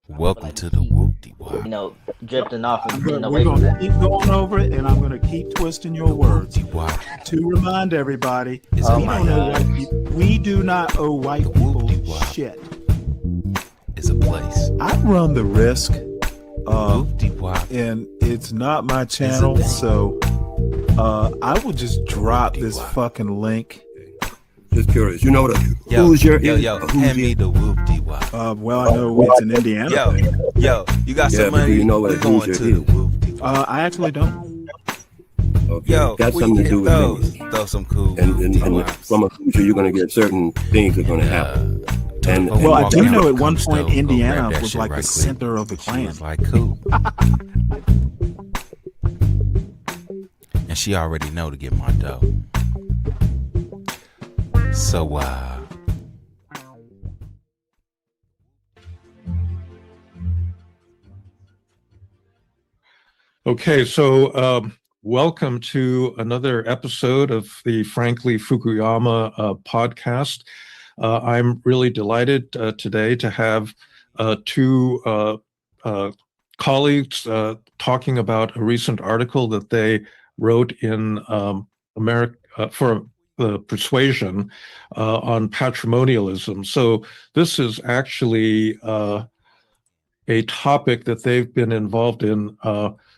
Welcome to the Whoop-De-Wop. Drifting off and We're getting away going from to that. keep going over it, and I'm going to keep twisting your words Whoop-De-Wop to remind everybody is Oh a we my don't owe God. white people. We do not owe white The people Whoop-De-Wop. shit. is a place. I run the risk, Whoop-De-Wop. and it's not my channel, so I will just drop this fucking link. Just curious, you know Yo, who's your hand me the Whoop-De-Wop. Well, I know it's an Indiana thing. You got Yeah, some but money? do you know We're what going who's to your the Whoop-De-Wop. I actually don't. Okay. Yo, Got we something to hit do with those. things. Throw some cool And Whoop-De-Wops. from a future, you're going to get certain things that are going to happen. And- Well, I walk do down know the at one coast, point though, go Indiana grab that was shit like right the quick. center of the She clan. was like, cool. And she already know to get my dough. So, Okay, so welcome to another episode of the Frankly Fukuyama podcast. I'm really delighted today to have two colleagues talking about a recent article that they wrote in America for the Persuasion on patrimonialism. So this is actually a topic that they've been involved in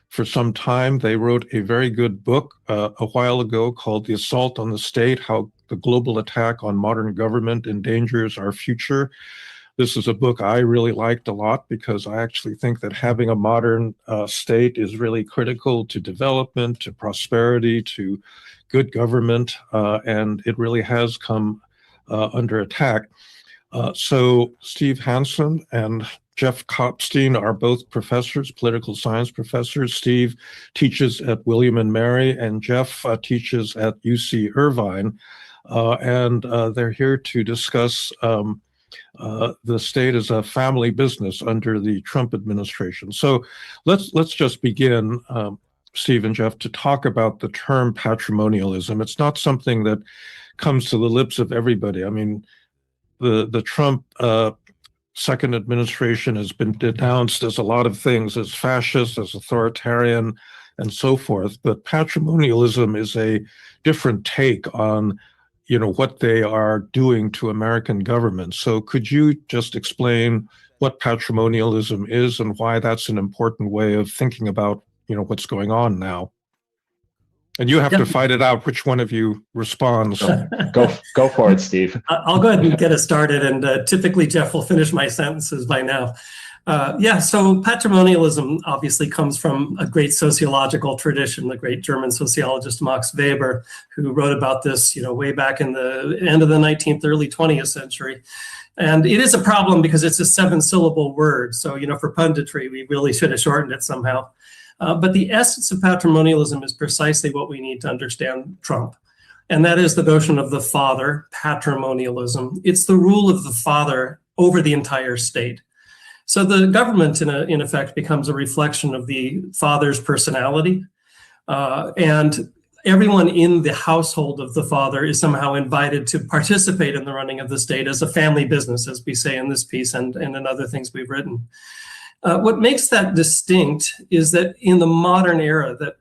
for some time. They wrote a very good book a while ago called The Assault on the State: How the Global Attack on Modern Government Endangers Our Future. This is a book I really liked a lot because I actually think that having a modern state is really critical to development, to prosperity, to good government, and it really has come under attack. So Steve Hansen and Jeff Kopstein are both professors, political science professors. Steve teaches at William and Mary, and Jeff teaches at UC Irvine. And they're here to discuss the state as a family business under the Trump administration. So let's just begin, Steve and Jeff, to talk about the term patrimonialism. It's not something that comes to the lips of everybody. I mean, the Trump second administration has been denounced as a lot of things, as fascist, as authoritarian, and so forth. But patrimonialism is a different take on, what they are doing to American government. So could you just explain what patrimonialism is and why that's an important way of thinking about, what's going on now? And you have to fight it out which one of you responds. Go for it, Steve. I'll go ahead and get us started, and typically Jeff will finish my sentences by now. So patrimonialism obviously comes from a great sociological tradition, the great German sociologist Max Weber, who wrote about this, way back in the end of the 19th, early 20th century. And it is a problem because it's a 7-syllable word. So, for punditry, we really should have shortened it somehow. But the essence of patrimonialism is precisely what we need to understand Trump. And that is the notion of the father, patrimonialism. It's the rule of the father over the entire state. So the government, in effect, becomes a reflection of the father's personality. And everyone in the household of the father is somehow invited to participate in the running of the state as a family business, as we say in this piece and in other things we've written. What makes that distinct is that in the modern era that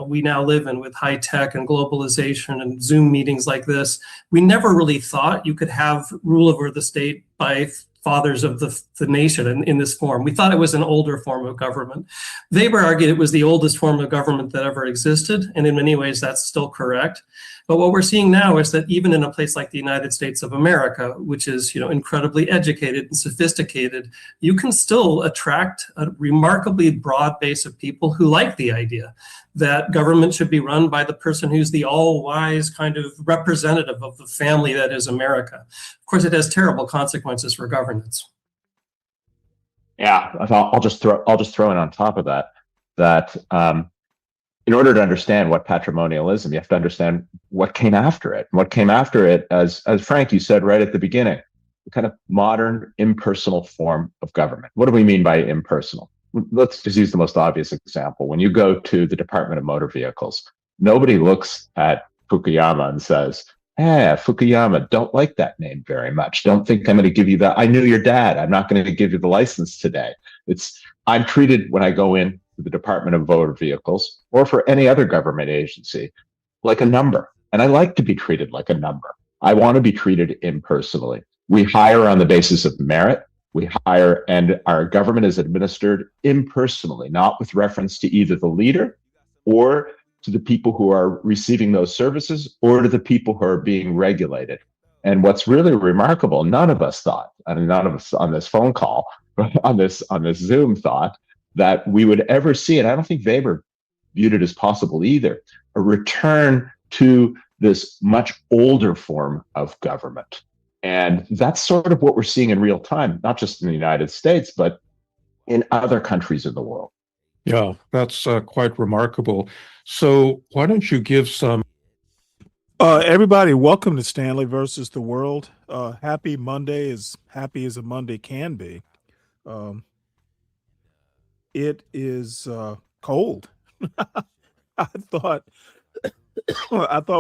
we now live in, with high tech and globalization and Zoom meetings like this, we never really thought you could have rule over the state by fathers of the nation in this form. We thought it was an older form of government. Weber argued it was the oldest form of government that ever existed, and in many ways that's still correct. But what we're seeing now is that even in a place like the United States of America, which is incredibly educated and sophisticated, you can still attract a remarkably broad base of people who like the idea that government should be run by the person who's the all-wise kind of representative of the family that is America. Of course, it has terrible consequences for governance. Yeah, I'll just throw in on top of that in order to understand what patrimonialism, you have to understand what came after it. What came after it, as Frank, you said right at the beginning, the kind of modern impersonal form of government. What do we mean by impersonal? Let's just use the most obvious example. When you go to the Department of Motor Vehicles, nobody looks at Fukuyama and says, Fukuyama, don't like that name very much. Don't think I'm going to give you that. I knew your dad. I'm not going to give you the license today. I'm treated when I go in to the Department of Motor Vehicles or for any other government agency like a number. And I like to be treated like a number. I want to be treated impersonally. We hire on the basis of merit. We hire, and our government is administered impersonally, not with reference to either the leader or to the people who are receiving those services or to the people who are being regulated. And what's really remarkable, none of us thought, and none of us on this phone call, on this Zoom thought that we would ever see, and I don't think Weber viewed it as possible either, a return to this much older form of government. And that's sort of what we're seeing in real time, not just in the United States, but in other countries of the world. Yeah, that's quite remarkable. So why don't you give some... Everybody, welcome to Stanley versus the World. Happy Monday, as happy as a Monday can be. It is cold. I thought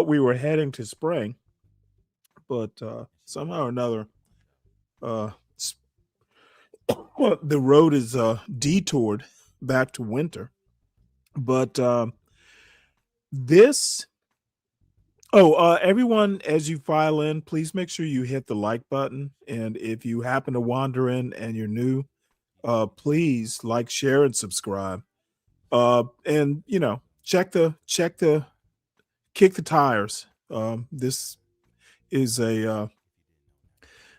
we were heading to spring, but somehow or another, the road is detoured back to winter. But everyone, as you file in, please make sure you hit the like button. And if you happen to wander in and you're new, please like, share, and subscribe. And kick the tires.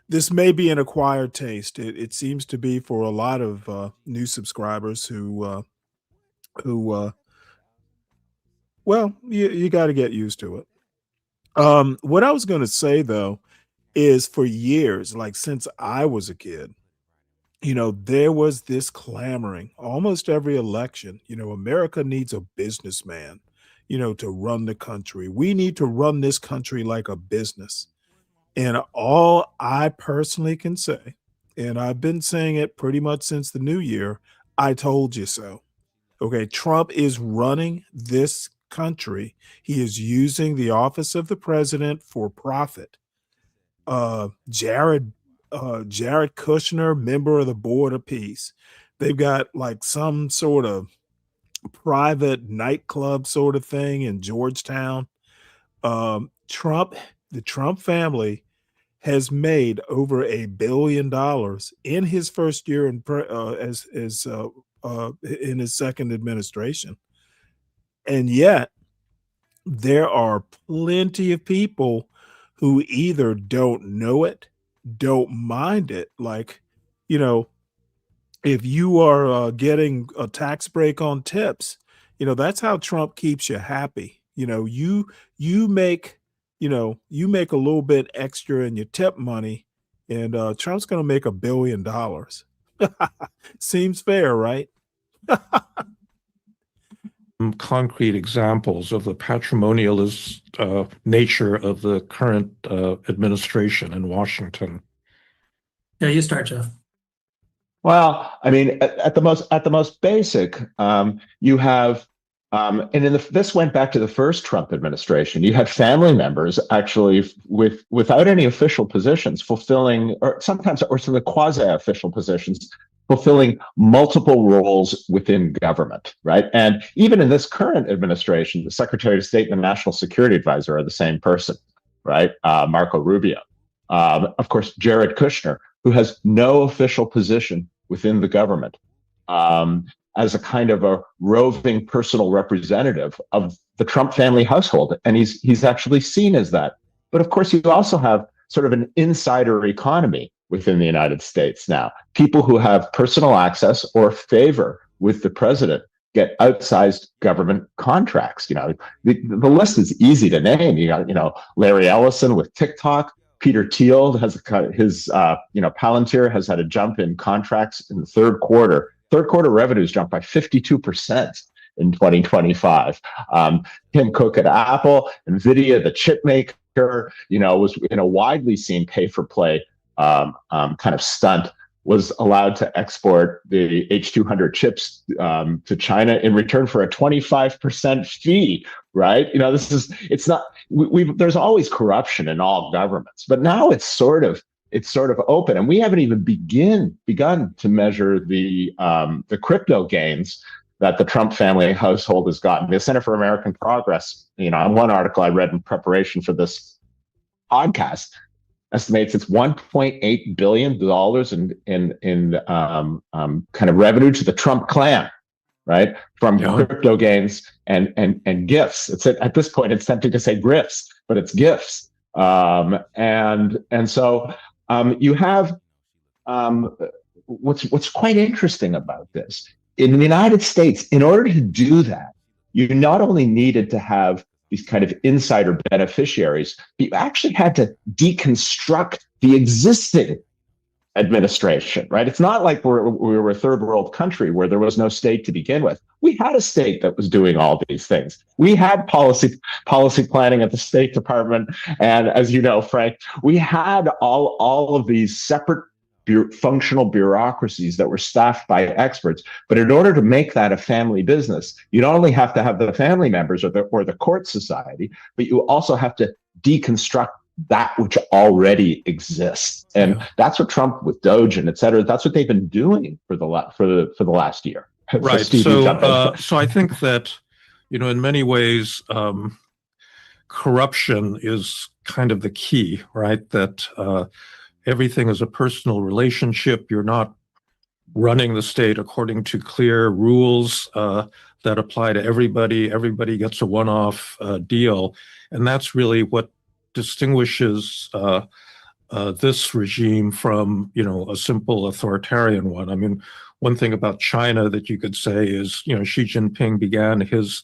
This may be an acquired taste. It seems to be for a lot of new subscribers who you got to get used to it. What I was going to say though is, for years, like since I was a kid, there was this clamoring almost every election. America needs a businessman, to run the country. We need to run this country like a business. And all I personally can say, and I've been saying it pretty much since the new year, I told you so. Okay, Trump is running this country. He is using the office of the president for profit. Jared Kushner, member of the Board of Peace. They've got like some sort of private nightclub sort of thing in Georgetown. The Trump family has made over $1 billion in his first year in his second administration. And yet there are plenty of people who either don't know it, don't mind it. Like, if you are getting a tax break on tips, that's how Trump keeps you happy. You make a little bit extra in your tip money, and Trump's going to make $1 billion. Seems fair, right? Concrete examples of the patrimonialist nature of the current administration in Washington. Yeah, you start, Jeff. Well, I mean, at the most basic, you have, this went back to the first Trump administration. You had family members actually without any official positions fulfilling, or sometimes, or some of the quasi-official positions, fulfilling multiple roles within government, right? And even in this current administration, the Secretary of State and the National Security Advisor are the same person, right? Marco Rubio. Of course, Jared Kushner, who has no official position within the government, as a kind of a roving personal representative of the Trump family household. And he's actually seen as that. But of course, you also have sort of an insider economy within the United States now. People who have personal access or favor with the president get outsized government contracts. The list is easy to name. You got, Larry Ellison with TikTok. Peter Thiel has his, Palantir has had a jump in contracts in the third quarter. Third quarter revenues jumped by 52% in 2025. Tim Cook at Apple, NVIDIA, the chip maker, was in a widely seen pay for play kind of stunt was allowed to export the H200 chips to China in return for a 25% fee, right? It's not, there's always corruption in all governments, but now it's sort of open, and we haven't even begun to measure the crypto gains that the Trump family household has gotten. The Center for American Progress, one article I read in preparation for this podcast, estimates it's $1.8 billion in kind of revenue to the Trump clan, right, from crypto gains and gifts. It's at this point it's tempting to say grifts, but it's gifts. And so you have what's quite interesting about this in the United States. In order to do that, you not only needed to have these kind of insider beneficiaries, but you actually had to deconstruct the existing administration, right? It's not like we were a third world country where there was no state to begin with. We had a state that was doing all these things. We had policy planning at the State Department. And as you know, Frank, we had all of these separate functional bureaucracies that were staffed by experts. But in order to make that a family business, you not only have to have the family members or the court society, but you also have to deconstruct that which already exists. And that's what Trump with Doge and et cetera, that's what they've been doing for the last year. Right. So I think that, in many ways, corruption is kind of the key, right? That everything is a personal relationship. You're not running the state according to clear rules that apply to everybody. Everybody gets a one-off deal. And that's really what distinguishes this regime from, a simple authoritarian one. I mean, one thing about China that you could say is, Xi Jinping began his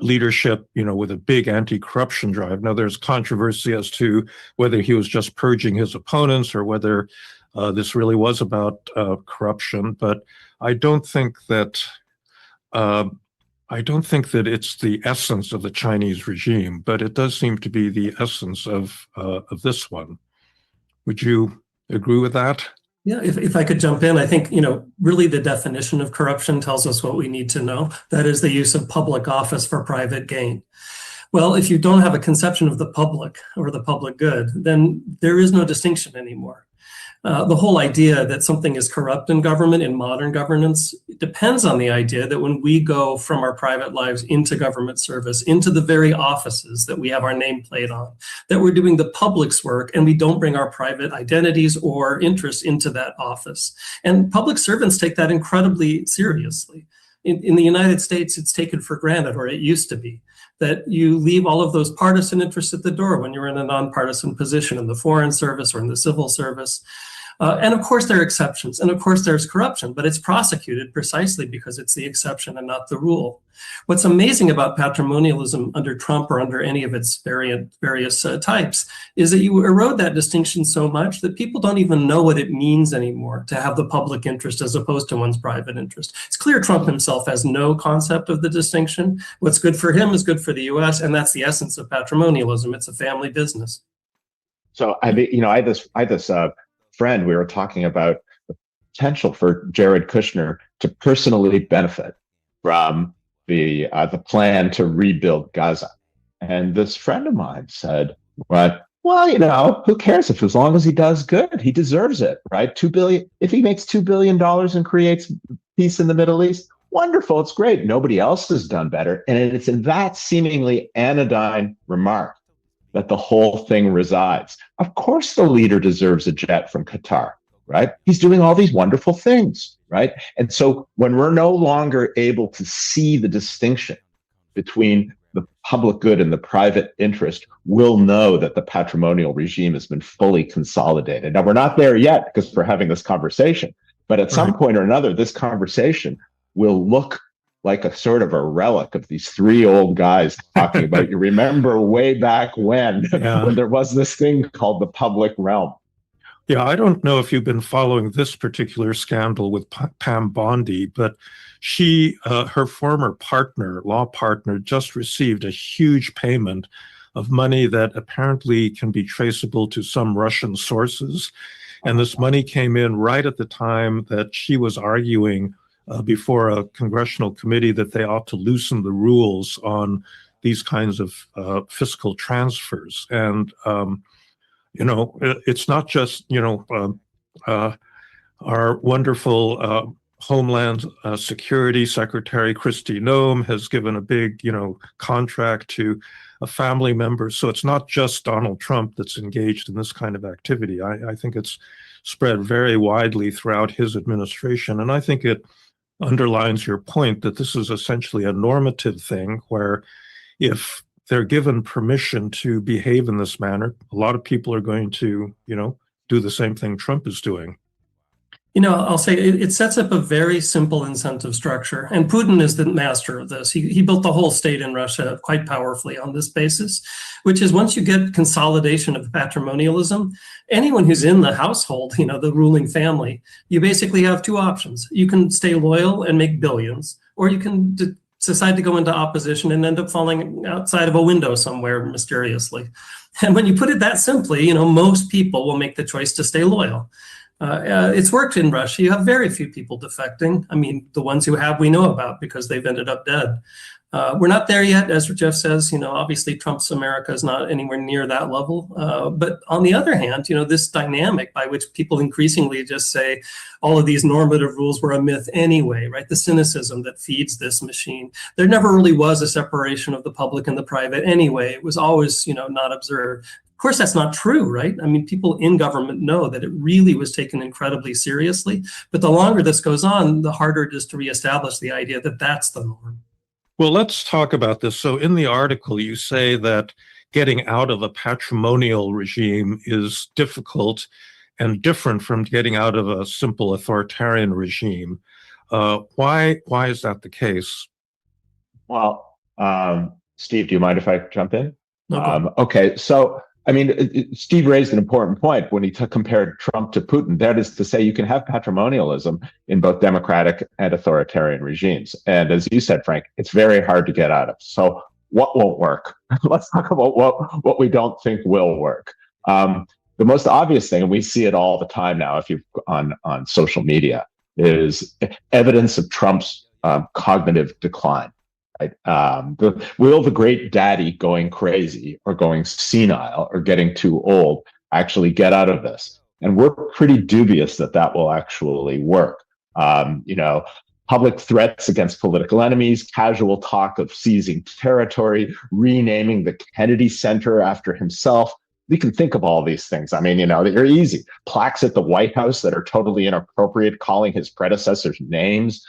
leadership, with a big anti-corruption drive. Now, there's controversy as to whether he was just purging his opponents or whether this really was about corruption. But I don't think that it's the essence of the Chinese regime, but it does seem to be the essence of this one. Would you agree with that? Yeah, if I could jump in, I think, really the definition of corruption tells us what we need to know. That is the use of public office for private gain. Well, if you don't have a conception of the public or the public good, then there is no distinction anymore. The whole idea that something is corrupt in government, in modern governance, depends on the idea that when we go from our private lives into government service, into the very offices that we have our nameplate on, that we're doing the public's work and we don't bring our private identities or interests into that office. And public servants take that incredibly seriously. In the United States, it's taken for granted, or it used to be, that you leave all of those partisan interests at the door when you're in a nonpartisan position in the foreign service or in the civil service. And of course, there are exceptions. And of course, there's corruption, but it's prosecuted precisely because it's the exception and not the rule. What's amazing about patrimonialism under Trump or under any of its various types is that you erode that distinction so much that people don't even know what it means anymore to have the public interest as opposed to one's private interest. It's clear Trump himself has no concept of the distinction. What's good for him is good for the US, and that's the essence of patrimonialism. It's a family business. So I had this friend, we were talking about the potential for Jared Kushner to personally benefit from the plan to rebuild Gaza. And this friend of mine said, well, who cares as long as he does good, he deserves it, right? $2 billion, if he makes $2 billion and creates peace in the Middle East, wonderful, it's great. Nobody else has done better. And it's in that seemingly anodyne remark that the whole thing resides. Of course, the leader deserves a jet from Qatar, right? He's doing all these wonderful things, right? And so when we're no longer able to see the distinction between the public good and the private interest, we'll know that the patrimonial regime has been fully consolidated. Now, we're not there yet because we're having this conversation, but at some point or another, this conversation will look like a sort of a relic of these three old guys talking about, you remember way back when there was this thing called the public realm. Yeah, I don't know if you've been following this particular scandal with Pam Bondi, but she, her former law partner, just received a huge payment of money that apparently can be traceable to some Russian sources. And this money came in right at the time that she was arguing before a congressional committee that they ought to loosen the rules on these kinds of fiscal transfers. And, it's not just, our wonderful Homeland Security Secretary Kristi Noem has given a big, contract to a family member. So it's not just Donald Trump that's engaged in this kind of activity. I think it's spread very widely throughout his administration. And I think it underlines your point that this is essentially a normative thing where if they're given permission to behave in this manner, a lot of people are going to, do the same thing Trump is doing. I'll say it sets up a very simple incentive structure, and Putin is the master of this. He built the whole state in Russia quite powerfully on this basis, which is once you get consolidation of patrimonialism, anyone who's in the household, the ruling family, you basically have two options. You can stay loyal and make billions, or you can decide to go into opposition and end up falling outside of a window somewhere mysteriously. And when you put it that simply, most people will make the choice to stay loyal. It's worked in Russia. You have very few people defecting. I mean, the ones who have, we know about because they've ended up dead. We're not there yet, as Jeff says. Obviously Trump's America is not anywhere near that level. But on the other hand, this dynamic by which people increasingly just say all of these normative rules were a myth anyway, right? The cynicism that feeds this machine. There never really was a separation of the public and the private anyway. It was always, not observed. Of course, that's not true, right? I mean, people in government know that it really was taken incredibly seriously. But the longer this goes on, the harder it is to reestablish the idea that that's the norm. Well, let's talk about this. So in the article, you say that getting out of a patrimonial regime is difficult and different from getting out of a simple authoritarian regime. Why is that the case? Well, Steve, do you mind if I jump in? No, okay, so Steve raised an important point when he compared Trump to Putin. That is to say, you can have patrimonialism in both democratic and authoritarian regimes. And as you said, Frank, it's very hard to get out of. So what won't work? Let's talk about what we don't think will work. The most obvious thing, and we see it all the time now if you're on social media, is evidence of Trump's cognitive decline. Right? Will the great daddy going crazy or going senile or getting too old actually get out of this? And we're pretty dubious that will actually work. Public threats against political enemies, casual talk of seizing territory, renaming the Kennedy Center after himself. We can think of all these things. They're easy. Plaques at the White House that are totally inappropriate, calling his predecessors names.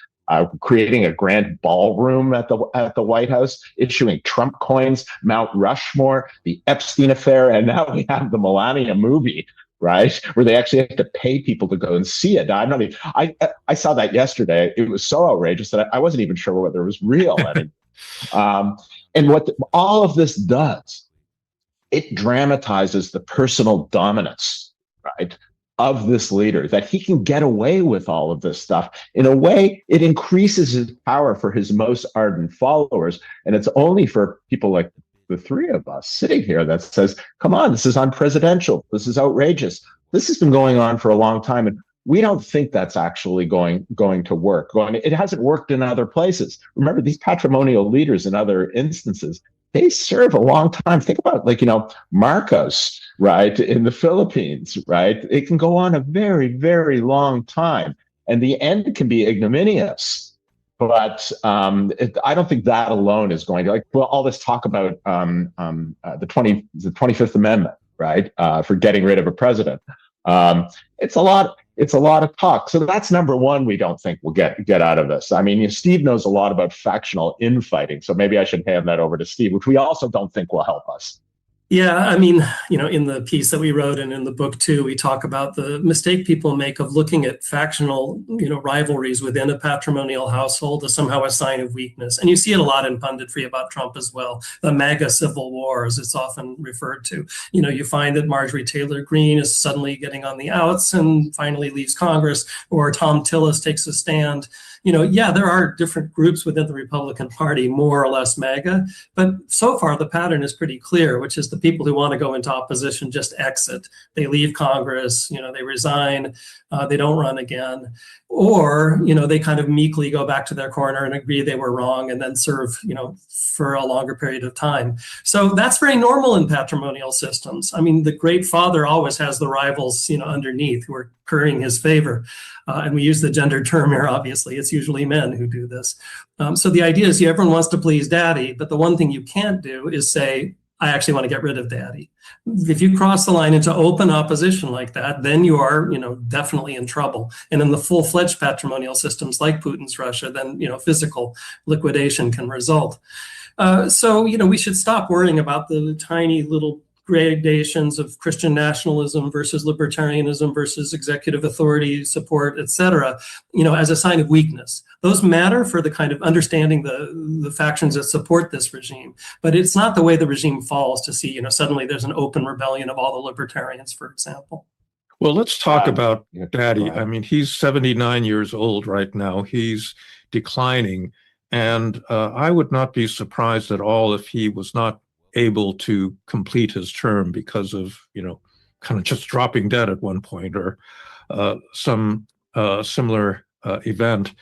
Creating a grand ballroom at the White House, issuing Trump coins, Mount Rushmore, the Epstein affair, and now we have the Melania movie, right? Where they actually have to pay people to go and see it. I saw that yesterday. It was so outrageous that I wasn't even sure whether it was real. And what all of this does, it dramatizes the personal dominance, right, of this leader, that he can get away with all of this stuff. In a way, it increases his power for his most ardent followers. And it's only for people like the three of us sitting here that says, come on, this is unpresidential. This is outrageous. This has been going on for a long time. And we don't think that's actually going to work. It hasn't worked in other places. Remember, these patrimonial leaders in other instances, they serve a long time. Think about Marcos, right, in the Philippines, right? It can go on a very, very long time. And the end can be ignominious. But I don't think that alone is going to, all this talk about the 25th Amendment, right, for getting rid of a president. It's a lot of talk. So that's number one. We don't think we'll get out of this. Steve knows a lot about factional infighting, so maybe I should hand that over to Steve, which we also don't think will help us. Yeah, in the piece that we wrote and in the book too, we talk about the mistake people make of looking at factional, rivalries within a patrimonial household as somehow a sign of weakness. And you see it a lot in punditry about Trump as well. The MAGA civil war, as it's often referred to. You find that Marjorie Taylor Greene is suddenly getting on the outs and finally leaves Congress, or Tom Tillis takes a stand. There are different groups within the Republican Party, more or less MAGA, but so far the pattern is pretty clear, which is the The people who want to go into opposition just exit. They leave Congress, they resign, they don't run again, or, they kind of meekly go back to their corner and agree they were wrong and then serve, for a longer period of time. So that's very normal in patrimonial systems. I mean, the great father always has the rivals, underneath who are currying his favor. And we use the gender term here, obviously. It's usually men who do this. So the idea is everyone wants to please daddy, but the one thing you can't do is say, I actually want to get rid of daddy. If you cross the line into open opposition like that, then you are, definitely in trouble. And in the full-fledged patrimonial systems like Putin's Russia, then, physical liquidation can result. So, we should stop worrying about the tiny little gradations of Christian nationalism versus libertarianism versus executive authority support, et cetera, as a sign of weakness. Those matter for the kind of understanding the factions that support this regime, but it's not the way the regime falls to see, suddenly there's an open rebellion of all the libertarians, for example. Well, let's talk about daddy. I mean, he's 79 years old right now. He's declining. And I would not be surprised at all if he was not able to complete his term because of, kind of just dropping dead at one point or some similar event.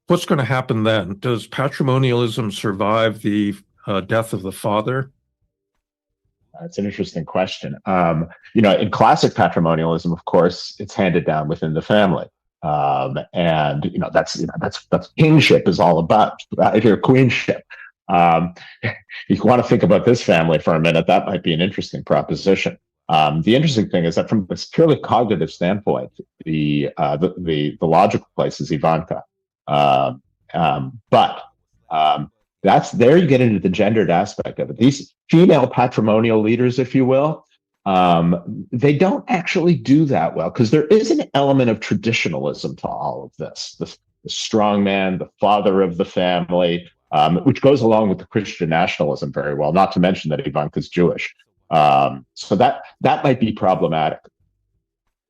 What's going to happen then? Does patrimonialism survive the death of the father? That's an interesting question. In classic patrimonialism, of course, it's handed down within the family. And that's kingship is all about, your queenship. If you want to think about this family for a minute, that might be an interesting proposition. The interesting thing is that from this purely cognitive standpoint, the logical place is Ivanka. But that's there you get into the gendered aspect of it. These female patrimonial leaders, if you will, they don't actually do that well because there is an element of traditionalism to all of this. The strong man, the father of the family, which goes along with the Christian nationalism very well, not to mention that Ivanka's Jewish. So that might be problematic.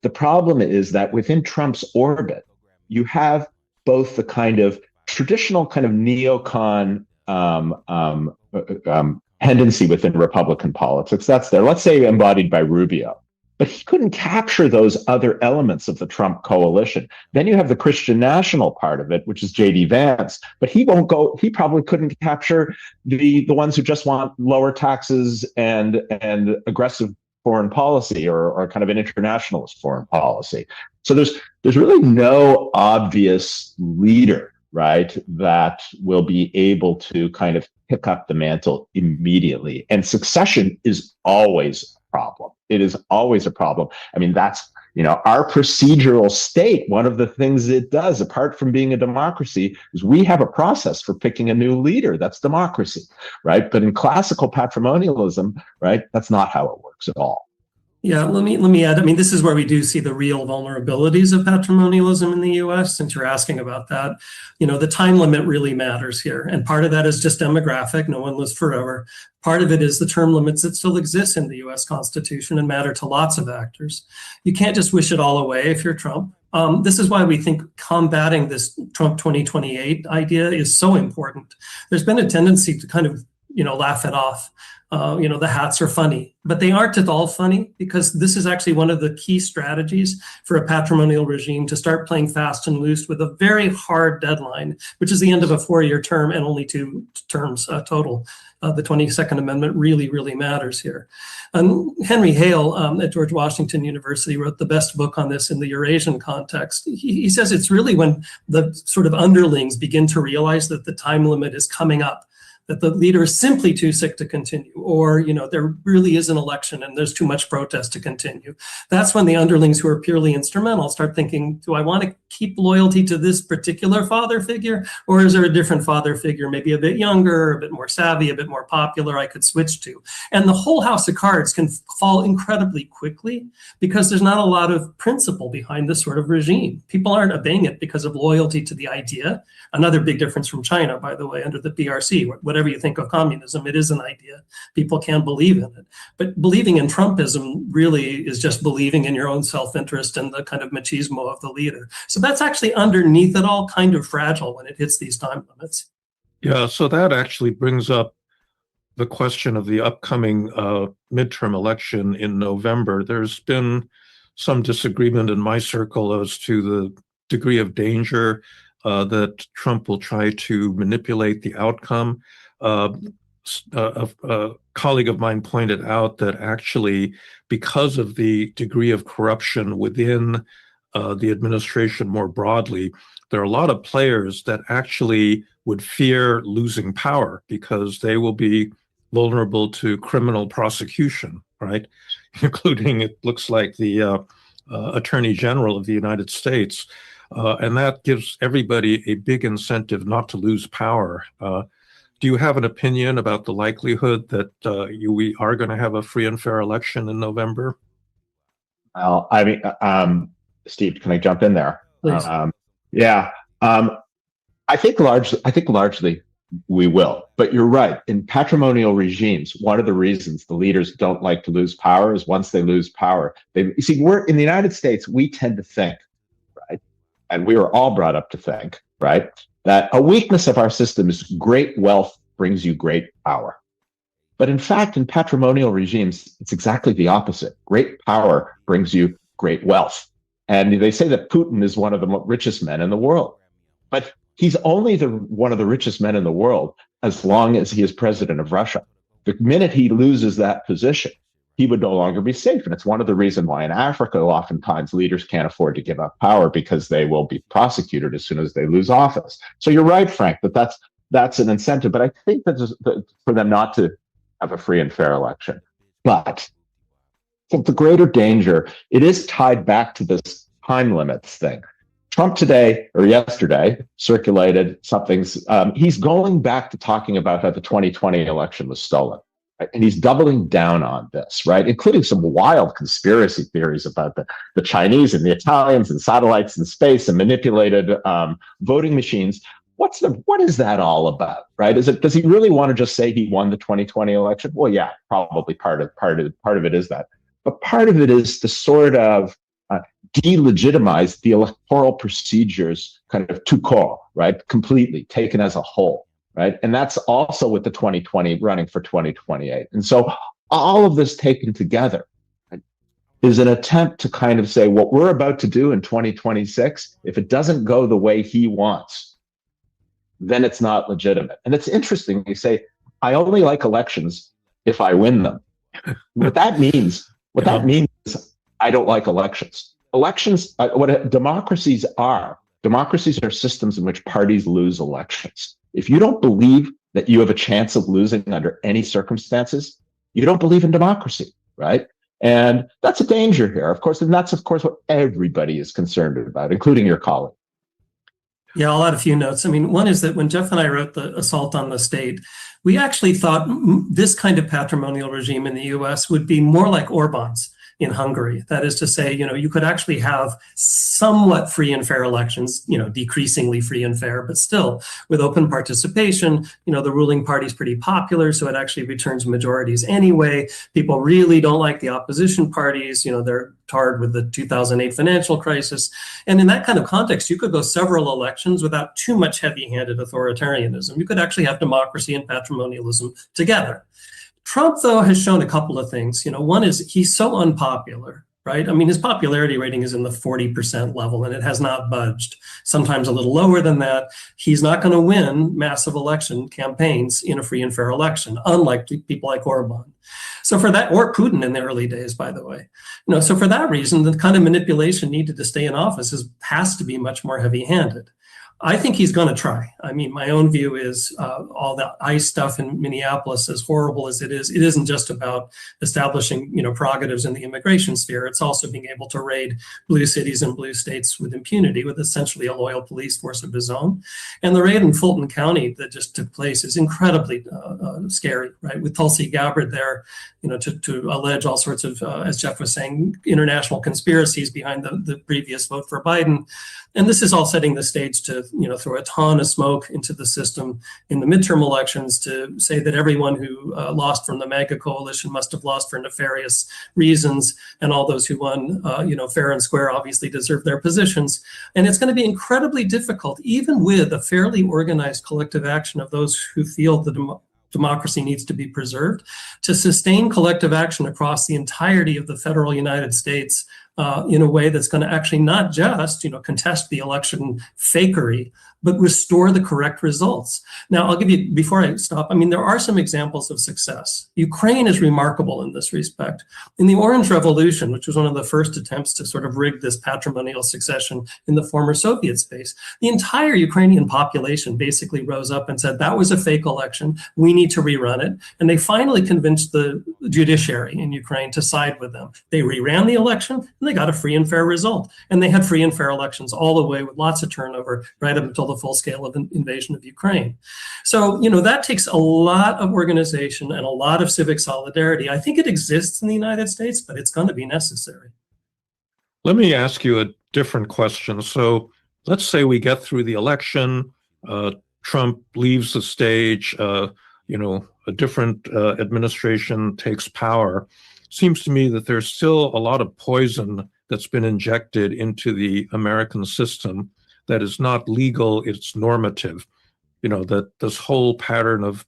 The problem is that within Trump's orbit, you have both the kind of traditional kind of neocon tendency within Republican politics. That's there, let's say embodied by Rubio. But he couldn't capture those other elements of the Trump coalition. Then you have the Christian national part of it, which is J.D. Vance, but he probably couldn't capture the ones who just want lower taxes and aggressive foreign policy or kind of an internationalist foreign policy. So there's really no obvious leader, right, that will be able to kind of pick up the mantle immediately. And succession is always a problem. It is always a problem. I mean, that's, our procedural state, one of the things it does, apart from being a democracy, is we have a process for picking a new leader. That's democracy, right? But in classical patrimonialism, right, that's not how it works at all. Yeah, let me add, this is where we do see the real vulnerabilities of patrimonialism in the US, since you're asking about that. The time limit really matters here. And part of that is just demographic. No one lives forever. Part of it is the term limits that still exist in the US Constitution and matter to lots of actors. You can't just wish it all away if you're Trump. This is why we think combating this Trump 2028 idea is so important. There's been a tendency to kind of, laugh it off. The hats are funny, but they aren't at all funny because this is actually one of the key strategies for a patrimonial regime to start playing fast and loose with a very hard deadline, which is the end of a 4-year term and only 2 terms total. The 22nd Amendment really, really matters here. Henry Hale at George Washington University wrote the best book on this in the Eurasian context. He says it's really when the sort of underlings begin to realize that the time limit is coming up, that the leader is simply too sick to continue, or there really is an election and there's too much protest to continue. That's when the underlings who are purely instrumental start thinking, do I want to keep loyalty to this particular father figure, or is there a different father figure, maybe a bit younger, a bit more savvy, a bit more popular I could switch to? And the whole house of cards can fall incredibly quickly because there's not a lot of principle behind this sort of regime. People aren't obeying it because of loyalty to the idea. Another big difference from China, by the way, under the PRC, whatever you think of communism, it is an idea. People can believe in it. But believing in Trumpism really is just believing in your own self-interest and the kind of machismo of the leader. So that's actually underneath it all kind of fragile when it hits these time limits. Yeah, so that actually brings up the question of the upcoming midterm election in November, there's been some disagreement in my circle as to the degree of danger that Trump will try to manipulate the outcome. A colleague of mine pointed out that actually, because of the degree of corruption within the administration more broadly, there are a lot of players that actually would fear losing power because they will be vulnerable to criminal prosecution, right? Including, it looks like, the Attorney General of the United States. And that gives everybody a big incentive not to lose power. Do you have an opinion about the likelihood that we are going to have a free and fair election in November? Well, I mean, Steve, can I jump in there? Please. I think largely we will. But you're right. In patrimonial regimes, one of the reasons the leaders don't like to lose power is once they lose power, you see, we're in the United States, we tend to think, right? And we were all brought up to think, right, that a weakness of our system is great wealth brings you great power. But in fact, in patrimonial regimes, it's exactly the opposite. Great power brings you great wealth. And they say that Putin is one of the richest men in the world. But he's only one of the richest men in the world as long as he is president of Russia. The minute he loses that position, he would no longer be safe. And it's one of the reasons why in Africa, oftentimes leaders can't afford to give up power because they will be prosecuted as soon as they lose office. So you're right, Frank, that's an incentive. But I think that for them not to have a free and fair election. But the greater danger, it is tied back to this time limits thing. Trump today or yesterday circulated something's, he's going back to talking about how the 2020 election was stolen. Right? And he's doubling down on this, right? Including some wild conspiracy theories about the Chinese and the Italians and satellites in space and manipulated voting machines. What is that all about, right? Does he really want to just say he won the 2020 election? Well, yeah, probably part of it is that. But part of it is to sort of delegitimize the electoral procedures kind of tout court, right? Completely taken as a whole, right? And that's also with the 2020 running for 2028. And so all of this taken together, right, is an attempt to kind of say what we're about to do in 2026, if it doesn't go the way he wants, then it's not legitimate. And it's interesting, you say, I only like elections if I win them. What that means is I don't like elections. Elections, democracies are systems in which parties lose elections. If you don't believe that you have a chance of losing under any circumstances, you don't believe in democracy, right? And that's a danger here, of course, and that's, of course, what everybody is concerned about, including your colleague. Yeah, I'll add a few notes. I mean, one is that when Jeff and I wrote The Assault on the State, we actually thought this kind of patrimonial regime in the US would be more like Orban's in Hungary. That is to say, you could actually have somewhat free and fair elections, decreasingly free and fair, but still with open participation. The ruling party's pretty popular, so it actually returns majorities anyway. People really don't like the opposition parties. They're tarred with the 2008 financial crisis. And in that kind of context, you could go several elections without too much heavy-handed authoritarianism. You could actually have democracy and patrimonialism together. Trump, though, has shown a couple of things. One is he's so unpopular, right? I mean, his popularity rating is in the 40% level, and it has not budged, sometimes a little lower than that. He's not going to win massive election campaigns in a free and fair election, unlike people like Orban. So for that, or Putin in the early days, by the way. So for that reason, the kind of manipulation needed to stay in office has to be much more heavy-handed. I think he's going to try. I mean, my own view is all the ICE stuff in Minneapolis, as horrible as it isn't just about establishing, prerogatives in the immigration sphere. It's also being able to raid blue cities and blue states with impunity, with essentially a loyal police force of his own. And the raid in Fulton County that just took place is incredibly scary, right? With Tulsi Gabbard there, to allege all sorts of, as Jeff was saying, international conspiracies behind the previous vote for Biden. And this is all setting the stage to, throw a ton of smoke into the system in the midterm elections to say that everyone who lost from the MAGA coalition must have lost for nefarious reasons, and all those who won, fair and square obviously deserve their positions. And it's going to be incredibly difficult, even with a fairly organized collective action of those who feel the democracy needs to be preserved, to sustain collective action across the entirety of the federal United States in a way that's going to actually not just, contest the election fakery, but restore the correct results. Now, I'll give you, before I stop, there are some examples of success. Ukraine is remarkable in this respect. In the Orange Revolution, which was one of the first attempts to sort of rig this patrimonial succession in the former Soviet space, the entire Ukrainian population basically rose up and said, that was a fake election, we need to rerun it. And they finally convinced the judiciary in Ukraine to side with them. They reran the election, and they got a free and fair result. And they had free and fair elections all the way with lots of turnover right up until the full scale of invasion of Ukraine. So, that takes a lot of organization and a lot of civic solidarity. I think it exists in the United States, but it's going to be necessary. Let me ask you a different question. So let's say we get through the election, Trump leaves the stage, a different administration takes power. Seems to me that there's still a lot of poison that's been injected into the American system that is not legal, it's normative. That this whole pattern of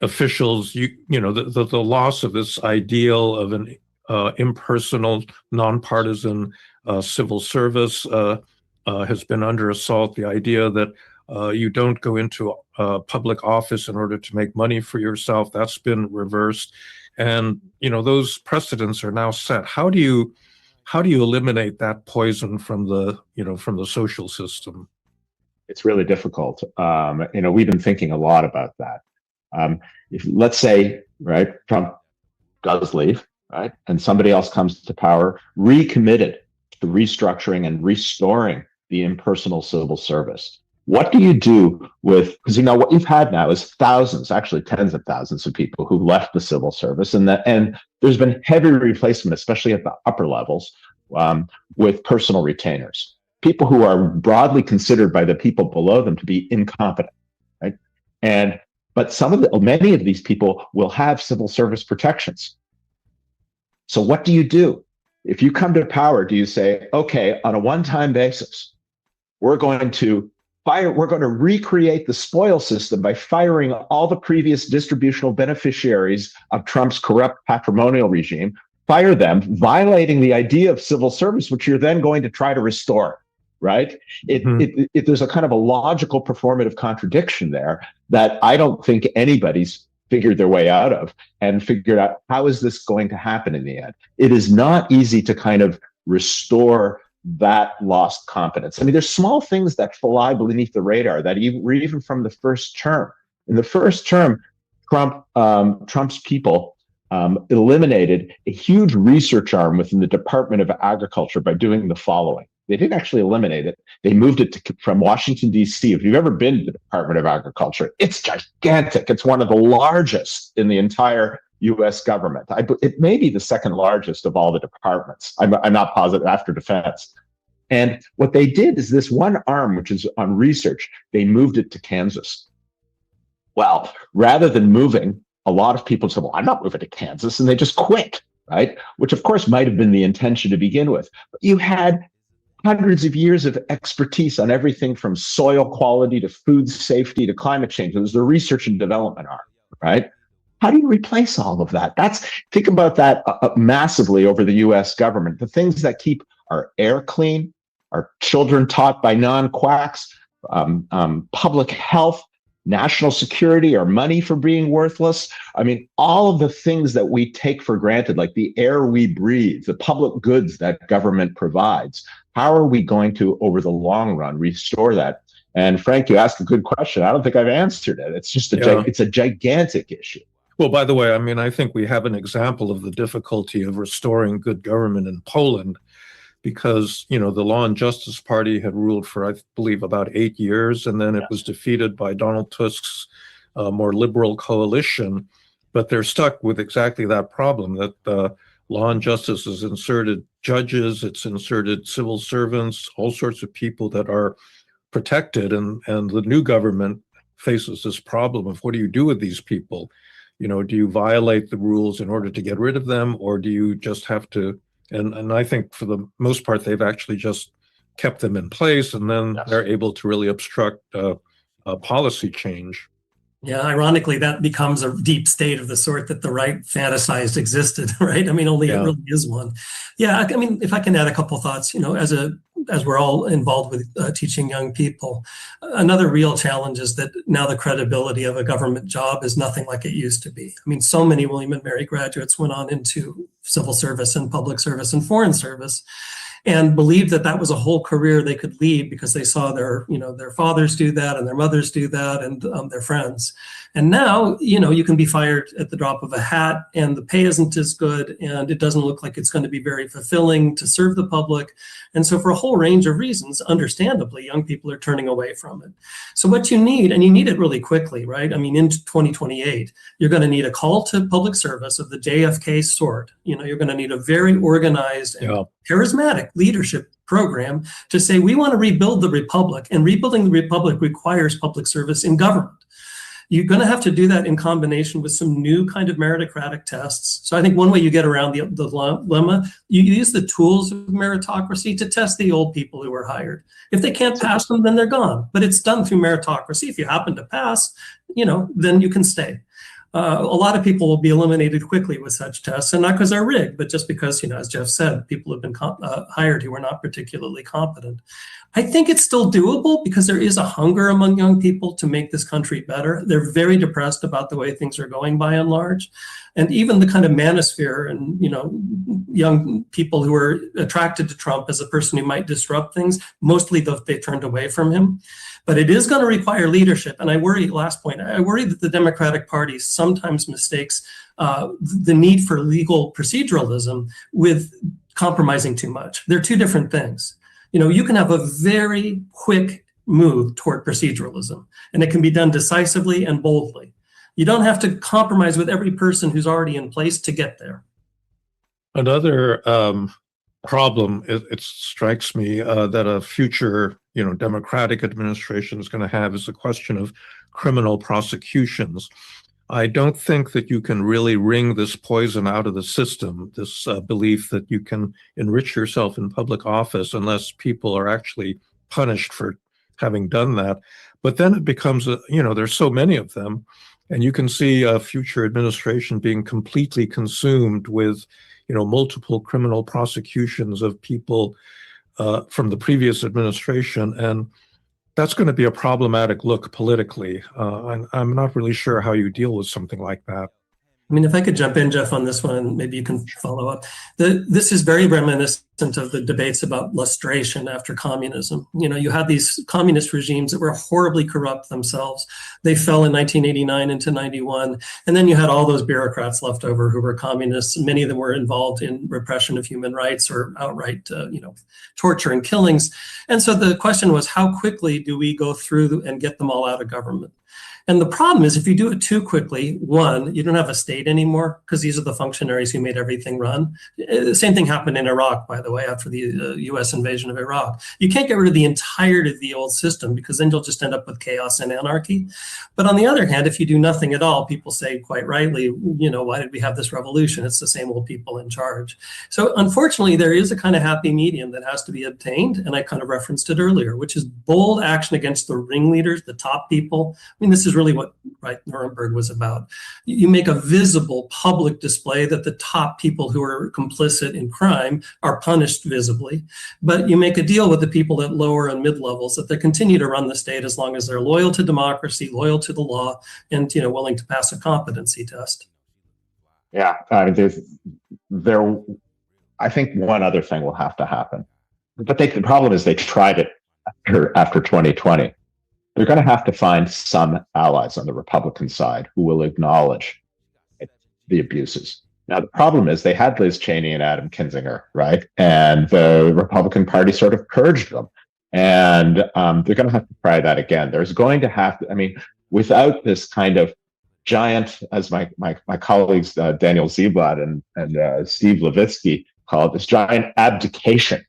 officials, the loss of this ideal of an impersonal, nonpartisan civil service has been under assault. The idea that you don't go into public office in order to make money for yourself, that's been reversed. And, those precedents are now set. How do you eliminate that poison from the social system? It's really difficult. We've been thinking a lot about that. If let's say, right, Trump does leave, right, and somebody else comes to power, recommitted to restructuring and restoring the impersonal civil service. What do you do with, because what you've had now is thousands, actually tens of thousands of people who left the civil service, and there's been heavy replacement, especially at the upper levels, with personal retainers, people who are broadly considered by the people below them to be incompetent, right? But many of these people will have civil service protections. So what do you do? If you come to power, do you say, okay, on a one-time basis, we're going to recreate the spoil system by firing all the previous distributional beneficiaries of Trump's corrupt patrimonial regime, fire them, violating the idea of civil service, which you're then going to try to restore, right? There's a kind of a logical performative contradiction there that I don't think anybody's figured their way out of and figured out how is this going to happen in the end. It is not easy to kind of restore that lost competence. There's small things that fly beneath the radar that even from the first term. In the first term, Trump's people eliminated a huge research arm within the Department of Agriculture by doing the following. They didn't actually eliminate it. They moved it from Washington, D.C. If you've ever been to the Department of Agriculture, it's gigantic. It's one of the largest in the entire U.S. government. It may be the second largest of all the departments. I'm not positive, after defense. And what they did is this one arm, which is on research, they moved it to Kansas. Well, rather than moving, a lot of people said, well, I'm not moving to Kansas, and they just quit, right? Which of course might have been the intention to begin with. But you had hundreds of years of expertise on everything from soil quality to food safety to climate change. It was the research and development arm, right? How do you replace all of that? Think about that massively over the U.S. government. The things that keep our air clean, our children taught by non-quacks, public health, national security, our money for being worthless. All of the things that we take for granted, like the air we breathe, the public goods that government provides. How are we going to, over the long run, restore that? And Frank, you asked a good question. I don't think I've answered it. It's just it's a gigantic issue. Well, by the way, I think we have an example of the difficulty of restoring good government in Poland, because, the Law and Justice Party had ruled for, I believe, about 8 years, and then it was defeated by Donald Tusk's more liberal coalition. But they're stuck with exactly that problem, that Law and Justice has inserted judges, it's inserted civil servants, all sorts of people that are protected, and the new government faces this problem of what do you do with these people? Do you violate the rules in order to get rid of them, or do you just have to, and I think for the most part, they've actually just kept them in place, and then they're able to really obstruct policy change. Yeah, ironically, that becomes a deep state of the sort that the right fantasized existed, right? I mean, only it really is one. Yeah, I mean, if I can add a couple thoughts, as we're all involved with teaching young people, another real challenge is that now the credibility of a government job is nothing like it used to be. I mean, so many William and Mary graduates went on into civil service and public service and foreign service, and believed that that was a whole career they could lead because they saw their fathers do that and their mothers do that and their friends. And now, you can be fired at the drop of a hat and the pay isn't as good and it doesn't look like it's going to be very fulfilling to serve the public. And so for a whole range of reasons, understandably, young people are turning away from it. So what you need, and you need it really quickly, right? I mean, in 2028, you're going to need a call to public service of the JFK sort. You're going to need a very organized and charismatic leadership program to say, we want to rebuild the republic, and rebuilding the republic requires public service in government. You're going to have to do that in combination with some new kind of meritocratic tests. So I think one way you get around the dilemma, you use the tools of meritocracy to test the old people who were hired. If they can't pass them, then they're gone. But it's done through meritocracy. If you happen to pass, then you can stay. A lot of people will be eliminated quickly with such tests, and not because they're rigged, but just because, as Jeff said, people have been hired who were not particularly competent. I think it's still doable because there is a hunger among young people to make this country better. They're very depressed about the way things are going by and large. And even the kind of manosphere and, young people who are attracted to Trump as a person who might disrupt things, mostly they turned away from him. But it is going to require leadership. And I worry that the Democratic Party sometimes mistakes the need for legal proceduralism with compromising too much. They're two different things. You can have a very quick move toward proceduralism, and it can be done decisively and boldly. You don't have to compromise with every person who's already in place to get there. Another problem, it strikes me, that a future, Democratic administration is going to have is the question of criminal prosecutions. I don't think that you can really wring this poison out of the system, this belief that you can enrich yourself in public office unless people are actually punished for having done that. But then it becomes, there's so many of them, and you can see a future administration being completely consumed with, multiple criminal prosecutions of people from the previous administration. And that's going to be a problematic look politically. I'm not really sure how you deal with something like that. I mean, if I could jump in, Jeff, on this one, and maybe you can follow up. This is very reminiscent of the debates about lustration after communism. You had these communist regimes that were horribly corrupt themselves. They fell in 1989 into 91. And then you had all those bureaucrats left over who were communists. Many of them were involved in repression of human rights or outright, torture and killings. And so the question was, how quickly do we go through and get them all out of government? And the problem is, if you do it too quickly, one, you don't have a state anymore because these are the functionaries who made everything run. The same thing happened in Iraq, by the way, after the US invasion of Iraq. You can't get rid of the entirety of the old system because then you'll just end up with chaos and anarchy. But on the other hand, if you do nothing at all, people say quite rightly, why did we have this revolution? It's the same old people in charge. So unfortunately, there is a kind of happy medium that has to be obtained. And I kind of referenced it earlier, which is bold action against the ringleaders, the top people. I mean, this is really what Nuremberg was about. You make a visible public display that the top people who are complicit in crime are punished visibly, but you make a deal with the people at lower and mid levels that they continue to run the state as long as they're loyal to democracy, loyal to the law, and willing to pass a competency test. Yeah, I think one other thing will have to happen, but the problem is they tried it after 2020. They're going to have to find some allies on the Republican side who will acknowledge the abuses. Now, the problem is they had Liz Cheney and Adam Kinzinger, right? And the Republican Party sort of purged them. And they're going to have to try that again. There's going to have to, without this kind of giant, as my colleagues, Daniel Ziblatt and Steve Levitsky call it, this giant abdication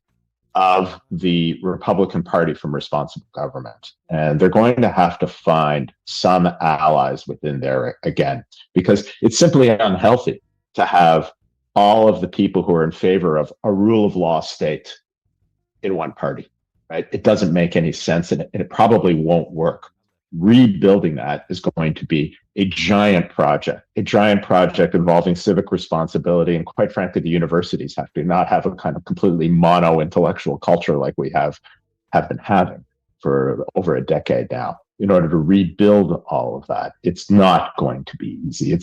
of the Republican Party from responsible government. And they're going to have to find some allies within there again, because it's simply unhealthy to have all of the people who are in favor of a rule of law state in one party, right? It doesn't make any sense, and it probably won't work. rebuilding that is going to be a giant project involving civic responsibility. And quite frankly, the universities have to not have a kind of completely mono intellectual culture like we have been having for over a decade now, in order to rebuild all of that. It's not going to be easy.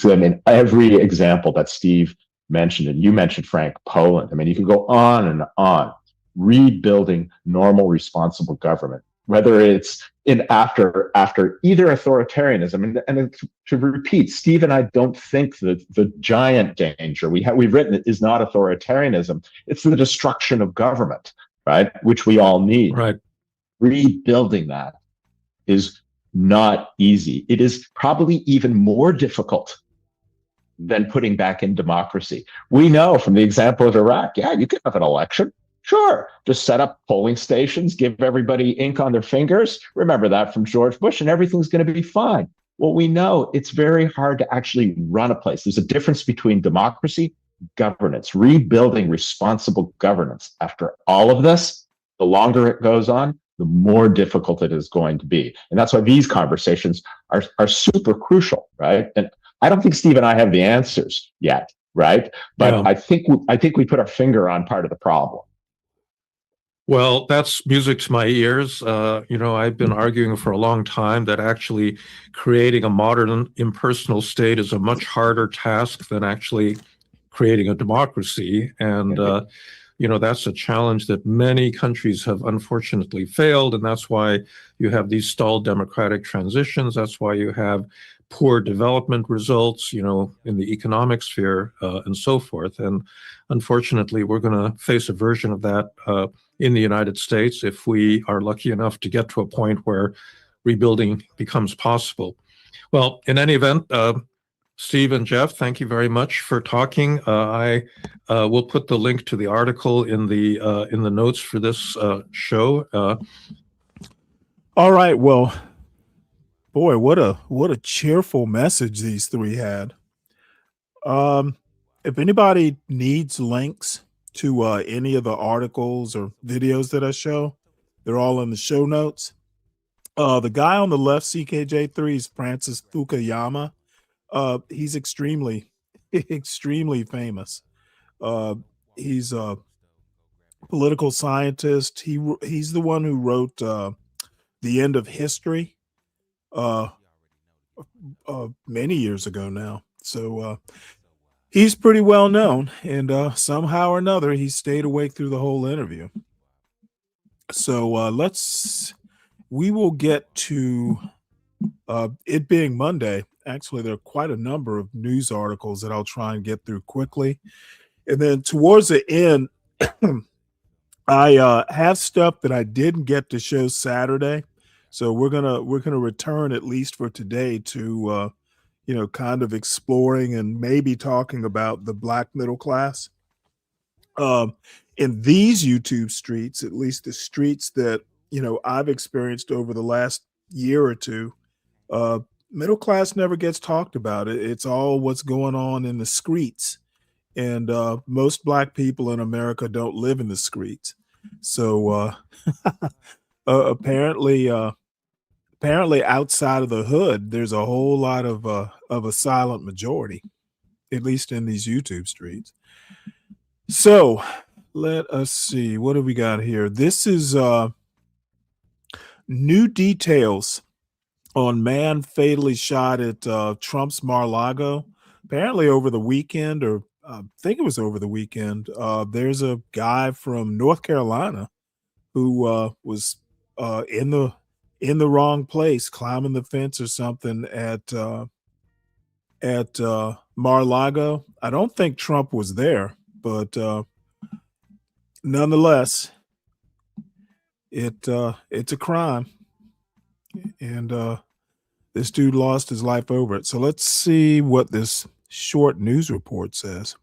Every example that Steve mentioned, and you mentioned, Frank, Poland. You can go on and on, rebuilding normal, responsible government, whether it's after either authoritarianism. And to repeat, Steve and I don't think that the giant danger we've written is not authoritarianism. It's the destruction of government, right? Which we all need. Right. Rebuilding that is not easy. It is probably even more difficult than putting back in democracy. We know from the example of Iraq, you can have an election. Sure, just set up polling stations, give everybody ink on their fingers. Remember that from George Bush, and everything's going to be fine. Well, we know it's very hard to actually run a place. There's a difference between democracy, governance, rebuilding responsible governance. After all of this, the longer it goes on, the more difficult it is going to be. And that's why these conversations are super crucial, right? And I don't think Steve and I have the answers yet, right? But I think we put our finger on part of the problem. Well, that's music to my ears. I've been arguing for a long time that actually creating a modern impersonal state is a much harder task than actually creating a democracy. And, that's a challenge that many countries have unfortunately failed. And that's why you have these stalled democratic transitions. That's why you have poor development results, in the economic sphere and so forth. And unfortunately, we're going to face a version of that in the United States if we are lucky enough to get to a point where rebuilding becomes possible. Well, in any event, Steve and Jeff, thank you very much for talking. I will put the link to the article in the notes for this show. All right. Well, boy, what a cheerful message these three had. If anybody needs links to any of the articles or videos that I show, they're all in the show notes. The guy on the left, CKJ3, is Francis Fukuyama. He's extremely famous. He's a political scientist. He's the one who wrote The End of History many years ago now. So he's pretty well known, and somehow or another, he stayed awake through the whole interview. So we will get to it being Monday. Actually, there are quite a number of news articles that I'll try and get through quickly. And then towards the end, I have stuff that I didn't get to show Saturday. So we're gonna return, at least for today, to kind of exploring and maybe talking about the Black middle class. In these YouTube streets, at least the streets that I've experienced over the last year or two, middle class never gets talked about. It's all what's going on in the streets, and most Black people in America don't live in the streets. So apparently outside of the hood, there's a whole lot of a silent majority, at least in these YouTube streets. So let us see, what have we got here? This is new details on man fatally shot at Trump's Mar-a-Lago. Apparently over the weekend, or I think it was over the weekend, there's a guy from North Carolina who was in the wrong place, climbing the fence or something at Mar-a-Lago. I don't think Trump was there, but nonetheless, it's a crime, and this dude lost his life over it. So let's see what this short news report says.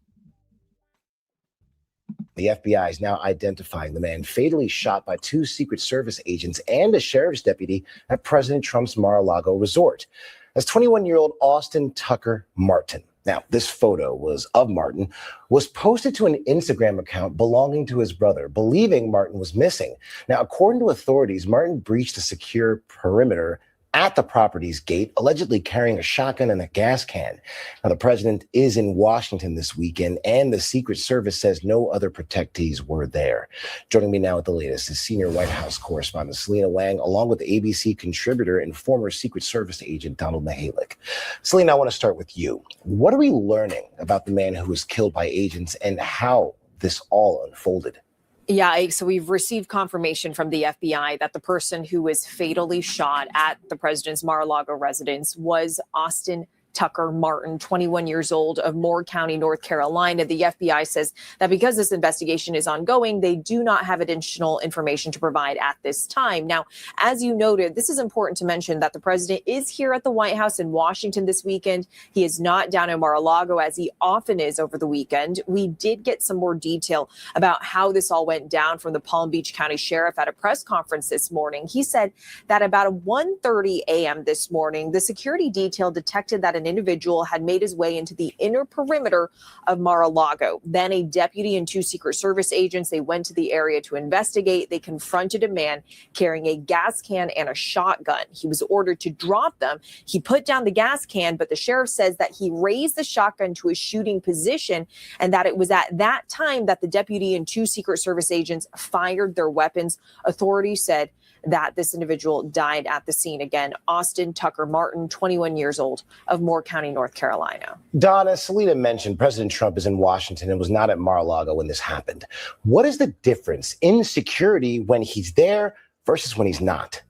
The FBI is now identifying the man fatally shot by 2 Secret Service agents and a sheriff's deputy at President Trump's Mar-a-Lago resort as 21-year-old Austin Tucker Martin. Now, this photo of Martin was posted to an Instagram account belonging to his brother, believing Martin was missing. Now, according to authorities, Martin breached a secure perimeter at the property's gate, allegedly carrying a shotgun and a gas can. Now, the president is in Washington this weekend, and the Secret Service says no other protectees were there. Joining me now with the latest is senior White House correspondent Selena Wang, along with ABC contributor and former Secret Service agent Donald Lahk. Selena, I want to start with you. What are we learning about the man who was killed by agents and how this all unfolded? Yeah, so we've received confirmation from the FBI that the person who was fatally shot at the president's Mar-a-Lago residence was Austin Tucker Martin, 21 years old, of Moore County, North Carolina. The FBI says that because this investigation is ongoing, they do not have additional information to provide at this time. Now, as you noted, this is important to mention that the president is here at the White House in Washington this weekend. He is not down in Mar-a-Lago as he often is over the weekend. We did get some more detail about how this all went down from the Palm Beach County Sheriff at a press conference this morning. He said that about 1:30 a.m. this morning, the security detail detected that an individual had made his way into the inner perimeter of Mar-a-Lago. Then a deputy and 2 Secret Service agents, they went to the area to investigate. They confronted a man carrying a gas can and a shotgun. He was ordered to drop them. He put down the gas can, but the sheriff says that he raised the shotgun to a shooting position and that it was at that time that the deputy and 2 Secret Service agents fired their weapons. Authorities said that this individual died at the scene. Again, Austin Tucker Martin, 21 years old, of Moore County, North Carolina. Don, as Selena mentioned, President Trump is in Washington and was not at Mar-a-Lago when this happened. What is the difference in security when he's there versus when he's not?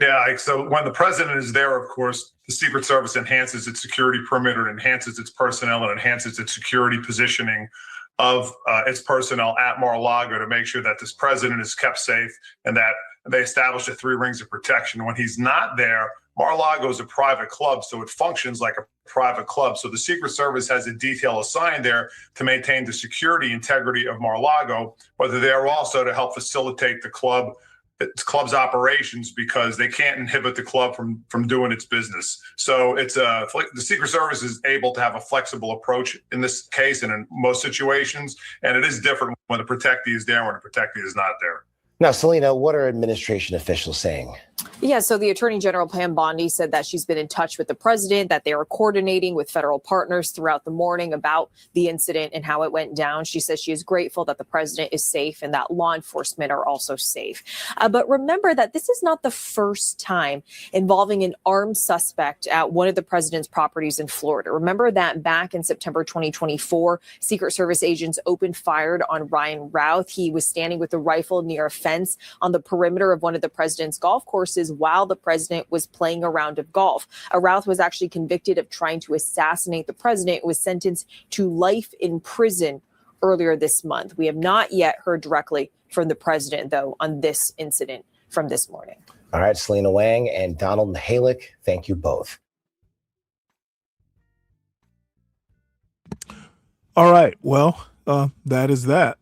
Yeah, so when the president is there, of course, the Secret Service enhances its security perimeter, enhances its personnel, and enhances its security positioning of its personnel at Mar-a-Lago to make sure that this president is kept safe and that they establish the 3 rings of protection. When he's not there, Mar-a-Lago is a private club, so it functions like a private club. So the Secret Service has a detail assigned there to maintain the security integrity of Mar-a-Lago, but they're there also to help facilitate the club's operations because they can't inhibit the club from doing its business. So it's the Secret Service is able to have a flexible approach in this case and in most situations, and it is different when the protectee is there and when the protectee is not there. Now, Selena, what are administration officials saying? Yeah, so the Attorney General Pam Bondi said that she's been in touch with the president, that they are coordinating with federal partners throughout the morning about the incident and how it went down. She says she is grateful that the president is safe and that law enforcement are also safe. But remember that this is not the first time involving an armed suspect at one of the president's properties in Florida. Remember that back in September 2024, Secret Service agents opened fire on Ryan Routh. He was standing with a rifle near a fence on the perimeter of one of the president's golf courses while the president was playing a round of golf. Routh was actually convicted of trying to assassinate the president and was sentenced to life in prison earlier this month. We have not yet heard directly from the president, though, on this incident from this morning. All right, Selena Wang and Donald Lahk, thank you both. All right. Well, that is that.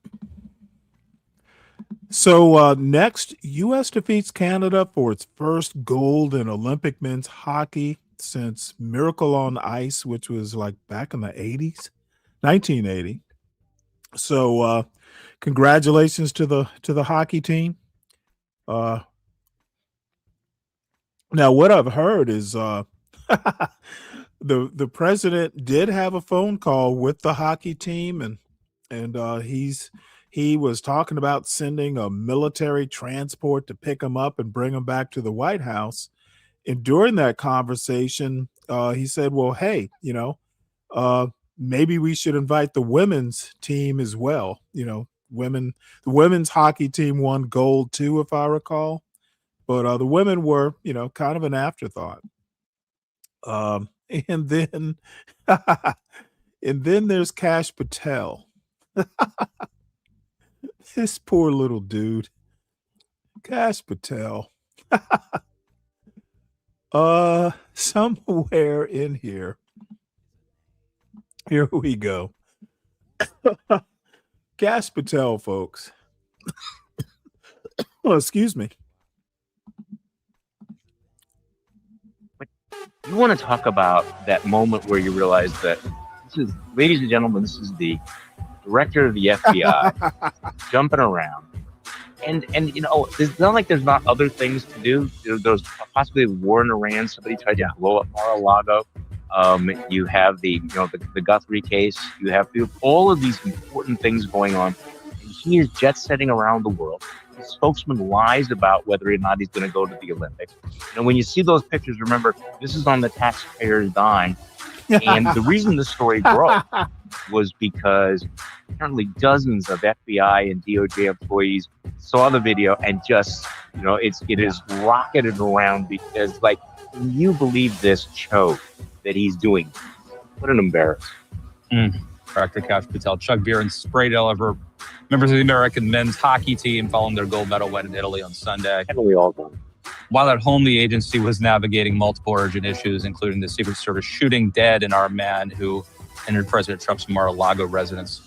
So next, U.S. defeats Canada for its first gold in Olympic men's hockey since Miracle on Ice, which was like back in the 80s, 1980. So congratulations to the hockey team. Now, what I've heard is the president did have a phone call with the hockey team, and he was talking about sending a military transport to pick him up and bring him back to the White House. And during that conversation, he said, well, hey, maybe we should invite the women's team as well. The women's hockey team won gold too, if I recall. But the women were, kind of an afterthought. And then there's Kash Patel. This poor little dude, Kash Patel. Somewhere in here. Here we go. Kash Patel, folks. Oh, excuse me. You want to talk about that moment where you realize that this is, ladies and gentlemen, this is the director of the FBI jumping around, And it's not like there's not other things to do. There's possibly war in Iran. Somebody tried to blow up Mar-a-Lago. You have the Guthrie case. You have all of these important things going on. And he is jet setting around the world. His spokesman lies about whether or not he's going to go to the Olympics. When you see those pictures, remember, this is on the taxpayer's dime. And the reason the story broke was because apparently dozens of FBI and DOJ employees saw the video and just, it is rocketed around because, like, can you believe this choke that he's doing? What an embarrassment. Dr. Kash Patel, Chuck Bieran sprayed all over members of the American men's hockey team following their gold medal win in Italy on Sunday. Haven't we all done? While at home, the agency was navigating multiple urgent issues, including the Secret Service shooting dead an armed man who entered President Trump's Mar-a-Lago residence.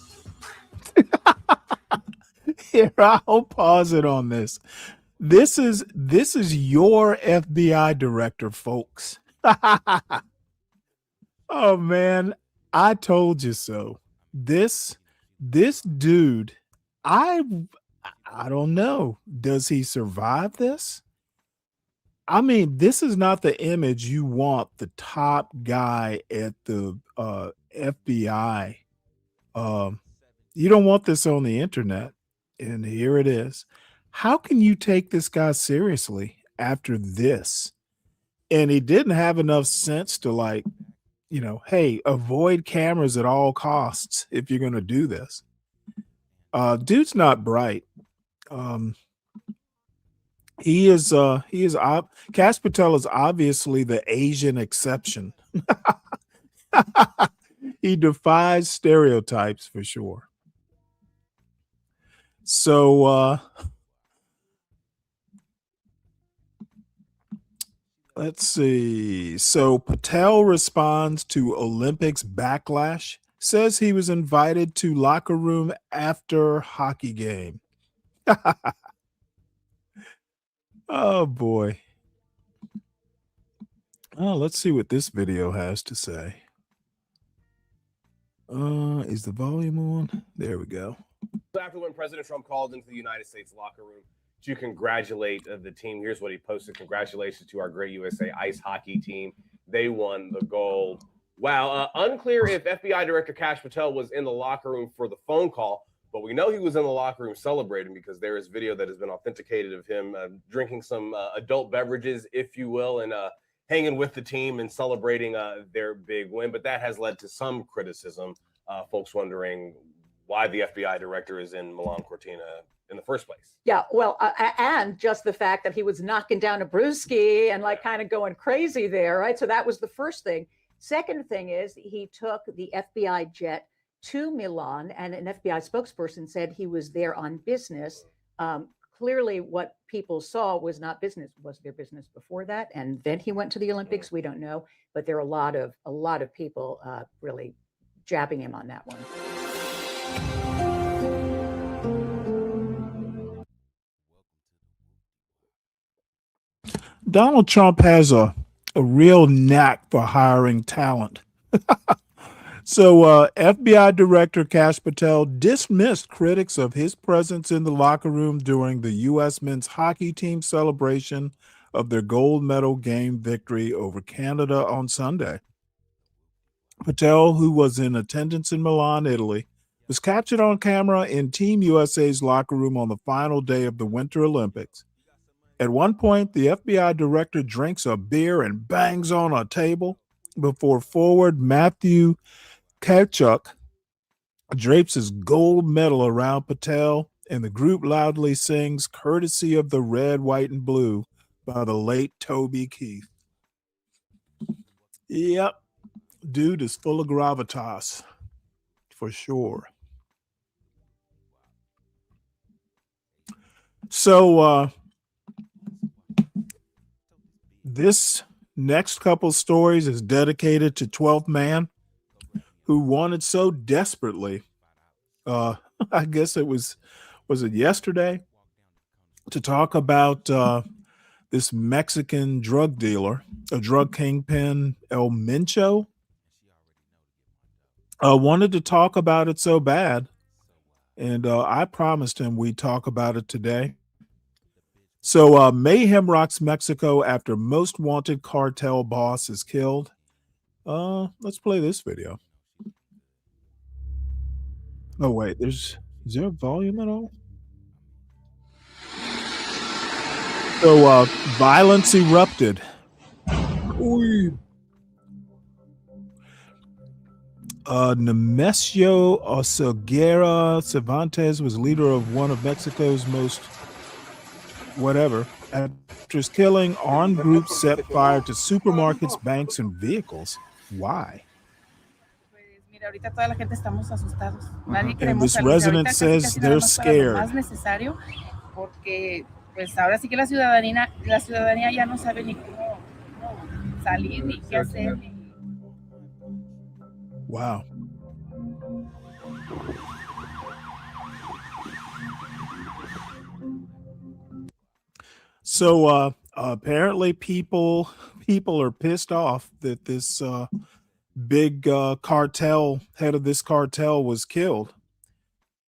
Here, I'll pause it on this. This is your FBI director, folks. Oh man, I told you so. This dude, I don't know. Does he survive this? I mean, this is not the image you want the top guy at the FBI. You don't want this on the internet. And here it is. How can you take this guy seriously after this? And he didn't have enough sense to, like, hey, avoid cameras at all costs if you're going to do this. Dude's not bright. Kash Patel is obviously the Asian exception. He defies stereotypes for sure. So let's see. So Patel responds to Olympics backlash, says he was invited to locker room after hockey game. Oh boy. Oh, let's see what this video has to say. Is the volume on? There we go. After when President Trump called into the United States locker room to congratulate the team, here's what he posted. Congratulations to our great USA ice hockey team. They won the gold. Wow. Unclear if FBI Director Kash Patel was in the locker room for the phone call, but we know he was in the locker room celebrating because there is video that has been authenticated of him drinking some adult beverages, if you will, and hanging with the team and celebrating their big win. But that has led to some criticism, folks wondering why the FBI director is in Milan Cortina in the first place. Yeah, well, and just the fact that he was knocking down a brewski and like kind of going crazy there, right? So that was the first thing. Second thing is he took the FBI jet to Milan, and an FBI spokesperson said he was there on business. Clearly, what people saw was not business. Was there business before that? And then he went to the Olympics. We don't know, but there are a lot of people really jabbing him on that one. Donald Trump has a real knack for hiring talent. So FBI Director Kash Patel dismissed critics of his presence in the locker room during the U.S. men's hockey team celebration of their gold medal game victory over Canada on Sunday. Patel, who was in attendance in Milan, Italy, was captured on camera in Team USA's locker room on the final day of the Winter Olympics. At one point, the FBI director drinks a beer and bangs on a table before forward Matthew Tkachuk drapes his gold medal around Patel, and the group loudly sings "Courtesy of the Red, White, and Blue" by the late Toby Keith. Yep, dude is full of gravitas, for sure. So, this next couple stories is dedicated to 12th man who wanted so desperately, I guess it was it yesterday, to talk about this Mexican drug dealer, a drug kingpin, El Mencho. Wanted to talk about it so bad, and I promised him we'd talk about it today. So mayhem rocks Mexico after most wanted cartel boss is killed. Let's play this video. Oh wait, is there a volume at all? So violence erupted. Nemesio Oseguera Cervantes was leader of one of Mexico's most whatever. After his killing, armed groups set fire to supermarkets, banks, and vehicles. Why? And this resident says they're scared. Pues ahora sí que la ciudadanía ya no sabe ni cómo salir ni qué hacer. Wow. So apparently people are pissed off that this big cartel head of this cartel was killed.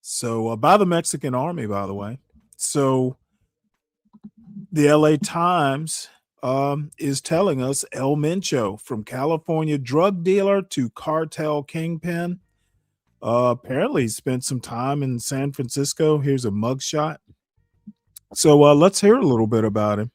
So by the Mexican army, by the way. So the LA Times is telling us El Mencho, from California drug dealer to cartel kingpin. Apparently he spent some time in San Francisco. Here's a mugshot. So let's hear a little bit about him.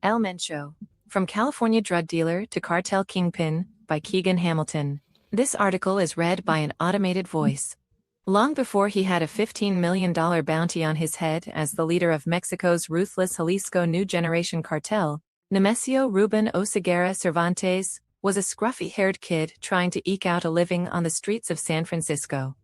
El Mencho, from California drug dealer to cartel kingpin, by Keegan Hamilton. This article is read by an automated voice. Long before he had a $15 million bounty on his head as the leader of Mexico's ruthless Jalisco New Generation cartel, Nemesio Ruben Oseguera Cervantes was a scruffy-haired kid trying to eke out a living on the streets of San Francisco.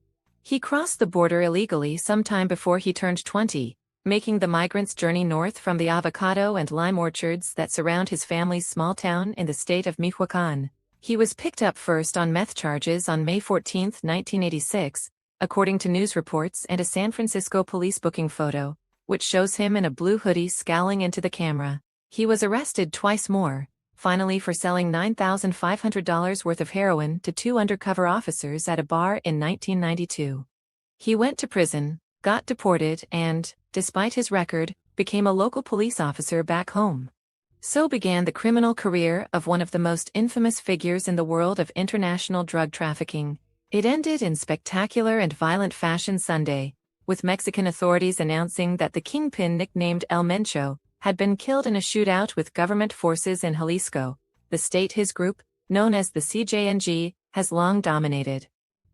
He crossed the border illegally sometime before he turned 20, making the migrant's journey north from the avocado and lime orchards that surround his family's small town in the state of Michoacan. He was picked up first on meth charges on May 14, 1986, according to news reports and a San Francisco police booking photo, which shows him in a blue hoodie scowling into the camera. He was arrested twice more, finally for selling $9,500 worth of heroin to two undercover officers at a bar in 1992. He went to prison, got deported, and, despite his record, became a local police officer back home. So began the criminal career of one of the most infamous figures in the world of international drug trafficking. It ended in spectacular and violent fashion Sunday, with Mexican authorities announcing that the kingpin nicknamed El Mencho had been killed in a shootout with government forces in Jalisco, the state his group, known as the CJNG, has long dominated.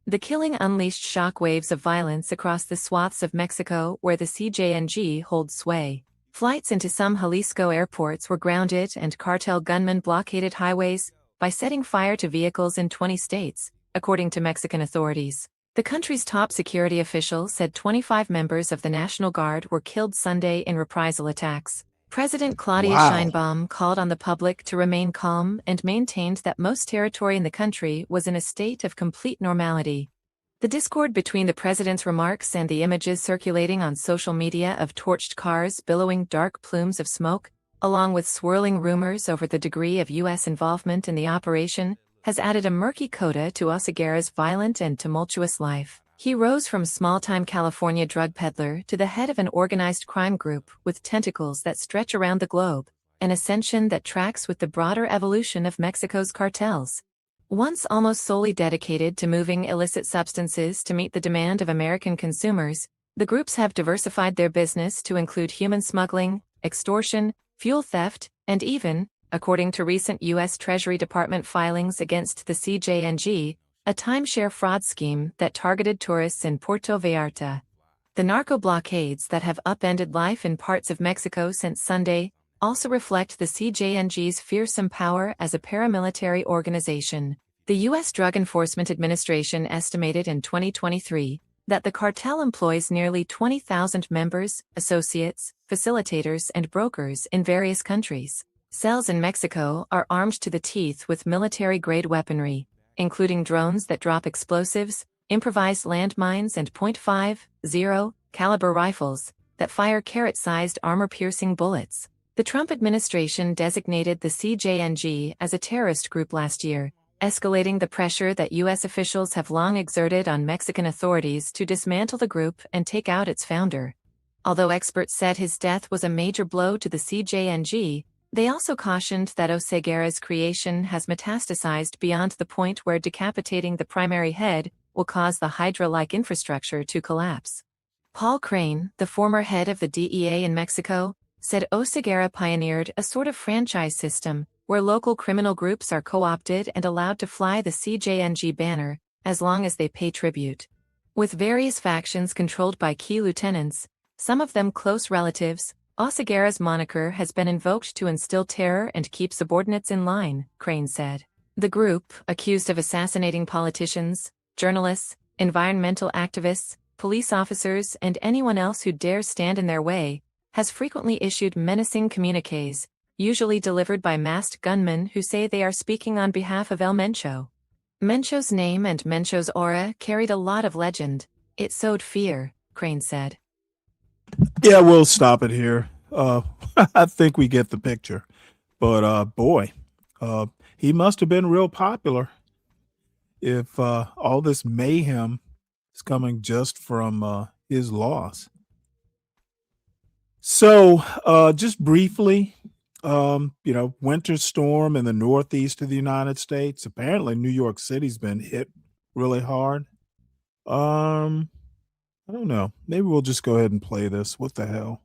The killing unleashed shockwaves of violence across the swaths of Mexico where the CJNG holds sway. Flights into some Jalisco airports were grounded and cartel gunmen blockaded highways by setting fire to vehicles in 20 states, according to Mexican authorities. The country's top security official said 25 members of the National Guard were killed Sunday in reprisal attacks. President Claudia Sheinbaum called on the public to remain calm and maintained that most territory in the country was in a state of complete normality. The discord between the president's remarks and the images circulating on social media of torched cars billowing dark plumes of smoke, along with swirling rumors over the degree of U.S. involvement in the operation, has added a murky coda to Oseguera's violent and tumultuous life. He rose from small-time California drug peddler to the head of an organized crime group with tentacles that stretch around the globe, an ascension that tracks with the broader evolution of Mexico's cartels. Once almost solely dedicated to moving illicit substances to meet the demand of American consumers, the groups have diversified their business to include human smuggling, extortion, fuel theft, and even, according to recent U.S. Treasury Department filings against the CJNG, a timeshare fraud scheme that targeted tourists in Puerto Vallarta. The narco blockades that have upended life in parts of Mexico since Sunday also reflect the CJNG's fearsome power as a paramilitary organization. The U.S. Drug Enforcement Administration estimated in 2023 that the cartel employs nearly 20,000 members, associates, facilitators, and brokers in various countries. Cells in Mexico are armed to the teeth with military-grade weaponry, including drones that drop explosives, improvised landmines, and .50 caliber rifles that fire carrot-sized armor-piercing bullets. The Trump administration designated the CJNG as a terrorist group last year, escalating the pressure that U.S. officials have long exerted on Mexican authorities to dismantle the group and take out its founder. Although experts said his death was a major blow to the CJNG, they also cautioned that Oseguera's creation has metastasized beyond the point where decapitating the primary head will cause the Hydra-like infrastructure to collapse. Paul Crane, the former head of the DEA in Mexico, said Oseguera pioneered a sort of franchise system where local criminal groups are co-opted and allowed to fly the CJNG banner as long as they pay tribute. With various factions controlled by key lieutenants, some of them close relatives, Oseguera's moniker has been invoked to instill terror and keep subordinates in line, Crane said. The group, accused of assassinating politicians, journalists, environmental activists, police officers, and anyone else who dares stand in their way, has frequently issued menacing communiques, usually delivered by masked gunmen who say they are speaking on behalf of El Mencho. Mencho's name and Mencho's aura carried a lot of legend. It sowed fear, Crane said. Yeah, we'll stop it here. I think we get the picture. But boy, he must have been real popular if all this mayhem is coming just from his loss. So just briefly, winter storm in the northeast of the United States. Apparently New York City's been hit really hard. I don't know. Maybe we'll just go ahead and play this. What the hell?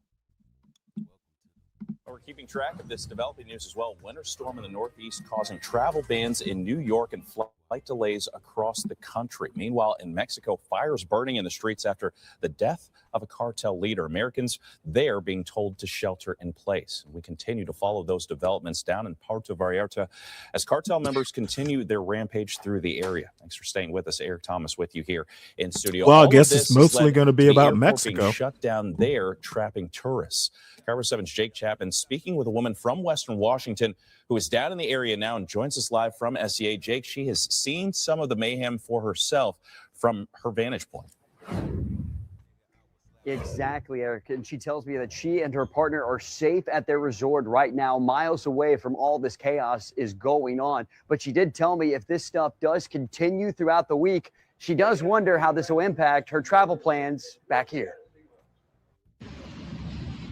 We're keeping track of this developing news as well. Winter storm in the Northeast causing travel bans in New York and flight delays across the country. Meanwhile, in Mexico, fires burning in the streets after the death of a cartel leader. Americans there being told to shelter in place. We continue to follow those developments down in Puerto Vallarta as cartel members continue their rampage through the area. Thanks for staying with us. Eric Thomas with you here in studio. Well, I All guess of it's this mostly led going to be the about airport Mexico. being shut down there, trapping tourists. Cover 7's Jake Chapman speaking with a woman from Western Washington who is down in the area now and joins us live from SEA. Jake, she has seen some of the mayhem for herself from her vantage point. Exactly, Eric. And she tells me that she and her partner are safe at their resort right now, miles away from all this chaos is going on. But she did tell me if this stuff does continue throughout the week, she does wonder how this will impact her travel plans back here.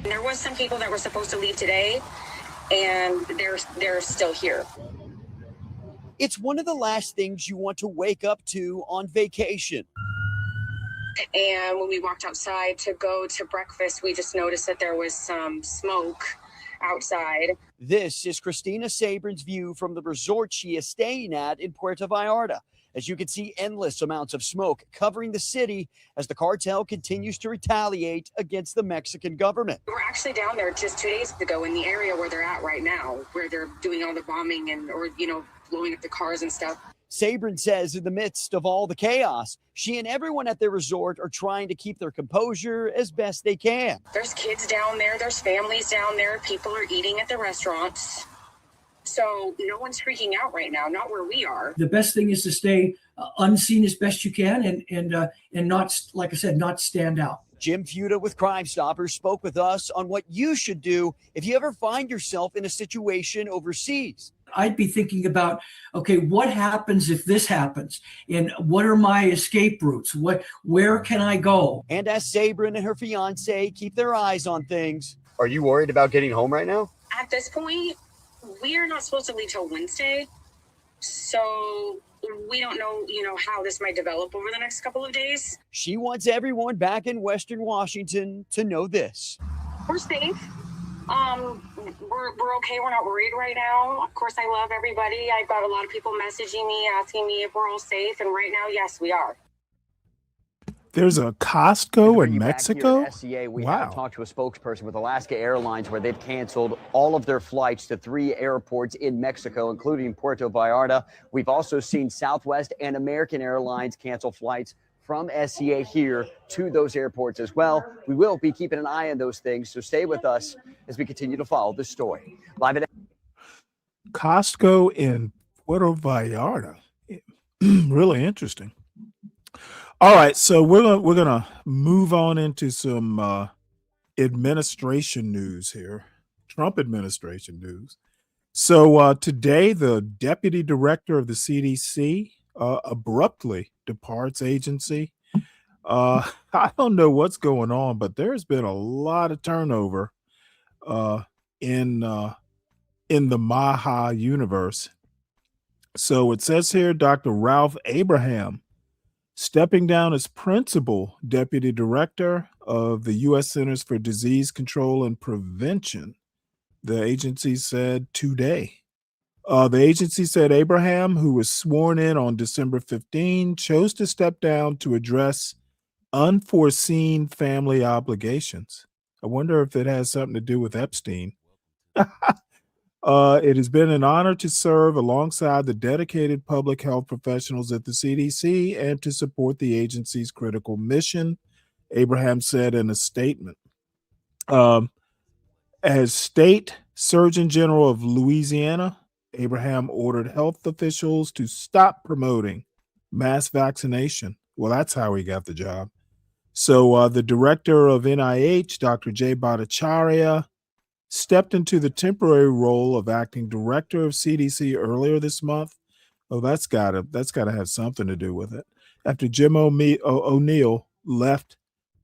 There was some people that were supposed to leave today, and they're still here. It's one of the last things you want to wake up to on vacation. And when we walked outside to go to breakfast, we just noticed that there was some smoke outside. This is Christina Sabrin's view from the resort she is staying at in Puerto Vallarta. As you can see, endless amounts of smoke covering the city as the cartel continues to retaliate against the Mexican government. We were actually down there just 2 days ago in the area where they're at right now, where they're doing all the bombing and, blowing up the cars and stuff. Sabrin says in the midst of all the chaos, she and everyone at their resort are trying to keep their composure as best they can. There's kids down there, there's families down there, people are eating at the restaurants. So no one's freaking out right now, not where we are. The best thing is to stay unseen as best you can and not, like I said, not stand out. Jim Fuda with Crime Stoppers spoke with us on what you should do if you ever find yourself in a situation overseas. I'd be thinking about, okay, what happens if this happens? And what are my escape routes? Where can I go? And as Sabrin and her fiance keep their eyes on things. Are you worried about getting home right now? At this point, we are not supposed to leave till Wednesday. So we don't know, how this might develop over the next couple of days. She wants everyone back in Western Washington to know this. We're safe. We're okay. We're not worried right now. Of course, I love everybody. I've got a lot of people messaging me, asking me if we're all safe. And right now, yes, we are. There's a Costco in Mexico? Here at SEA, we Wow. have talked to a spokesperson with Alaska Airlines where they've canceled all of their flights to 3 airports in Mexico, including Puerto Vallarta. We've also seen Southwest and American Airlines cancel flights from SEA here to those airports as well. We will be keeping an eye on those things, so stay with us as we continue to follow this story. Live at Costco in Puerto Vallarta. Really interesting. All right, so we're gonna move on into some administration news here, Trump administration news. So today, the deputy director of the CDC abruptly departs agency. I don't know what's going on, but there's been a lot of turnover uh, in the Maha universe. So it says here, Dr. Ralph Abraham stepping down as principal deputy director of the U.S. Centers for Disease Control and Prevention, the agency said today. The agency said Abraham, who was sworn in on December 15, chose to step down to address unforeseen family obligations. I wonder if it has something to do with Epstein. It has been an honor to serve alongside the dedicated public health professionals at the CDC and to support the agency's critical mission, Abraham said in a statement. As State Surgeon General of Louisiana, Abraham ordered health officials to stop promoting mass vaccination. Well, that's how he got the job. So the director of NIH, Dr. Jay Bhattacharya, stepped into the temporary role of acting director of CDC earlier this month. Oh, that's gotta have something to do with it. After Jim O'Neill left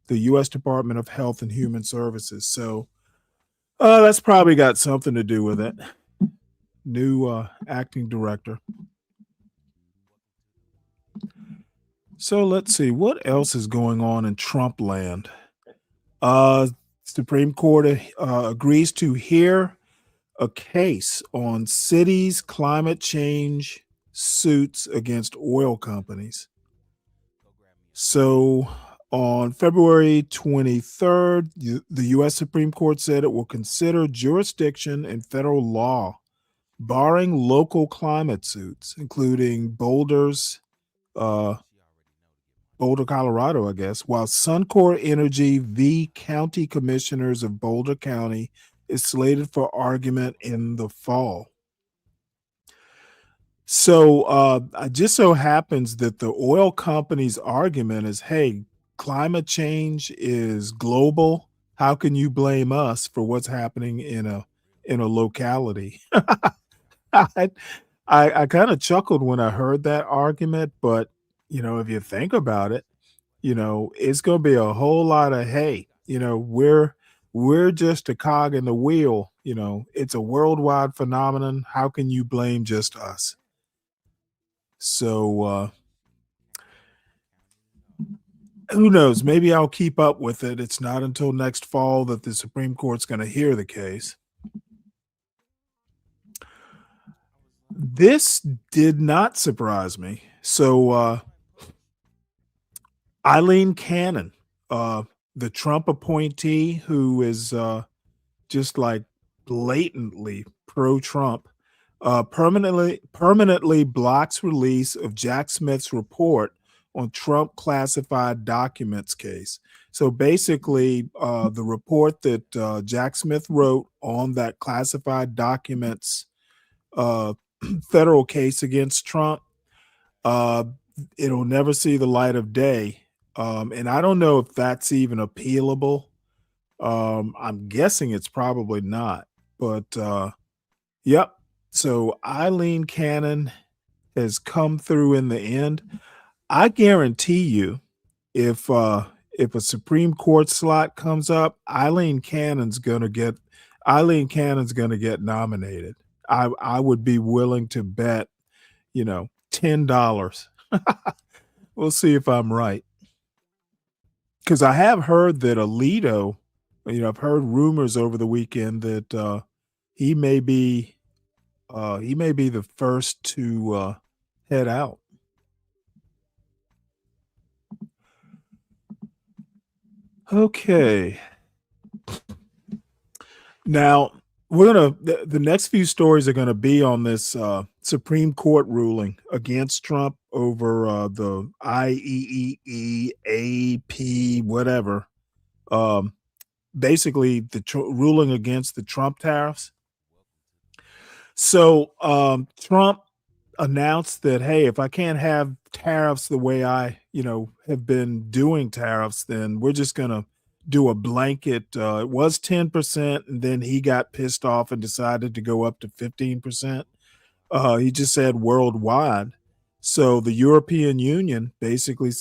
the U.S. Department of Health and Human Services. So that's probably got something to do with it. New acting director. So let's see what else is going on in Trump land. Supreme Court agrees to hear a case on cities' climate change suits against oil companies. So on February 23rd, the U.S. Supreme Court said it will consider jurisdiction in federal law barring local climate suits, including Boulder, Colorado, I guess, while Suncor Energy v. County Commissioners of Boulder County is slated for argument in the fall. So it just so happens that the oil company's argument is, hey, climate change is global. How can you blame us for what's happening in a locality? I kind of chuckled when I heard that argument, but if you think about it, it's going to be a whole lot of, hey, we're just a cog in the wheel. It's a worldwide phenomenon. How can you blame just us? So who knows? Maybe I'll keep up with it. It's not until next fall that the Supreme Court's going to hear the case. This did not surprise me. So Eileen Cannon, the Trump appointee who is just like blatantly pro-Trump, permanently blocks release of Jack Smith's report on Trump classified documents case. So basically, the report that Jack Smith wrote on that classified documents federal case against Trump, it'll never see the light of day. And I don't know if that's even appealable. I'm guessing it's probably not. But yep. So Eileen Cannon has come through in the end. I guarantee you, if a Supreme Court slot comes up, Eileen Cannon's gonna get nominated. I would be willing to bet, $10. We'll see if I'm right. Because I have heard that Alito, I've heard rumors over the weekend that he may be the first to head out. Okay. Now the next few stories are gonna be on this Supreme Court ruling against Trump over the IEEE, AP, whatever. Basically, the ruling against the Trump tariffs. So Trump announced that, hey, if I can't have tariffs the way I, have been doing tariffs, then we're just going to do a blanket. It was 10%, and then he got pissed off and decided to go up to 15%. He just said worldwide. So the European Union basically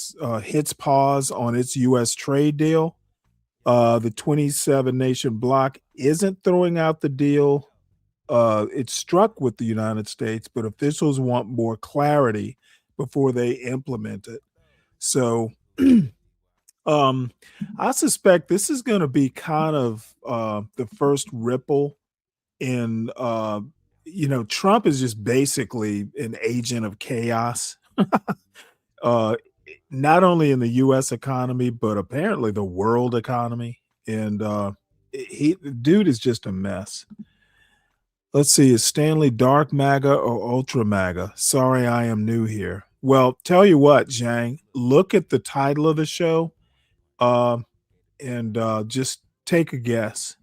hits pause on its U.S. trade deal. The 27 nation bloc isn't throwing out the deal. It struck with the United States, but officials want more clarity before they implement it. So I suspect this is going to be kind of the first ripple in, Trump is just basically an agent of chaos, not only in the U.S. economy, but apparently the world economy. And the dude is just a mess. Let's see, is Stanley dark MAGA or ultra MAGA? Sorry, I am new here. Well, tell you what, Zhang, look at the title of the show and just take a guess.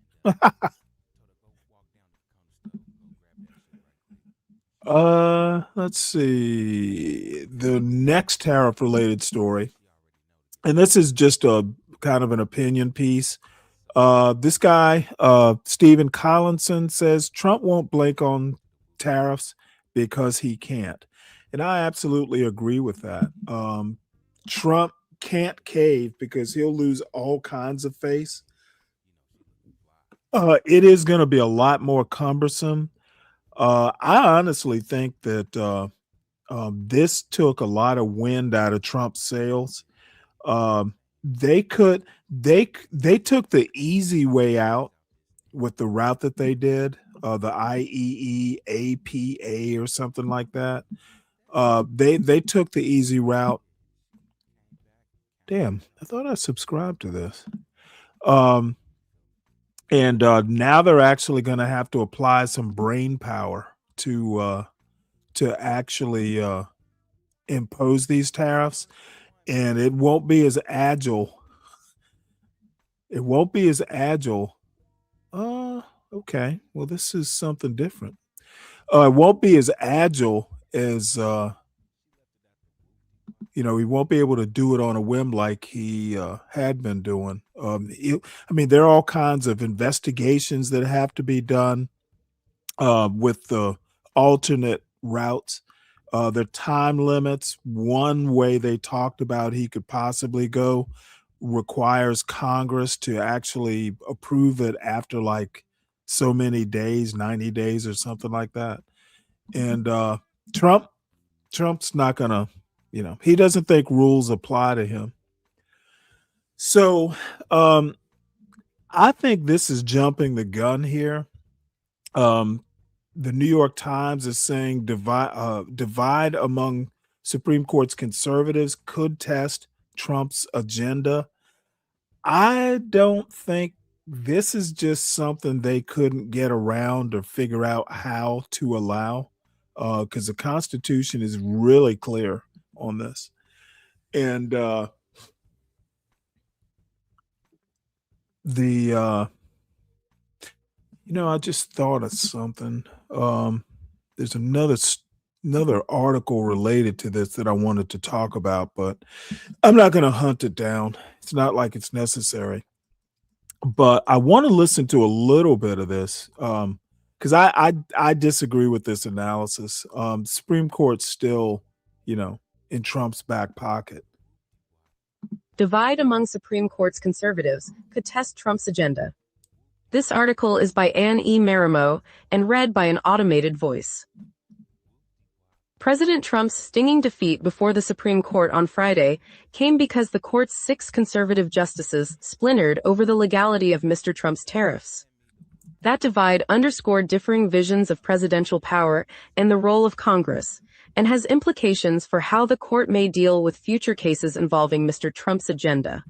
Let's see. The next tariff related story, and this is just a kind of an opinion piece. This guy, Stephen Collinson, says Trump won't blink on tariffs because he can't. And I absolutely agree with that. Trump can't cave because he'll lose all kinds of face. It is going to be a lot more cumbersome. I honestly think that this took a lot of wind out of Trump's sails. They took the easy way out with the route that they did, the IEE APA or something like that. They took the easy route. Damn, I thought I subscribed to this. And now they're actually going to have to apply some brain power to actually impose these tariffs, and it won't be as agile. It won't be as agile. Okay. Well, this is something different. It won't be as agile as he won't be able to do it on a whim like he had been doing. There are all kinds of investigations that have to be done with the alternate routes. The time limits, one way they talked about he could possibly go requires Congress to actually approve it after like so many days, 90 days or something like that. And Trump's not going to, he doesn't think rules apply to him. So I think this is jumping the gun here. The New York Times is saying divide among Supreme Court's conservatives could test Trump's agenda. I don't think this is just something they couldn't get around or figure out how to allow, because the Constitution is really clear on this. And I just thought of something. There's another article related to this that I wanted to talk about, but I'm not going to hunt it down. It's not like it's necessary. But I want to listen to a little bit of this because I disagree with this analysis. Supreme Court's still, in Trump's back pocket. Divide among Supreme Court's conservatives could test Trump's agenda. This article is by Anne E. Marimo and read by an automated voice. President Trump's stinging defeat before the Supreme Court on Friday came because the court's 6 conservative justices splintered over the legality of Mr. Trump's tariffs. That divide underscored differing visions of presidential power and the role of Congress, and has implications for how the court may deal with future cases involving Mr. Trump's agenda.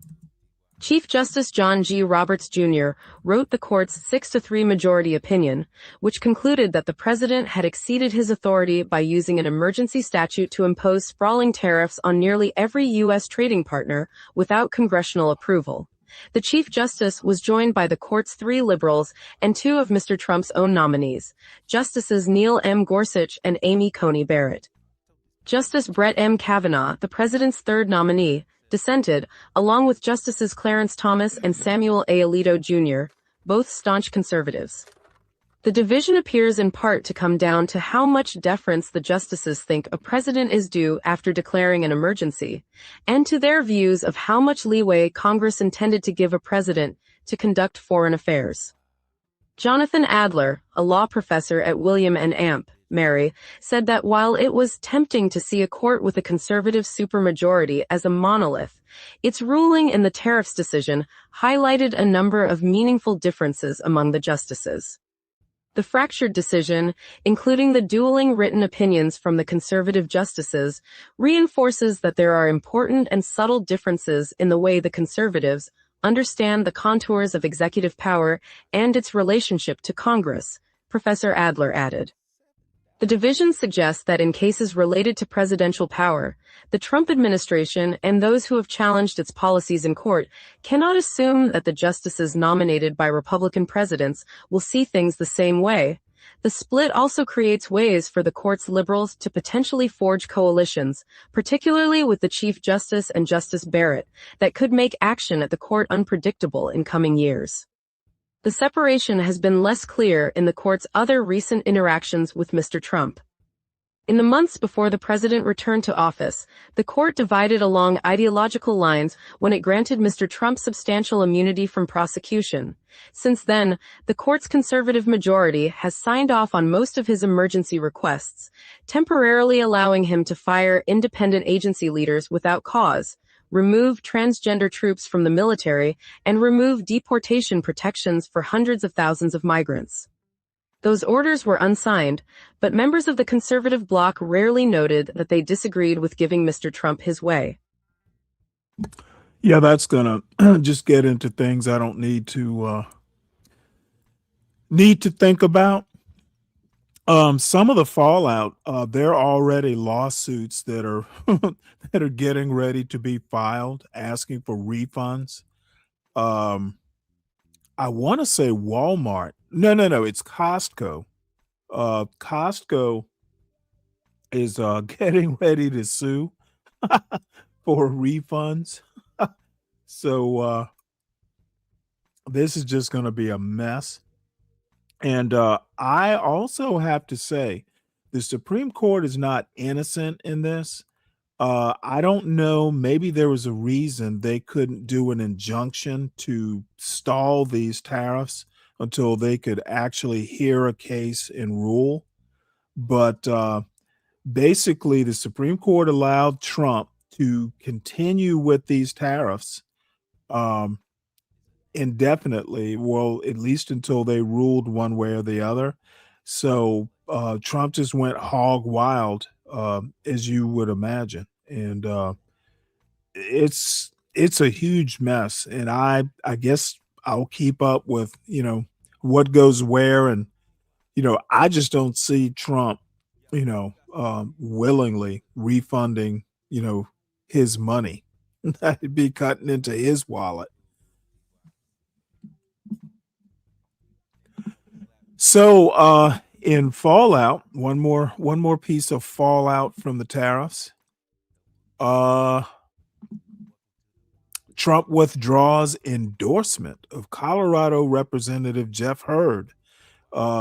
Chief Justice John G. Roberts Jr. wrote the court's 6-3 majority opinion, which concluded that the president had exceeded his authority by using an emergency statute to impose sprawling tariffs on nearly every U.S. trading partner without congressional approval. The Chief Justice was joined by the court's 3 liberals and 2 of Mr. Trump's own nominees, Justices Neil M. Gorsuch and Amy Coney Barrett. Justice Brett M. Kavanaugh, the president's 3rd nominee, dissented, along with Justices Clarence Thomas and Samuel A. Alito Jr., both staunch conservatives. The The division appears in part to come down to how much deference the justices think a president is due after declaring an emergency, and to their views of how much leeway Congress intended to give a president to conduct foreign affairs. Jonathan Adler, a law professor at William and Amp, Mary, said that while it was tempting to see a court with a conservative supermajority as a monolith, its ruling in the tariffs decision highlighted a number of meaningful differences among the justices. The fractured decision, including the dueling written opinions from the conservative justices, reinforces that there are important and subtle differences in the way the conservatives understand the contours of executive power and its relationship to Congress, Professor Adler added. The division suggests that in cases related to presidential power, the Trump administration and those who have challenged its policies in court cannot assume that the justices nominated by Republican presidents will see things the same way. The split also creates ways for the court's liberals to potentially forge coalitions, particularly with the Chief Justice and Justice Barrett, that could make action at the court unpredictable in coming years. The separation has been less clear in the court's other recent interactions with Mr. Trump. In the months before the president returned to office, the court divided along ideological lines when it granted Mr. Trump substantial immunity from prosecution. Since then, the court's conservative majority has signed off on most of his emergency requests, temporarily allowing him to fire independent agency leaders without cause, remove transgender troops from the military, and remove deportation protections for hundreds of thousands of migrants. Those orders were unsigned, but members of the conservative bloc rarely noted that they disagreed with giving Mr. Trump his way. Yeah, that's gonna just get into things I don't need to think about. Some of the fallout, there are already lawsuits that are that are getting ready to be filed, asking for refunds. I want to say Walmart. No, it's Costco. Costco is getting ready to sue for refunds. So this is just going to be a mess. And I also have to say, the Supreme Court is not innocent in this. I don't know. Maybe there was a reason they couldn't do an injunction to stall these tariffs until they could actually hear a case and rule. But basically, the Supreme Court allowed Trump to continue with these tariffs indefinitely, well, at least until they ruled one way or the other. So Trump just went hog wild, as you would imagine. And it's a huge mess. And I guess I'll keep up with, what goes where. And, I just don't see Trump, willingly refunding, his money. That'd be cutting into his wallet. So in fallout, one more piece of fallout from the tariffs. Trump withdraws endorsement of Colorado Representative Jeff Hurd,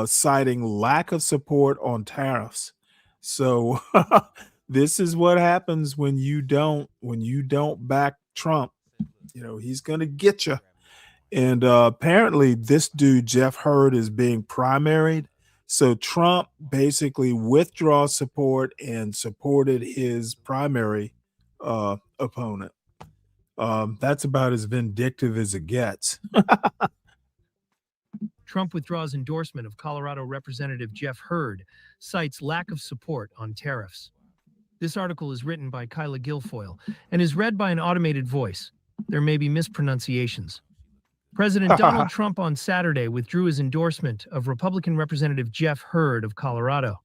citing lack of support on tariffs. So this is what happens when you don't back Trump. He's going to get you. And apparently this dude, Jeff Hurd, is being primaried. So Trump basically withdraws support and supported his primary opponent. That's about as vindictive as it gets. Trump withdraws endorsement of Colorado Representative Jeff Hurd, cites lack of support on tariffs. This article is written by Kyla Guilfoyle and is read by an automated voice. There may be mispronunciations. President Donald Trump on Saturday withdrew his endorsement of Republican Representative Jeff Hurd of Colorado,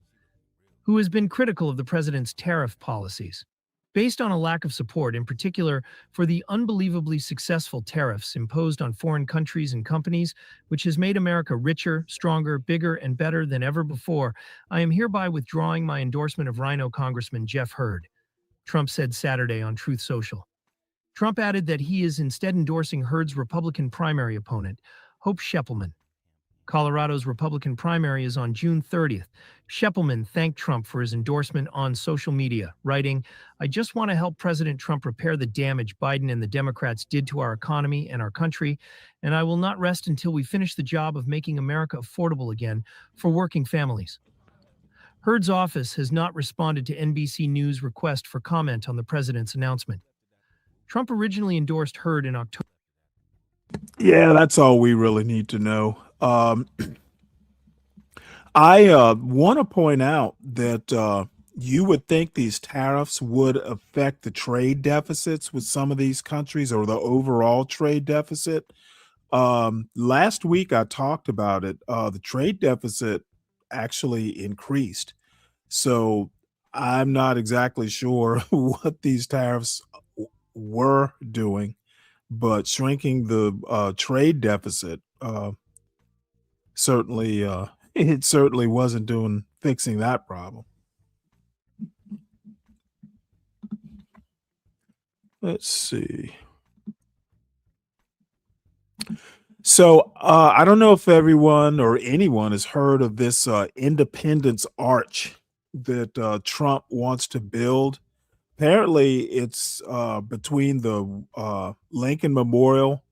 who has been critical of the president's tariff policies. Based on a lack of support, in particular for the unbelievably successful tariffs imposed on foreign countries and companies, which has made America richer, stronger, bigger, and better than ever before, I am hereby withdrawing my endorsement of Rhino Congressman Jeff Hurd, Trump said Saturday on Truth Social. Trump added that he is instead endorsing Hurd's Republican primary opponent, Hope Scheppelman. Colorado's Republican primary is on June 30th. Sheppelman thanked Trump for his endorsement on social media, writing, "I just want to help President Trump repair the damage Biden and the Democrats did to our economy and our country, and I will not rest until we finish the job of making America affordable again for working families." Hurd's office has not responded to NBC News' request for comment on the president's announcement. Trump originally endorsed Hurd in October. Yeah, that's all we really need to know. I want to point out that you would think these tariffs would affect the trade deficits with some of these countries or the overall trade deficit. Last week I talked about it. The trade deficit actually increased. So I'm not exactly sure what these tariffs were doing, but shrinking the trade deficit certainly it certainly wasn't doing fixing that problem. Let's see. So I don't know if everyone or anyone has heard of this Independence Arch that Trump wants to build. Apparently, it's between the Lincoln Memorial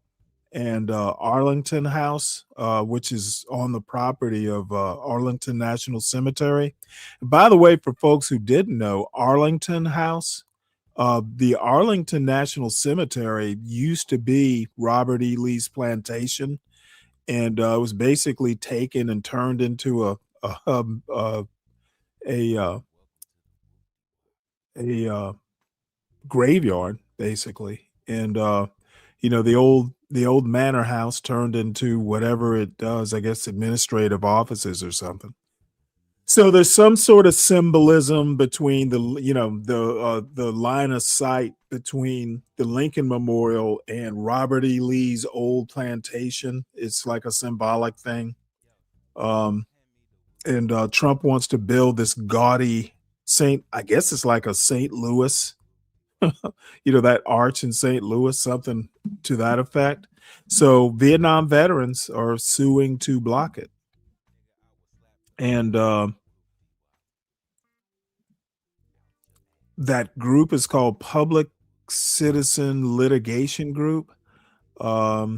and Arlington House, which is on the property of Arlington National Cemetery. And by the way, for folks who didn't know, Arlington House, the Arlington National Cemetery used to be Robert E. Lee's plantation, and it was basically taken and turned into a graveyard, basically. And the old manor house turned into whatever it does, I guess administrative offices or something. So there's some sort of symbolism between the line of sight between the Lincoln Memorial and Robert E. Lee's old plantation. It's like a symbolic thing. And Trump wants to build this gaudy I guess it's like a St. Louis, that arch in St. Louis, something to that effect. So Vietnam veterans are suing to block it. And that group is called Public Citizen Litigation Group. Yeah,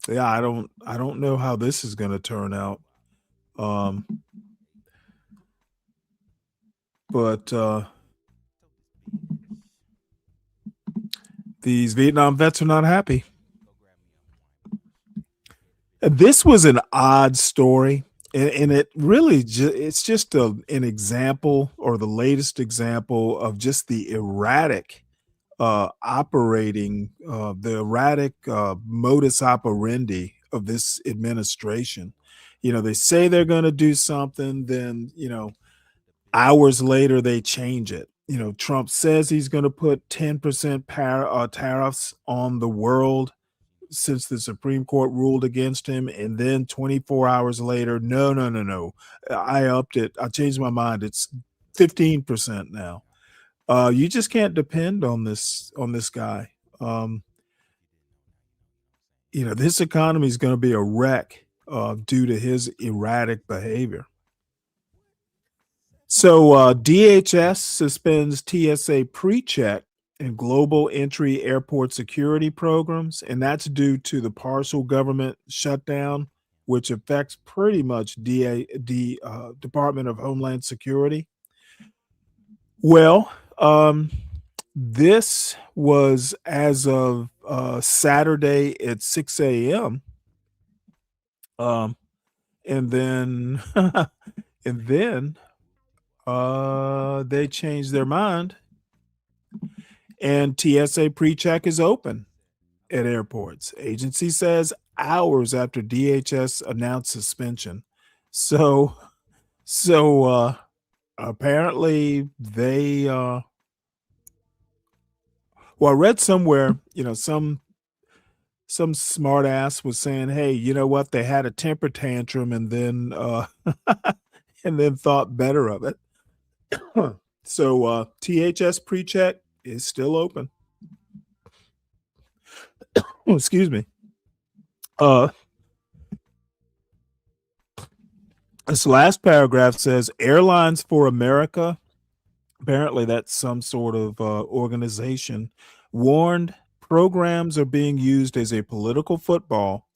I don't know how this is going to turn out. But these Vietnam vets are not happy. This was an odd story, and it really it's just an example, or the latest example, of just the erratic operating, the erratic modus operandi of this administration. They say they're going to do something, then hours later they change it. Trump says he's going to put 10% tariffs on the world since the Supreme Court ruled against him, and then 24 hours later, no, I upped it. I changed my mind. It's 15% now. You just can't depend on this guy. This economy is going to be a wreck due to his erratic behavior. So DHS suspends TSA pre-check and global entry airport security programs, and that's due to the partial government shutdown, which affects pretty much Department of Homeland Security. Well, this was as of Saturday at 6 a.m. And then they changed their mind, and TSA pre-check is open at airports. Agency says hours after DHS announced suspension. So apparently they well, I read somewhere, some smart ass was saying, hey, you know what, they had a temper tantrum and then and then thought better of it. So THS pre-check is still open. Excuse me. This last paragraph says Airlines for America, apparently that's some sort of organization, warned programs are being used as a political football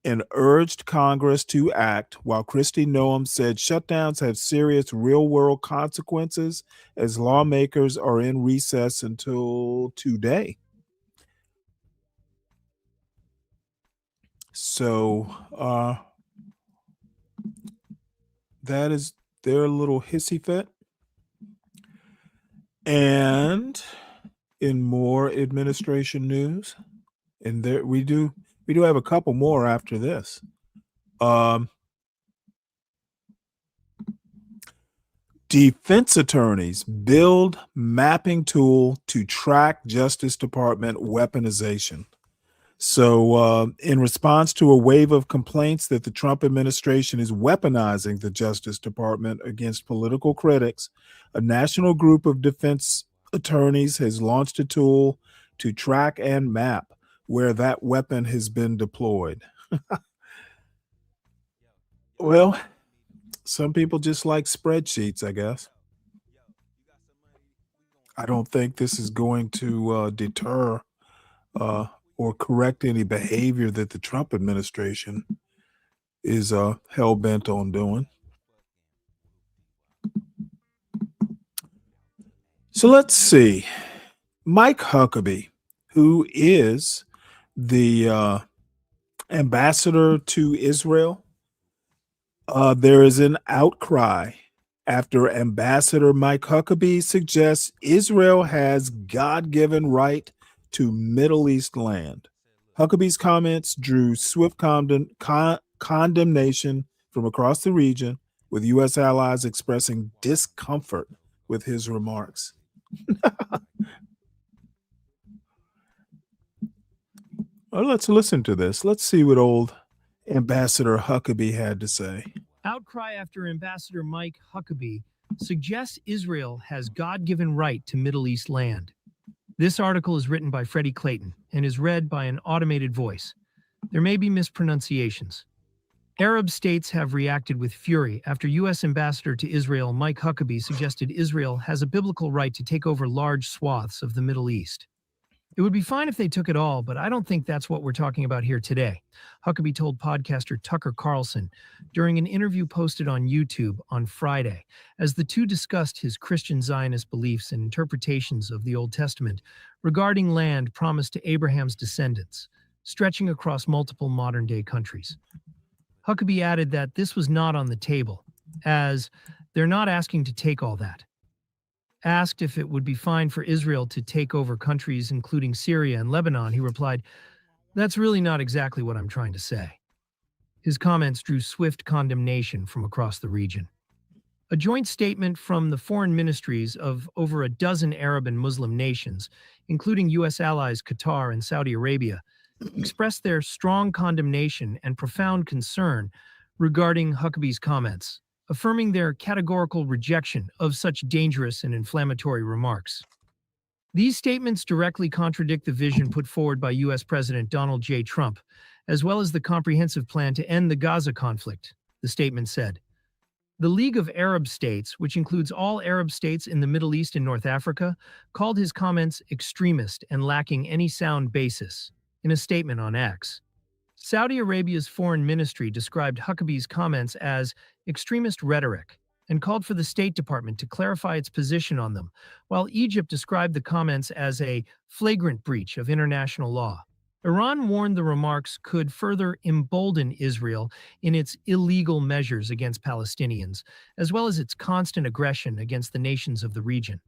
and urged Congress to act, while Kristi Noem said shutdowns have serious real-world consequences as lawmakers are in recess until today. So that is their little hissy fit. And in more administration news, and there we do have a couple more after this. Defense attorneys build mapping tool to track Justice Department weaponization. So in response to a wave of complaints that the Trump administration is weaponizing the Justice Department against political critics, a national group of defense attorneys has launched a tool to track and map where that weapon has been deployed. Well, some people just like spreadsheets, I guess. I don't think this is going to deter or correct any behavior that the Trump administration is hell-bent on doing. So let's see. Mike Huckabee, who is the ambassador to Israel, there is an outcry after Ambassador Mike Huckabee suggests Israel has God-given right to Middle East land. Huckabee's comments drew swift condemnation from across the region, with U.S. allies expressing discomfort with his remarks. Well, let's listen to this. Let's see what old Ambassador Huckabee had to say. Outcry after Ambassador Mike Huckabee suggests Israel has God-given right to Middle East land. This article is written by Freddie Clayton and is read by an automated voice. There may be mispronunciations. Arab states have reacted with fury after U.S. Ambassador to Israel Mike Huckabee suggested Israel has a biblical right to take over large swaths of the Middle East. It would be fine if they took it all, but I don't think that's what we're talking about here today, Huckabee told podcaster Tucker Carlson during an interview posted on YouTube on Friday, as the two discussed his Christian Zionist beliefs and interpretations of the Old Testament regarding land promised to Abraham's descendants, stretching across multiple modern-day countries. Huckabee added that this was not on the table, as they're not asking to take all that. Asked if it would be fine for Israel to take over countries including Syria and Lebanon, he replied, "That's really not exactly what I'm trying to say." His comments drew swift condemnation from across the region. A joint statement from the foreign ministries of over a dozen Arab and Muslim nations, including U.S. allies Qatar and Saudi Arabia, expressed their strong condemnation and profound concern regarding Huckabee's comments, affirming their categorical rejection of such dangerous and inflammatory remarks. These statements directly contradict the vision put forward by U.S. President Donald J. Trump, as well as the comprehensive plan to end the Gaza conflict, the statement said. The League of Arab States, which includes all Arab states in the Middle East and North Africa, called his comments extremist and lacking any sound basis in a statement on X. Saudi Arabia's foreign ministry described Huckabee's comments as extremist rhetoric and called for the State Department to clarify its position on them, while Egypt described the comments as a flagrant breach of international law. Iran warned the remarks could further embolden Israel in its illegal measures against Palestinians, as well as its constant aggression against the nations of the region.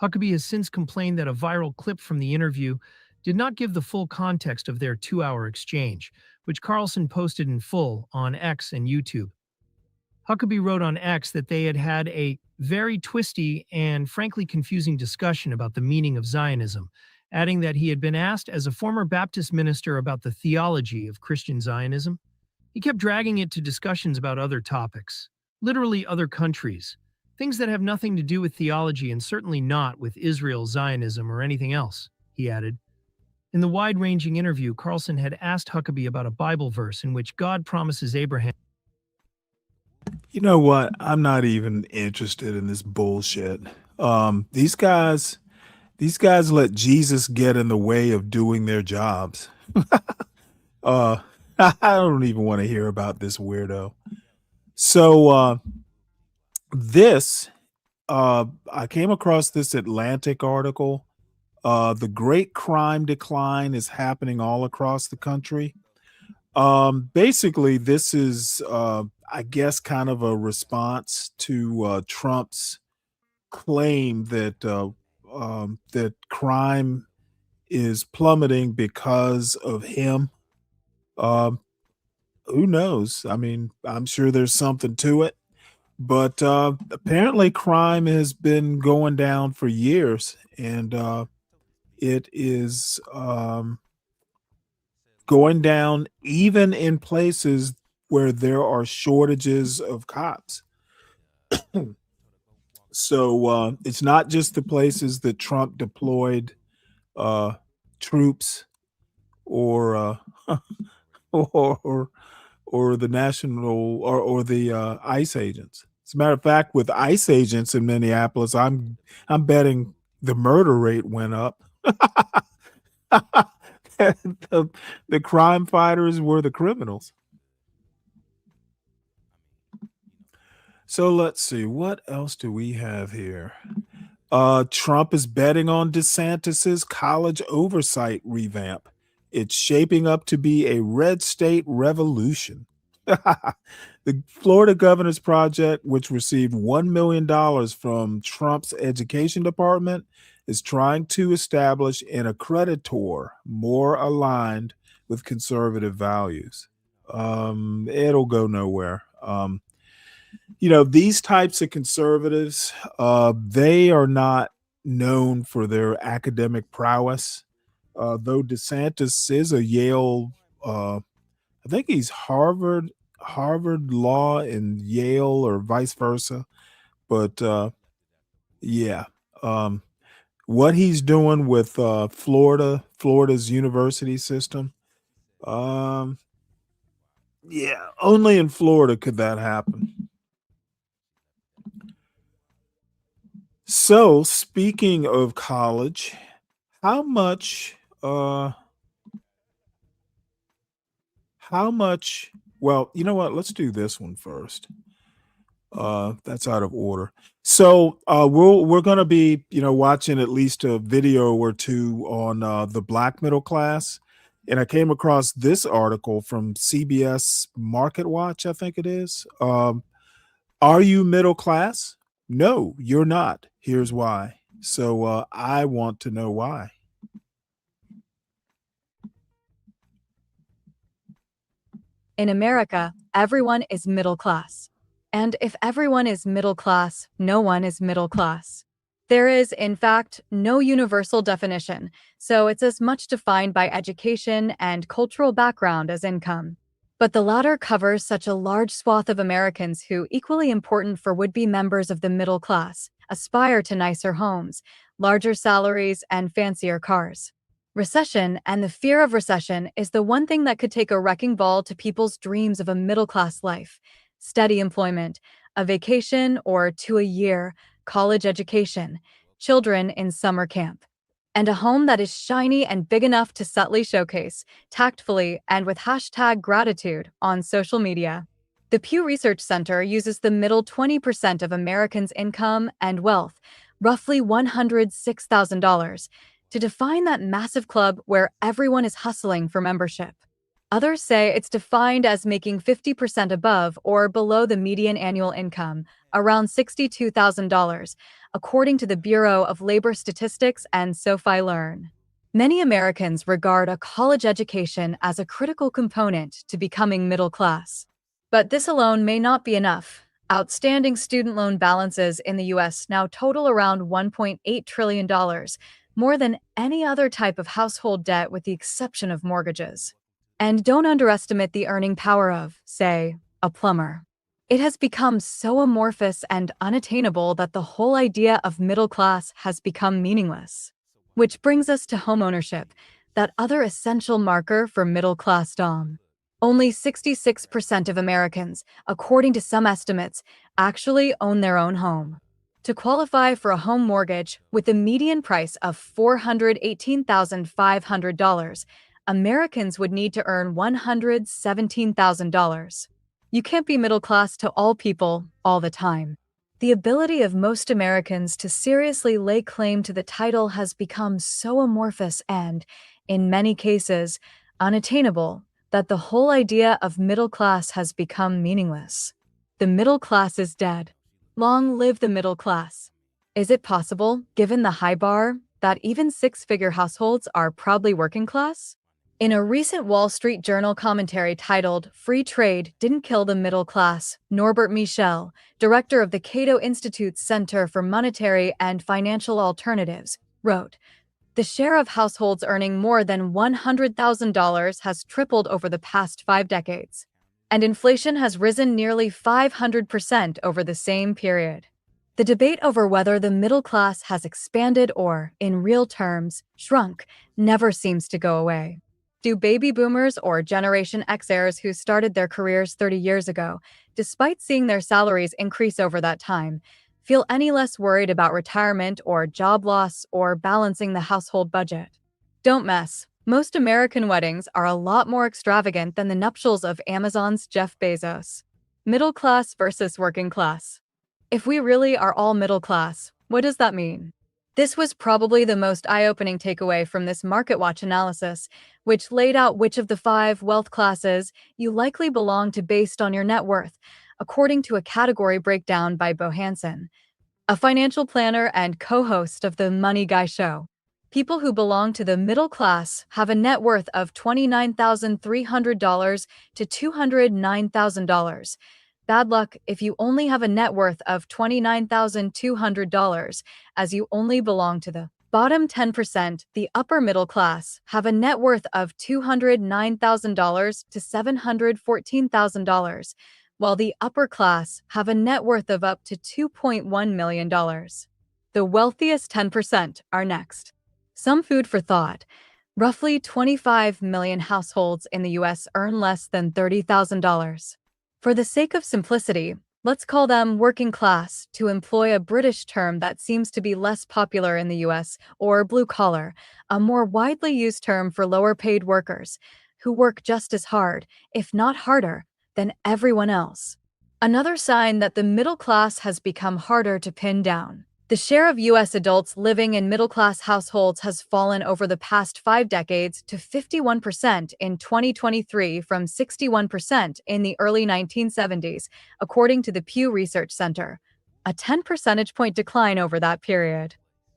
Huckabee has since complained that a viral clip from the interview did not give the full context of their 2-hour exchange, which Carlson posted in full on X and YouTube. Huckabee wrote on X that they had had a very twisty and frankly confusing discussion about the meaning of Zionism, adding that he had been asked as a former Baptist minister about the theology of Christian Zionism. He kept dragging it to discussions about other topics, literally other countries, things that have nothing to do with theology and certainly not with Israel, Zionism, or anything else, he added. In the wide-ranging interview, Carlson had asked Huckabee about a Bible verse in which God promises Abraham. You know what? I'm not even interested in this bullshit. These guys let Jesus get in the way of doing their jobs. uh, I don't even want to hear about this weirdo. So I came across this Atlantic article. The great crime decline is happening all across the country. Basically, this is, I guess, kind of a response to Trump's claim that crime is plummeting because of him. Um, who knows? I mean, I'm sure there's something to it, but apparently, crime has been going down for years, and it is going down even in places where there are shortages of cops. So it's not just the places that Trump deployed troops or or the national or the ICE agents. As a matter of fact, with ICE agents in Minneapolis, I'm betting the murder rate went up. the crime fighters were the criminals. So let's see, what else do we have here? Trump is betting on DeSantis's college oversight revamp. It's shaping up to be a red state revolution. The Florida Governor's Project, which received $1 million from Trump's education department, is trying to establish an accreditor more aligned with conservative values. It'll go nowhere. These types of conservatives, they are not known for their academic prowess. Though DeSantis is a Yale, I think he's Harvard Law and Yale or vice versa. But yeah, what he's doing with Florida's university system, yeah, only in Florida could that happen. So, speaking of college, how much, well, you know what? Let's do this one first. That's out of order. So, we're going to be, watching at least a video or two on the Black middle class. And I came across this article from CBS Market Watch, I think it is. Are you middle class? No, you're not. Here's why. So I want to know why. In America, everyone is middle class. And if everyone is middle class, no one is middle class. There is, in fact, no universal definition, so it's as much defined by education and cultural background as income. But the latter covers such a large swath of Americans who, equally important for would-be members of the middle class, aspire to nicer homes, larger salaries, and fancier cars. Recession and the fear of recession is the one thing that could take a wrecking ball to people's dreams of a middle-class life, steady employment, a vacation or to a year, college education, children in summer camp, and a home that is shiny and big enough to subtly showcase, tactfully and with #gratitude on social media. The Pew Research Center uses the middle 20% of Americans' income and wealth, roughly $106,000, to define that massive club where everyone is hustling for membership. Others say it's defined as making 50% above or below the median annual income, around $62,000, according to the Bureau of Labor Statistics and SoFi Learn. Many Americans regard a college education as a critical component to becoming middle class. But this alone may not be enough. Outstanding student loan balances in the U.S. now total around $1.8 trillion, more than any other type of household debt with the exception of mortgages. And don't underestimate the earning power of, say, a plumber. It has become so amorphous and unattainable that the whole idea of middle class has become meaningless. Which brings us to homeownership, that other essential marker for middle class dom. Only 66% of Americans, according to some estimates, actually own their own home. To qualify for a home mortgage with a median price of $418,500, Americans would need to earn $117,000. You can't be middle class to all people all the time. The ability of most Americans to seriously lay claim to the title has become so amorphous and, in many cases, unattainable that the whole idea of middle class has become meaningless. The middle class is dead. Long live the middle class. Is it possible, given the high bar, that even six-figure households are proudly working class? In a recent Wall Street Journal commentary titled "Free Trade Didn't Kill the Middle Class," Norbert Michel, director of the Cato Institute's Center for Monetary and Financial Alternatives, wrote, "The share of households earning more than $100,000 has tripled over the past 5 decades, and inflation has risen nearly 500% over the same period." The debate over whether the middle class has expanded or, in real terms, shrunk, never seems to go away. Do baby boomers or Generation Xers who started their careers 30 years ago, despite seeing their salaries increase over that time, feel any less worried about retirement or job loss or balancing the household budget? Don't mess. Most American weddings are a lot more extravagant than the nuptials of Amazon's Jeff Bezos. Middle class versus working class. If we really are all middle class, what does that mean? This was probably the most eye-opening takeaway from this MarketWatch analysis, which laid out which of the 5 wealth classes you likely belong to based on your net worth, according to a category breakdown by Bo Hansen, a financial planner and co-host of the Money Guy Show. People who belong to the middle class have a net worth of $29,300 to $209,000. Bad luck if you only have a net worth of $29,200, as you only belong to the bottom 10%. The upper middle class have a net worth of $209,000 to $714,000, while the upper class have a net worth of up to $2.1 million. The wealthiest 10% are next. Some food for thought. Roughly 25 million households in the U.S. earn less than $30,000. For the sake of simplicity, let's call them working class to employ a British term that seems to be less popular in the US, or blue collar, a more widely used term for lower paid workers who work just as hard, if not harder, than everyone else. Another sign that the middle class has become harder to pin down. The share of U.S. adults living in middle-class households has fallen over the past 5 decades to 51% in 2023 from 61% in the early 1970s, according to the Pew Research Center, a 10 percentage point decline over that period.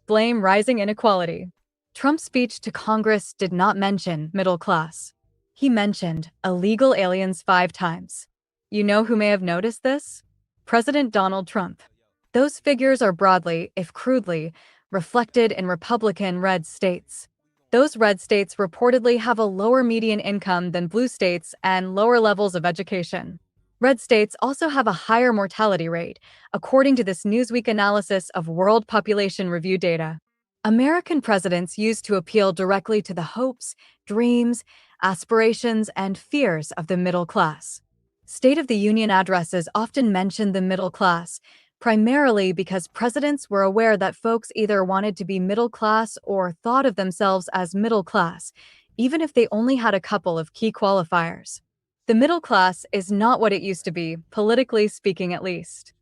Blame rising inequality. Trump's speech to Congress did not mention middle class. He mentioned illegal aliens 5 times. You know who may have noticed this? President Donald Trump. Those figures are broadly, if crudely, reflected in Republican red states. Those red states reportedly have a lower median income than blue states and lower levels of education. Red states also have a higher mortality rate, according to this Newsweek analysis of World Population Review data. American presidents used to appeal directly to the hopes, dreams, aspirations, and fears of the middle class. State of the Union addresses often mention the middle class, primarily because presidents were aware that folks either wanted to be middle class or thought of themselves as middle class, even if they only had a couple of key qualifiers. The middle class is not what it used to be, politically speaking at least.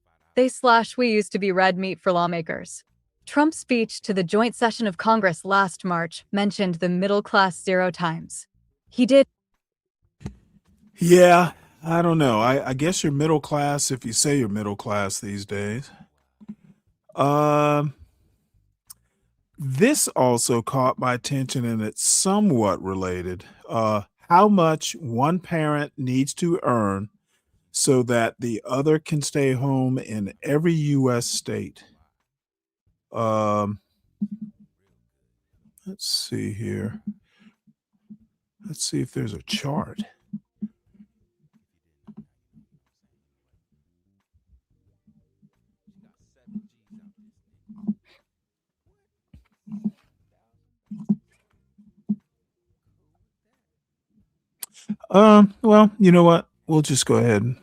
We used to be red meat for lawmakers. Trump's speech to the joint session of Congress last March mentioned the middle class 0 times. He did. Yeah, I don't know. I guess you're middle class if you say you're middle class these days. This also caught my attention, and it's somewhat related. How much one parent needs to earn so that the other can stay home in every U.S. state. Let's see here. Let's see if there's a chart. Well, you know what? We'll just go ahead and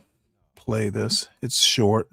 play this. It's short.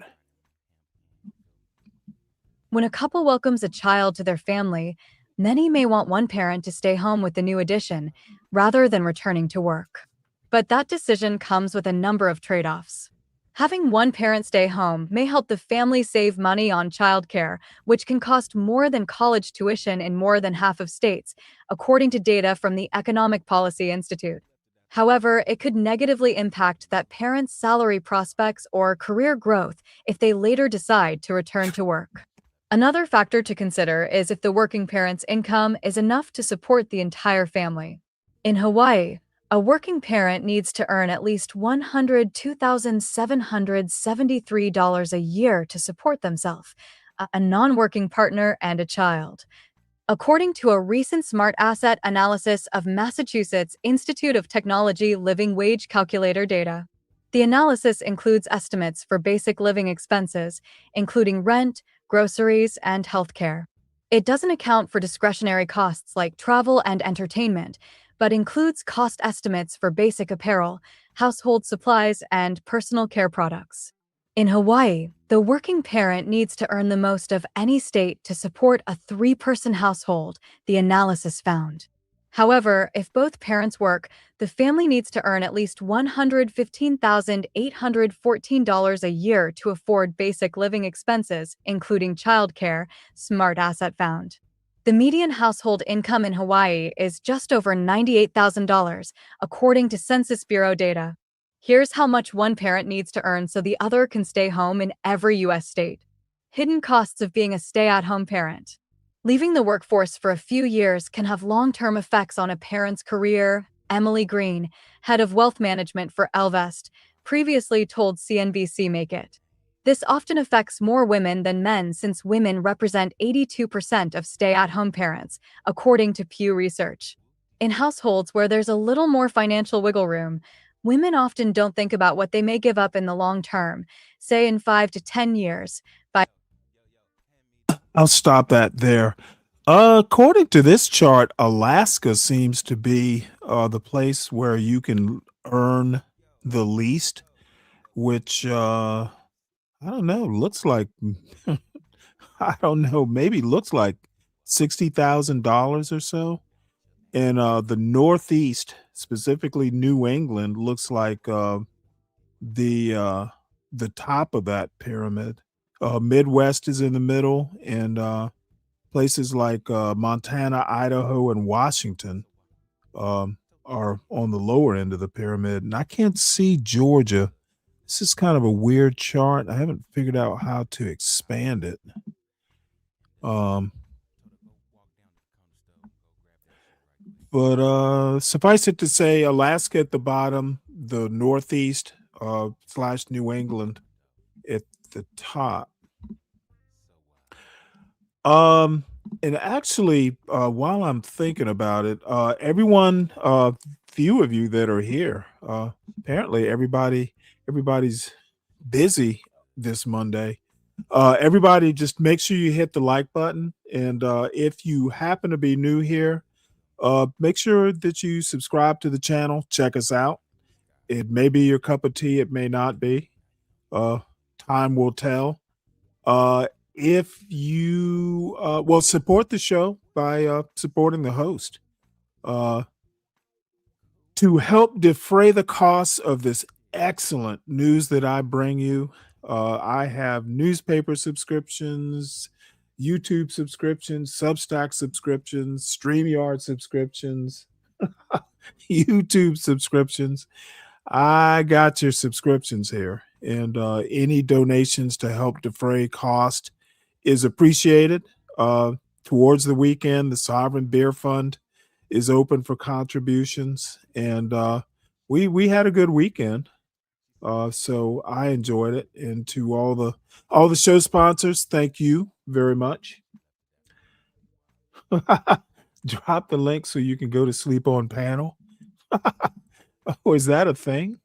When a couple welcomes a child to their family, many may want one parent to stay home with the new addition rather than returning to work. But that decision comes with a number of trade-offs. Having one parent stay home may help the family save money on childcare, which can cost more than college tuition in more than half of states, according to data from the Economic Policy Institute. However, it could negatively impact that parent's salary prospects or career growth if they later decide to return to work. Another factor to consider is if the working parent's income is enough to support the entire family. In Hawaii, a working parent needs to earn at least $102,773 a year to support themselves, a non-working partner, and a child. According to a recent smart asset analysis of Massachusetts Institute of Technology living wage calculator data. The analysis includes estimates for basic living expenses, including rent, groceries, and healthcare. It doesn't account for discretionary costs like travel and entertainment, but includes cost estimates for basic apparel, household supplies, and personal care products. In Hawaii, the working parent needs to earn the most of any state to support a three-person household, the analysis found. However, if both parents work, the family needs to earn at least $115,814 a year to afford basic living expenses, including childcare, smart asset found. The median household income in Hawaii is just over $98,000, according to Census Bureau data. Here's how much one parent needs to earn so the other can stay home in every U.S. state. Hidden costs of being a stay-at-home parent. Leaving the workforce for a few years can have long-term effects on a parent's career, Emily Green, head of wealth management for Elvest, previously told CNBC Make It. This often affects more women than men since women represent 82% of stay-at-home parents, according to Pew Research. In households where there's a little more financial wiggle room, women often don't think about what they may give up in the long term, say in 5 to 10 years, by I'll stop that there. According to this chart, Alaska seems to be the place where you can earn the least, which I don't know, looks like I don't know, maybe looks like $60,000 or so. And the Northeast, specifically New England, looks like the uh, the top of that pyramid. Midwest is in the middle, and places like Montana, Idaho, and Washington are on the lower end of the pyramid. And I can't see Georgia. This is kind of a weird chart. I haven't figured out how to expand it. But suffice it to say, Alaska at the bottom, the Northeast slash New England at the top. And actually, while I'm thinking about it, everyone, few of you that are here, apparently everybody's busy this Monday. Everybody, just make sure you hit the like button, and if you happen to be new here, make sure that you subscribe to the channel. Check us out. It may be your cup of tea. It may not be. Time will tell. If you well, support the show by supporting the host. To help defray the costs of this excellent news that I bring you, I have newspaper subscriptions, YouTube subscriptions, Substack subscriptions, StreamYard subscriptions, YouTube subscriptions. I got your subscriptions here, and any donations to help defray cost is appreciated. Towards the weekend, the Sovereign Beer Fund is open for contributions, and we had a good weekend. So I enjoyed it, and to all the show sponsors, thank you very much. Drop the link so you can go to sleep on panel. Oh, is that a thing?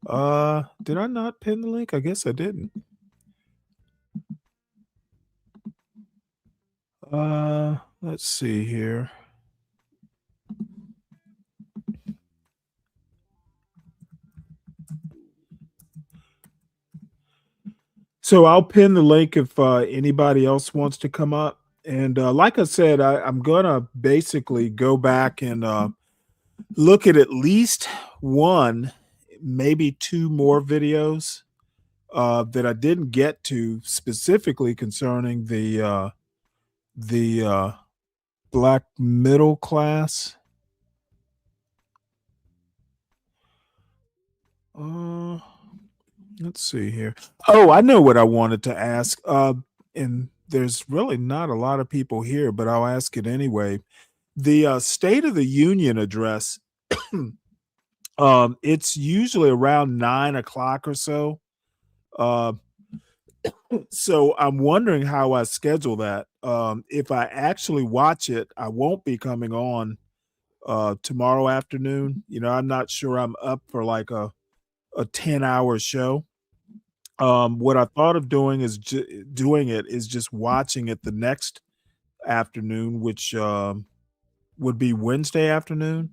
Did I not pin the link? I guess I didn't. Let's see here. So I'll pin the link if anybody else wants to come up. And like I said, I'm gonna basically go back and look at least one, maybe two more videos that I didn't get to specifically concerning the black middle class. Let's see here. Oh, I know what I wanted to ask. And there's really not a lot of people here, but I'll ask it anyway. The State of the Union address, it's usually around 9 o'clock or so. So I'm wondering how I schedule that. If I actually watch it, I won't be coming on tomorrow afternoon. I'm not sure I'm up for like a 10-hour show. What I thought of doing is just watching it the next afternoon, which would be Wednesday afternoon.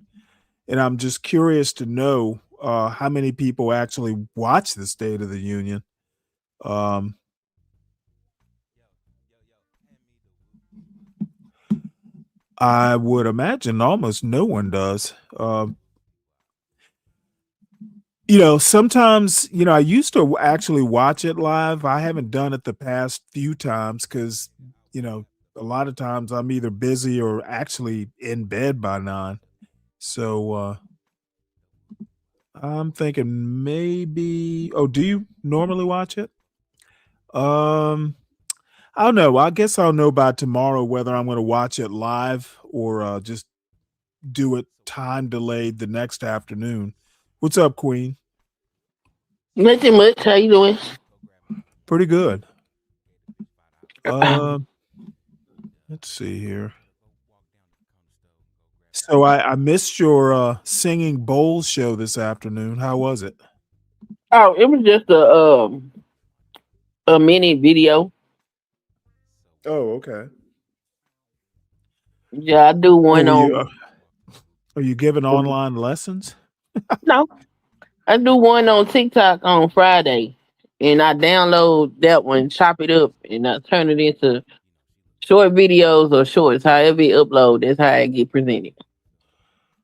And I'm just curious to know how many people actually watch the State of the Union. I would imagine almost no one does. Sometimes, I used to actually watch it live. I haven't done it the past few times because, a lot of times I'm either busy or actually in bed by 9. So I'm thinking maybe. Oh, do you normally watch it? I don't know. I guess I'll know by tomorrow whether I'm going to watch it live or just do it time delayed the next afternoon. What's up, Queen? Nothing much. How you doing? Pretty good. Let's see here. So I missed your singing bowl show this afternoon. How was it? Oh, it was just a mini video. Oh, okay. Yeah, I do one on. Are you giving online lessons? No, I do one on TikTok on Friday, and I download that one, chop it up, and I turn it into short videos or shorts. However you upload, that's how it get presented.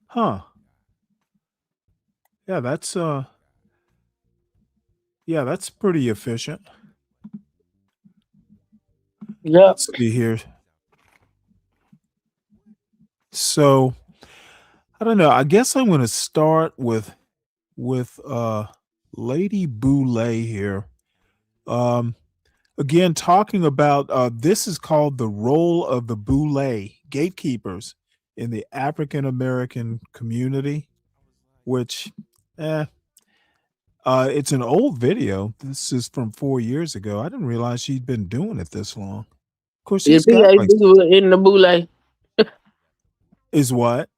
Huh. Yeah, that's pretty efficient. Yep. Let's see here. So I don't know. I guess I'm gonna start with Lady Boule here. Again, talking about this is called the role of the Boule gatekeepers in the African American community, which it's an old video. This is from 4 years ago. I didn't realize she'd been doing it this long. Of course, she's got like in the Boule. is what?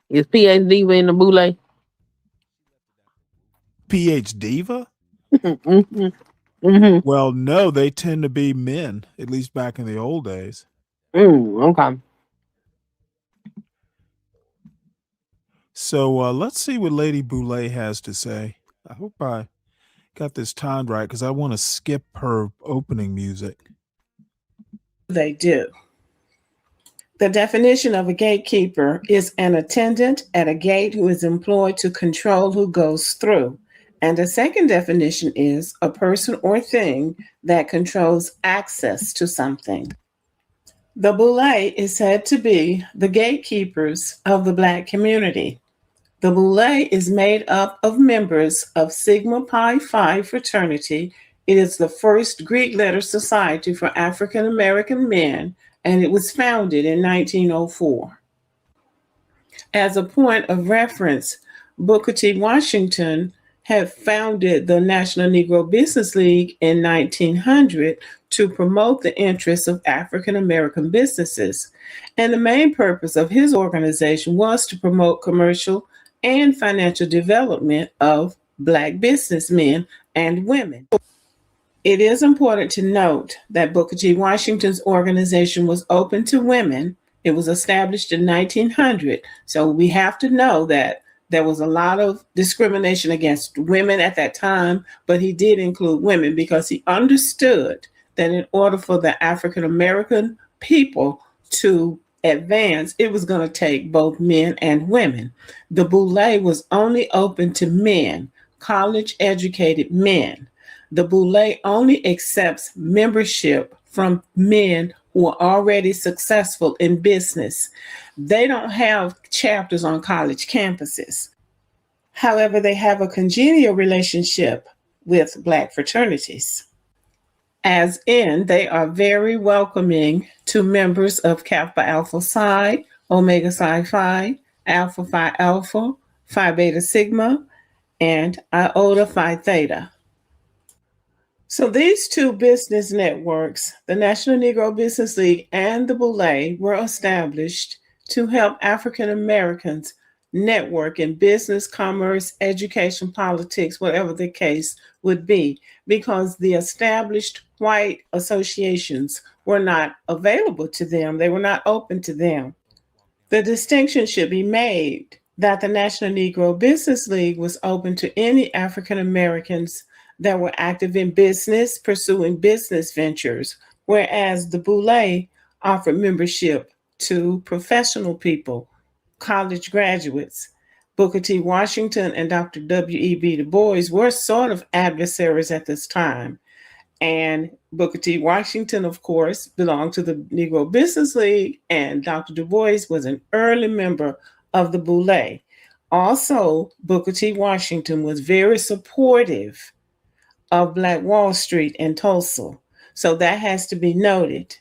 Is PH Diva in the Boule? PH Diva? Mm-hmm. Well, no, they tend to be men, at least back in the old days. Okay. So let's see what Lady Boule has to say. I hope I got this timed right because I want to skip her opening music. They do. The definition of a gatekeeper is an attendant at a gate who is employed to control who goes through. And a second definition is a person or thing that controls access to something. The Boule is said to be the gatekeepers of the Black community. The Boule is made up of members of Sigma Pi Phi fraternity. It is the first Greek letter society for African American men, and it was founded in 1904. As a point of reference, Booker T. Washington had founded the National Negro Business League in 1900 to promote the interests of African American businesses. And the main purpose of his organization was to promote commercial and financial development of Black businessmen and women. It is important to note that Booker T. Washington's organization was open to women. It was established in 1900, so we have to know that There was a lot of discrimination against women at that time, but he did include women because he understood that in order for the African American people to advance, it was going to take both men and women. The Boule was only open to men, college educated men. The Boule only accepts membership from men who are already successful in business. They don't have chapters on college campuses. However, they have a congenial relationship with Black fraternities. As in, they are very welcoming to members of Kappa Alpha Psi, Omega Psi Phi, Alpha Phi Alpha, Phi Beta Sigma, and Iota Phi Theta. So these two business networks, the National Negro Business League and the Boule, were established to help African Americans network in business, commerce, education, politics, whatever the case would be, because the established white associations were not available to them. They were not open to them. The distinction should be made that the National Negro Business League was open to any African Americans that were active in business, pursuing business ventures, whereas the Boule offered membership to professional people, college graduates. Booker T. Washington and Dr. W.E.B. Du Bois were sort of adversaries at this time. And Booker T. Washington, of course, belonged to the Negro Business League, and Dr. Du Bois was an early member of the Boule. Also, Booker T. Washington was very supportive of Black Wall Street in Tulsa. So that has to be noted.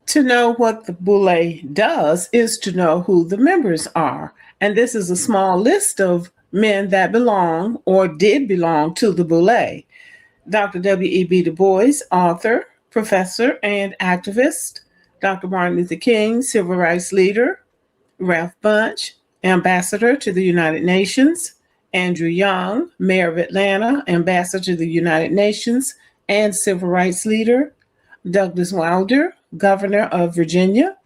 To know what the Boule does is to know who the members are. And this is a small list of men that belong or did belong to the Boule. Dr. W.E.B. Du Bois, author, professor, and activist. Dr. Martin Luther King, civil rights leader. Ralph Bunche, ambassador to the United Nations. Andrew Young, mayor of Atlanta, ambassador to the United Nations and civil rights leader. Douglas Wilder, governor of Virginia.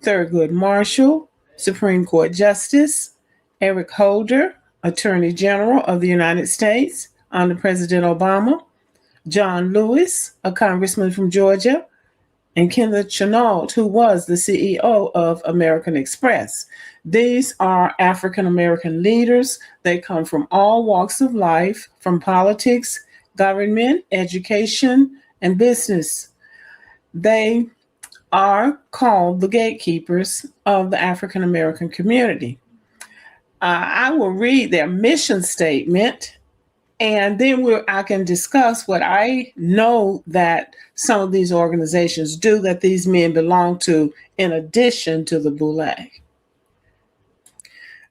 Thurgood Marshall, Supreme Court Justice. Eric Holder, Attorney General of the United States under President Obama. John Lewis, a congressman from Georgia. And Kenneth Chenault, who was the CEO of American Express. These are African American leaders. They come from all walks of life, from politics, government, education, and business. They are called the gatekeepers of the African American community. I will read their mission statement, and then I can discuss what I know that some of these organizations do that these men belong to in addition to the Boule.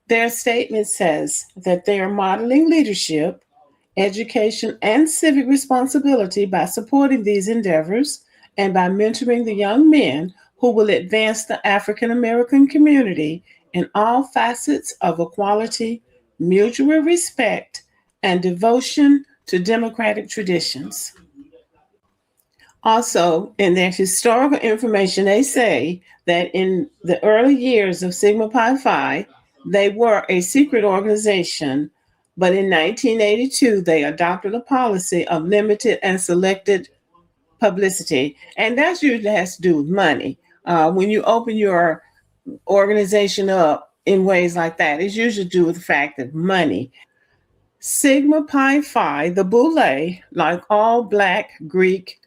Their statement says that they are modeling leadership, education, and civic responsibility by supporting these endeavors and by mentoring the young men who will advance the African American community in all facets of equality, mutual respect, and devotion to democratic traditions. Also, in their historical information, they say that in the early years of Sigma Pi Phi, they were a secret organization, but in 1982, they adopted a policy of limited and selected publicity, and that usually has to do with money. When you open your organization up in ways like that, it's usually to do with the fact of money. Sigma Pi Phi, the Boule, like all Black Greek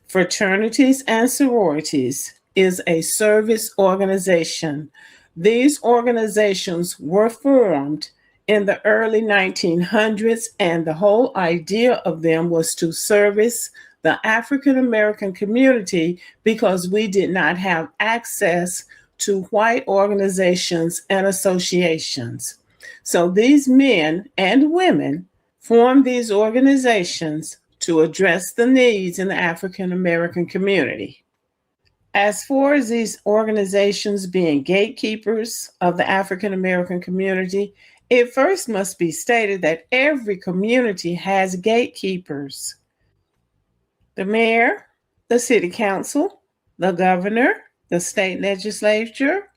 fraternities and sororities, is a service organization. These organizations were formed in the early 1900s, and the whole idea of them was to service the African American community because we did not have access to white organizations and associations. So these men and women formed these organizations to address the needs in the African American community. As far as these organizations being gatekeepers of the African American community, it first must be stated that every community has gatekeepers. The mayor, the city council, the governor, the state legislature,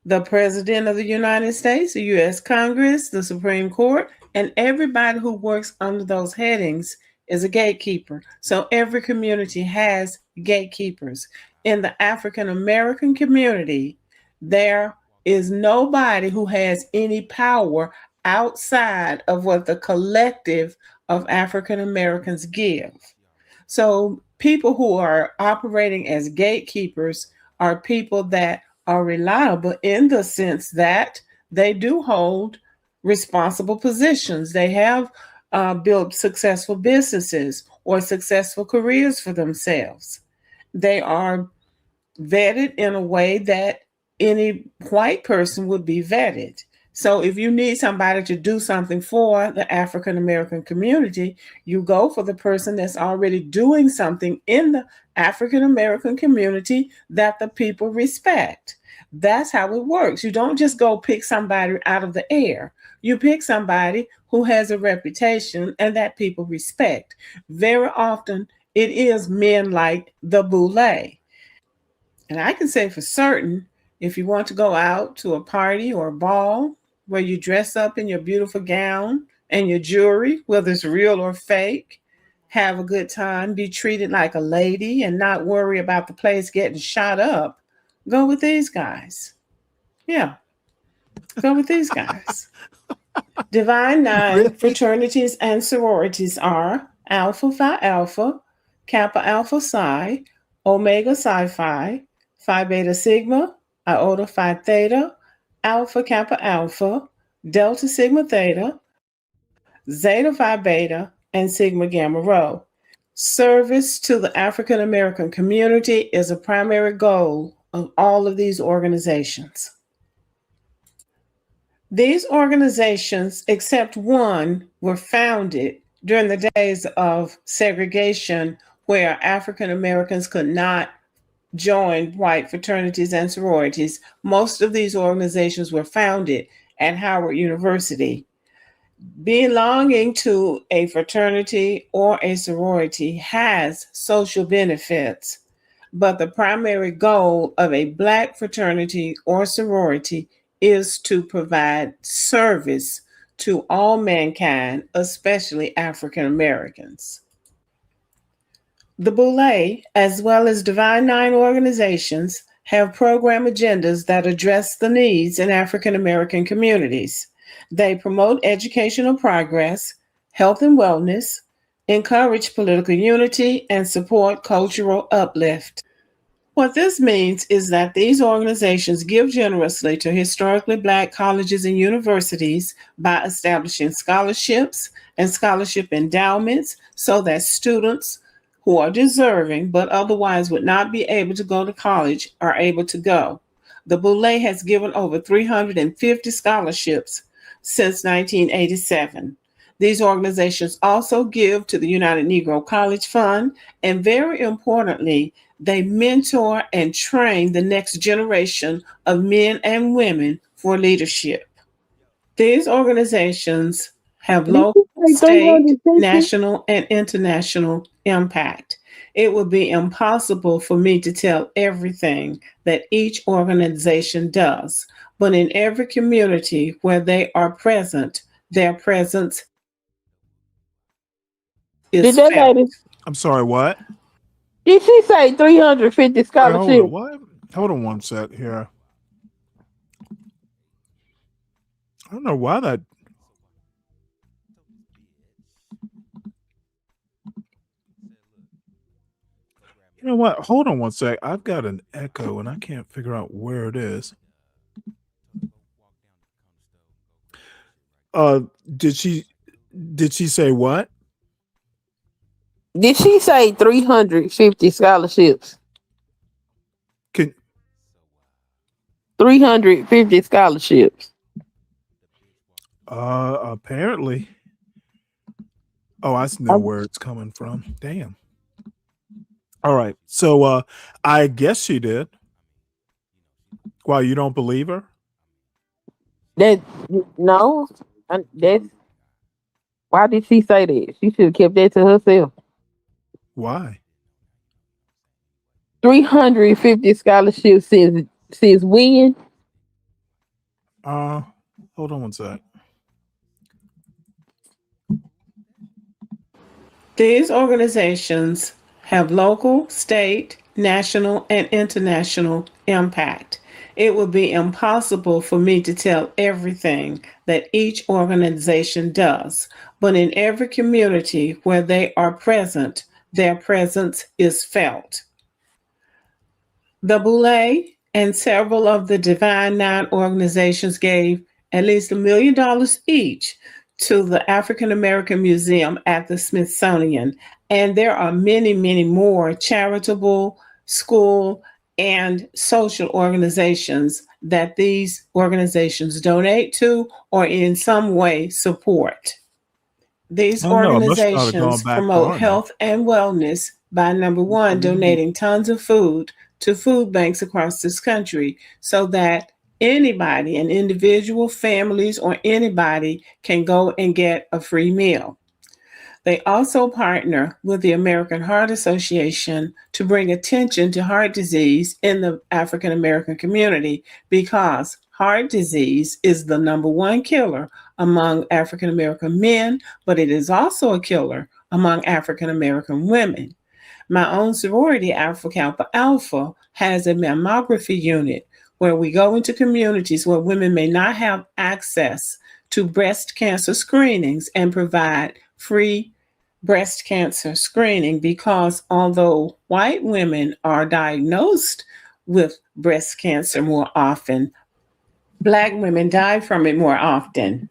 The President of the United States, the U.S. Congress, the Supreme Court, and everybody who works under those headings is a gatekeeper. So every community has gatekeepers. In the African American community, there is nobody who has any power outside of what the collective of African Americans give. So people who are operating as gatekeepers are people that are reliable in the sense that they do hold responsible positions. They have built successful businesses or successful careers for themselves. They are vetted in a way that any white person would be vetted. So if you need somebody to do something for the African American community, you go for the person that's already doing something in the African American community that the people respect. That's how it works. You don't just go pick somebody out of the air. You pick somebody who has a reputation and that people respect. Very often it is men like the Boule. And I can say for certain, if you want to go out to a party or a ball where you dress up in your beautiful gown and your jewelry, whether it's real or fake, have a good time, be treated like a lady, and not worry about the place getting shot up, go with these guys. Yeah, go with these guys. Divine Nine fraternities and sororities are Alpha Phi Alpha, Kappa Alpha Psi, Omega Psi Phi, Phi Beta Sigma, Iota Phi Theta, Alpha Kappa Alpha, Delta Sigma Theta, Zeta Phi Beta, and Sigma Gamma Rho. Service to the African American community is a primary goal of all of these organizations. These organizations, except one, were founded during the days of segregation where African Americans could not join white fraternities and sororities. Most of these organizations were founded at Howard University. Belonging to a fraternity or a sorority has social benefits, but the primary goal of a Black fraternity or sorority is to provide service to all mankind, especially African Americans. The Boule, as well as Divine Nine organizations, have program agendas that address the needs in African American communities. They promote educational progress, health and wellness, encourage political unity, and support cultural uplift. What this means is that these organizations give generously to historically Black colleges and universities by establishing scholarships and scholarship endowments so that students who are deserving but otherwise would not be able to go to college are able to go. The Boule has given over 350 scholarships since 1987. These organizations also give to the United Negro College Fund, and very importantly, they mentor and train the next generation of men and women for leadership. These organizations have local, state, national, and international impact. It would be impossible for me to tell everything that each organization does, but in every community where they are present, their presence is felt. I'm sorry, what? Did she say 350 scholarships? Hold on, what? Hold on one sec here. I don't know why that. You know what? Hold on one sec. I've got an echo and I can't figure out where it is. Did she say what? Did she say 350 scholarships? 350 scholarships. Apparently. Oh, I know where it's coming from. Damn. All right. So I guess she did. Why, you don't believe her? No. Why did she say that? She should have kept that to herself. Why? 350 scholarships since when? Hold on one sec. These organizations have local, state, national, and international impact. It would be impossible for me to tell everything that each organization does, but in every community where they are present, their presence is felt. The Boule and several of the Divine Nine organizations gave at least $1 million each to the African American Museum at the Smithsonian. And there are many, many more charitable, school, and social organizations that these organizations donate to or in some way support. These Oh, no, it must not have gone organizations back promote far enough. health and wellness by number one, donating tons of food to food banks across this country so that anybody, an individual, families, or anybody can go and get a free meal. They also partner with the American Heart Association to bring attention to heart disease in the African American community because heart disease is the number one killer among African American men, but it is also a killer among African American women. My own sorority, Alpha Kappa Alpha, has a mammography unit where we go into communities where women may not have access to breast cancer screenings and provide free breast cancer screening because although white women are diagnosed with breast cancer more often, Black women die from it more often.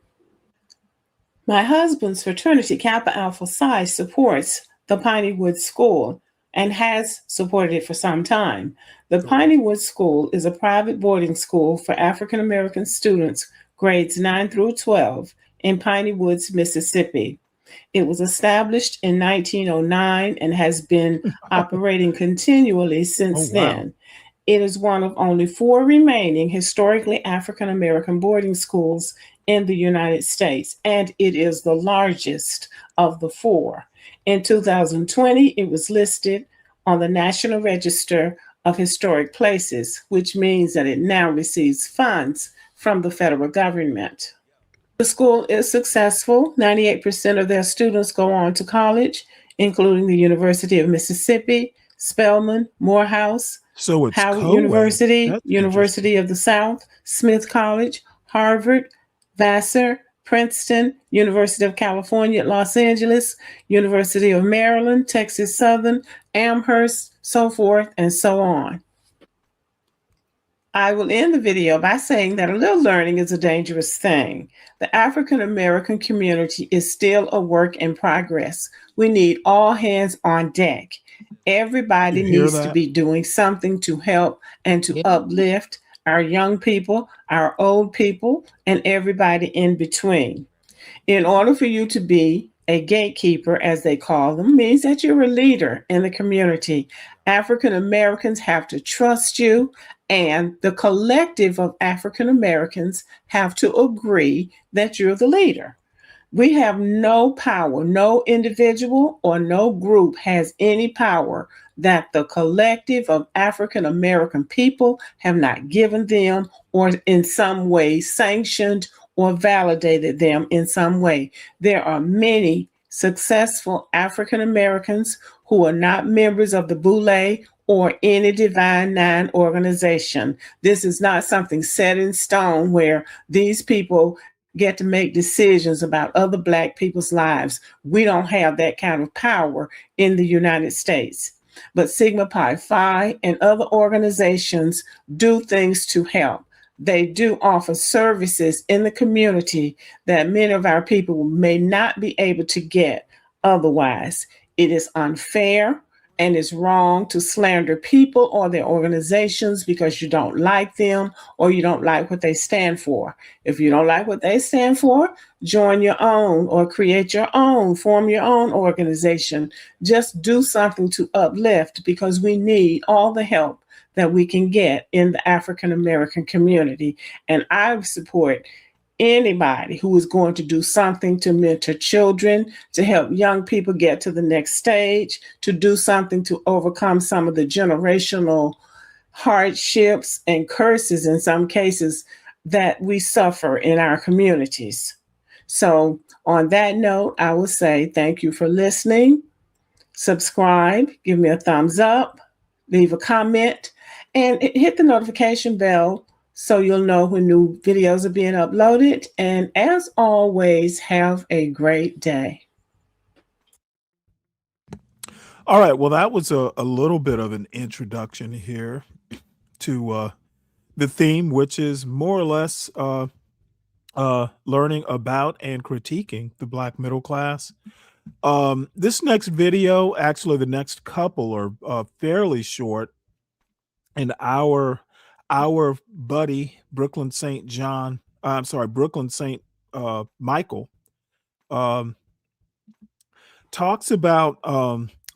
My husband's fraternity, Kappa Alpha Psi, supports the Piney Woods School and has supported it for some time. The Piney Woods School is a private boarding school for African American students, grades 9 through 12, in Piney Woods, Mississippi. It was established in 1909 and has been operating continually since then. It is one of only 4 remaining historically African American boarding schools in the United States, and it is the largest of the 4. In 2020, it was listed on the National Register of Historic Places, which means that it now receives funds from the federal government. The school is successful. 98% of their students go on to college, including the University of Mississippi, Spelman, Morehouse, So it's Howard co-ed. University, That's University of the South, Smith College, Harvard, Vassar, Princeton, University of California at Los Angeles, University of Maryland, Texas Southern, Amherst, so forth and so on. I will end the video by saying that a little learning is a dangerous thing. The African American community is still a work in progress. We need all hands on deck. Everybody You hear needs to that? be doing something to help and to uplift our young people, our old people, and everybody in between. In order for you to be a gatekeeper, as they call them, means that you're a leader in the community. African Americans have to trust you, and the collective of African Americans have to agree that you're the leader. We have no power, no individual or no group has any power that the collective of African American people have not given them or in some way sanctioned or validated them in some way. There are many successful African Americans who are not members of the Boule or any Divine Nine organization. This is not something set in stone where these people get to make decisions about other Black people's lives. We don't have that kind of power in the United States. But Sigma Pi Phi and other organizations do things to help. They do offer services in the community that many of our people may not be able to get otherwise. It is unfair and it's wrong to slander people or their organizations because you don't like them or you don't like what they stand for. If you don't like what they stand for, join your own or create your own, form your own organization. Just do something to uplift because we need all the help that we can get in the African American community. And I support anybody who is going to do something to mentor children, to help young people get to the next stage, to do something to overcome some of the generational hardships and curses in some cases that we suffer in our communities. So, on that note, I will say thank you for listening. Subscribe, give me a thumbs up, leave a comment, and hit the notification bell so you'll know when new videos are being uploaded. And as always, have a great day. All right. Well, that was a little bit of an introduction here to the theme, which is more or less learning about and critiquing the Black middle class. This next video, actually, the next couple are fairly short, and our buddy Brooklyn St. John, I'm sorry, Brooklyn St. Michael, talks about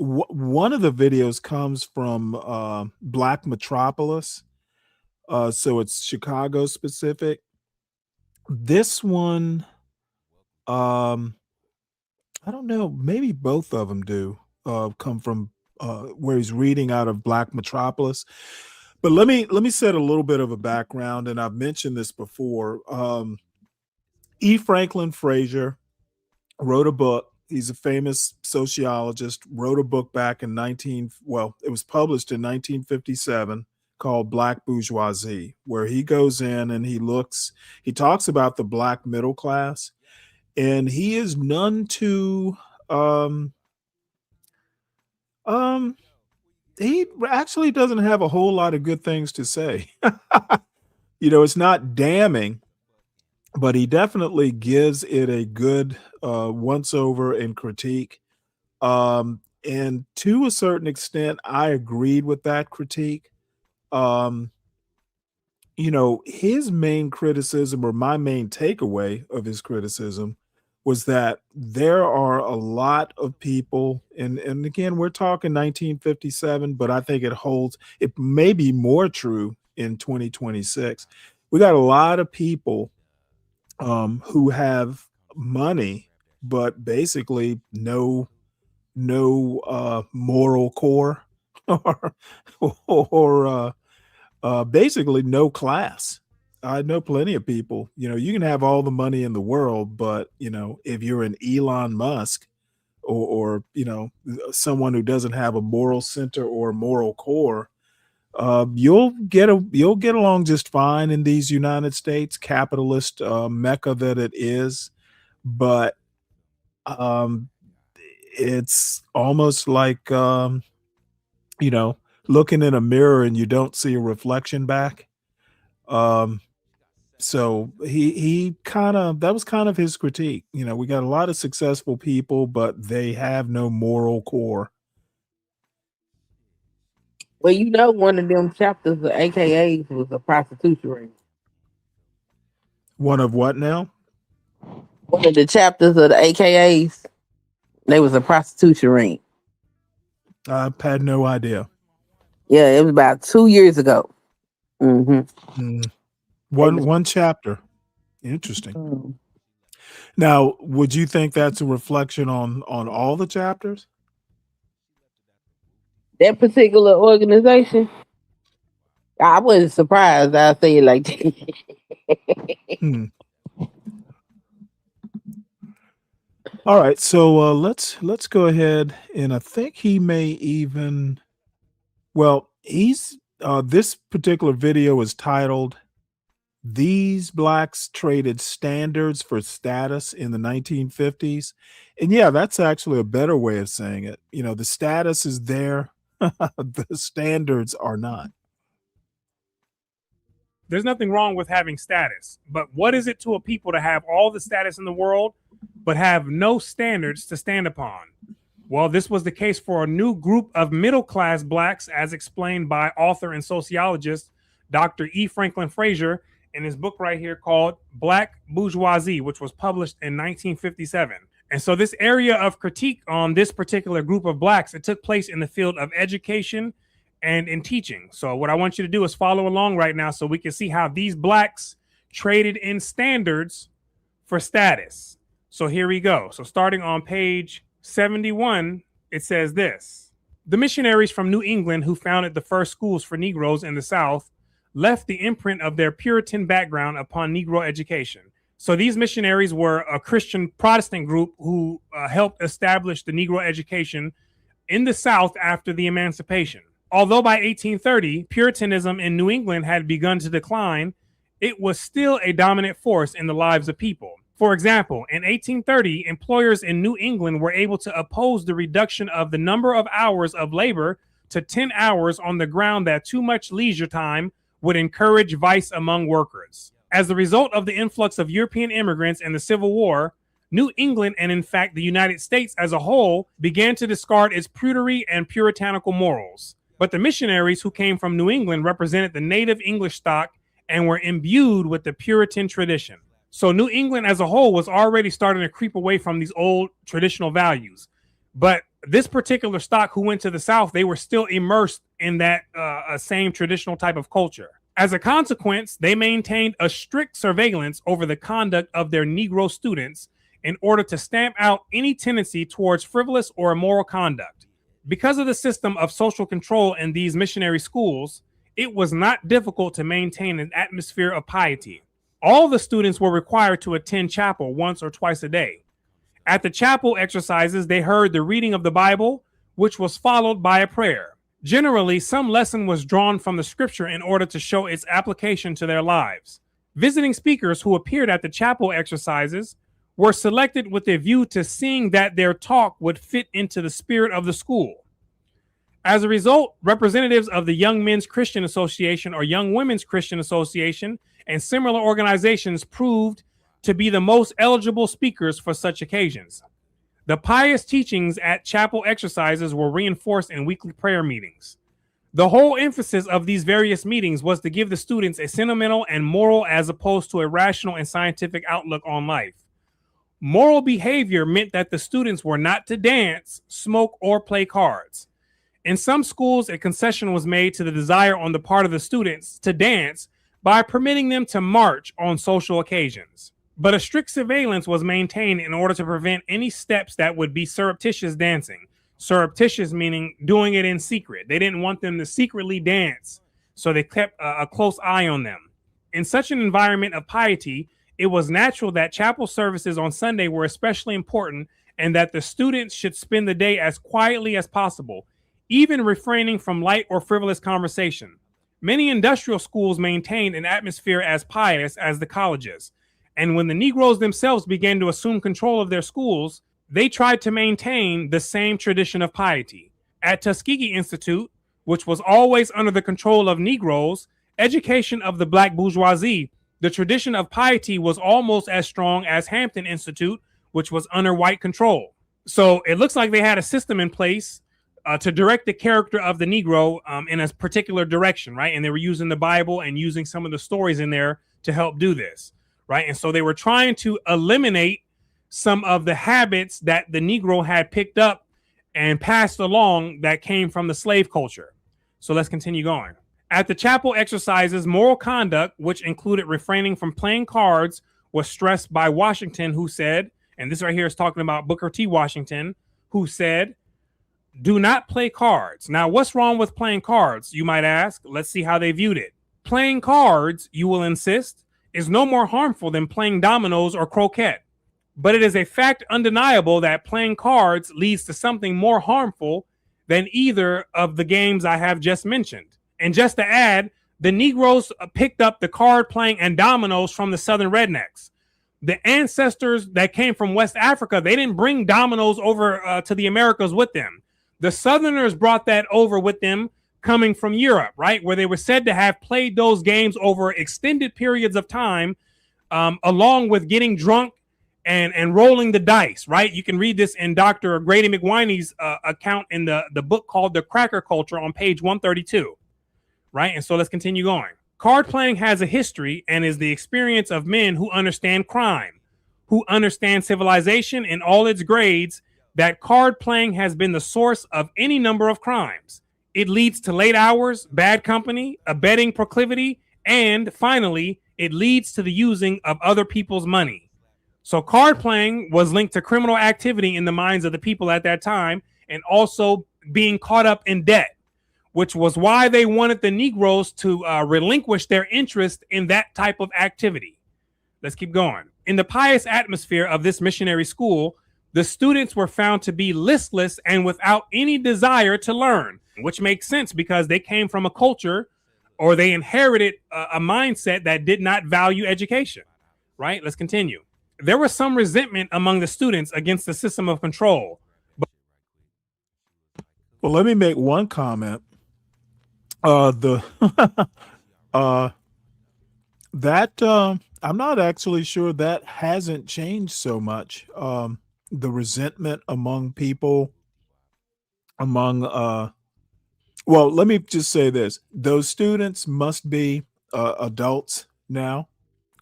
one of the videos comes from Black Metropolis, so it's Chicago specific. This one, I don't know, maybe both of them do come from where he's reading out of Black Metropolis. But let me set a little bit of a background, and I've mentioned this before. E. Franklin Frazier wrote a book. He's a famous sociologist, wrote a book back in it was published in 1957 called Black Bourgeoisie, where he goes in and he talks about the Black middle class, and he is none too he actually doesn't have a whole lot of good things to say. It's not damning, but he definitely gives it a good once over and critique. And to a certain extent, I agreed with that critique. His main criticism, or my main takeaway of his criticism, was that there are a lot of people, and again, we're talking 1957, but I think it may be more true in 2026. We got a lot of people who have money, but basically no moral core or basically no class. I know plenty of people, you can have all the money in the world, but if you're an Elon Musk or someone who doesn't have a moral center or a moral core, you'll get along just fine in these United States, capitalist mecca that it is. But it's almost like looking in a mirror and you don't see a reflection back. So that was kind of his critique. We got a lot of successful people, but they have no moral core. Well, one of them chapters of AKAs was a prostitution ring. One of what now? One of the chapters of the AKAs, they was a prostitution ring. I had no idea. Yeah, it was about 2 years ago. Mm-hmm. One chapter. Interesting. Now, would you think that's a reflection on all the chapters? That particular organization, I wasn't surprised. I'll say it like that. All right, so let's go ahead, and I think he may even. Well, this particular video is titled "These Blacks Traded Standards for Status in the 1950s," and yeah, that's actually a better way of saying it. The status is there, the standards are not. There's nothing wrong with having status, but what is it to a people to have all the status in the world but have no standards to stand upon? Well, this was the case for a new group of middle-class Blacks, as explained by author and sociologist Dr. E. Franklin Frazier in his book right here called Black Bourgeoisie, which was published in 1957. And so this area of critique on this particular group of Blacks, it took place in the field of education and in teaching. So what I want you to do is follow along right now so we can see how these Blacks traded in standards for status. So here we go. So starting on page 71, it says this: the missionaries from New England who founded the first schools for Negroes in the South left the imprint of their Puritan background upon Negro education. So these missionaries were a Christian Protestant group who helped establish the Negro education in the South after the emancipation. Although by 1830, Puritanism in New England had begun to decline, it was still a dominant force in the lives of people. For example, in 1830, employers in New England were able to oppose the reduction of the number of hours of labor to 10 hours on the ground that too much leisure time would encourage vice among workers. As a result of the influx of European immigrants and the Civil War, New England, and in fact the United States as a whole, began to discard its prudery and puritanical morals. But the missionaries who came from New England represented the native English stock and were imbued with the Puritan tradition. So New England as a whole was already starting to creep away from these old traditional values. But this particular stock who went to the South, they were still immersed in that same traditional type of culture. As a consequence, they maintained a strict surveillance over the conduct of their Negro students in order to stamp out any tendency towards frivolous or immoral conduct. Because of the system of social control in these missionary schools, it was not difficult to maintain an atmosphere of piety. All the students were required to attend chapel once or twice a day. At the chapel exercises, they heard the reading of the Bible, which was followed by a prayer. Generally, some lesson was drawn from the scripture in order to show its application to their lives. Visiting speakers who appeared at the chapel exercises were selected with a view to seeing that their talk would fit into the spirit of the school. As a result, representatives of the Young Men's Christian Association or Young Women's Christian Association and similar organizations proved to be the most eligible speakers for such occasions. The pious teachings at chapel exercises were reinforced in weekly prayer meetings. The whole emphasis of these various meetings was to give the students a sentimental and moral as opposed to a rational and scientific outlook on life. Moral behavior meant that the students were not to dance, smoke, or play cards. In some schools, a concession was made to the desire on the part of the students to dance by permitting them to march on social occasions. But a strict surveillance was maintained in order to prevent any steps that would be surreptitious dancing. Surreptitious meaning doing it in secret. They didn't want them to secretly dance, so they kept a close eye on them. In such an environment of piety, it was natural that chapel services on Sunday were especially important and that the students should spend the day as quietly as possible, even refraining from light or frivolous conversation. Many industrial schools maintained an atmosphere as pious as the colleges. And when the Negroes themselves began to assume control of their schools, they tried to maintain the same tradition of piety. At Tuskegee Institute, which was always under the control of Negroes, education of the black bourgeoisie, the tradition of piety was almost as strong as Hampton Institute, which was under white control. So it looks like they had a system in place to direct the character of the Negro in a particular direction, right? And they were using the Bible and using some of the stories in there to help do this, right? And so they were trying to eliminate some of the habits that the Negro had picked up and passed along that came from the slave culture. So let's continue going. At the chapel exercises, moral conduct, which included refraining from playing cards, was stressed by Washington, who said, and this right here is talking about Booker T. Washington, who said, "Do not play cards." Now, what's wrong with playing cards, you might ask? Let's see how they viewed it. Playing cards, you will insist, is no more harmful than playing dominoes or croquet. But it is a fact undeniable that playing cards leads to something more harmful than either of the games I have just mentioned. And just to add, the Negroes picked up the card playing and dominoes from the Southern rednecks. The ancestors that came from West Africa, they didn't bring dominoes over to the Americas with them. The Southerners brought that over with them coming from Europe, right? Where they were said to have played those games over extended periods of time, along with getting drunk and rolling the dice, right? You can read this in Dr. Grady McWhiney's account in the book called The Cracker Culture on page 132, right? And so let's continue going. Card playing has a history and is the experience of men who understand crime, who understand civilization in all its grades, that card playing has been the source of any number of crimes. It leads to late hours, bad company, a betting proclivity, and finally, it leads to the using of other people's money. So card playing was linked to criminal activity in the minds of the people at that time, and also being caught up in debt. which was why they wanted the Negroes to relinquish their interest in that type of activity. Let's keep going. In the pious atmosphere of this missionary school, the students were found to be listless and without any desire to learn, which makes sense because they came from a culture or they inherited a mindset that did not value education, right? Let's continue. There was some resentment among the students against the system of control. Well, let me make one comment. I'm not actually sure that hasn't changed so much. The resentment among people, well, let me just say this. Those students must be adults now,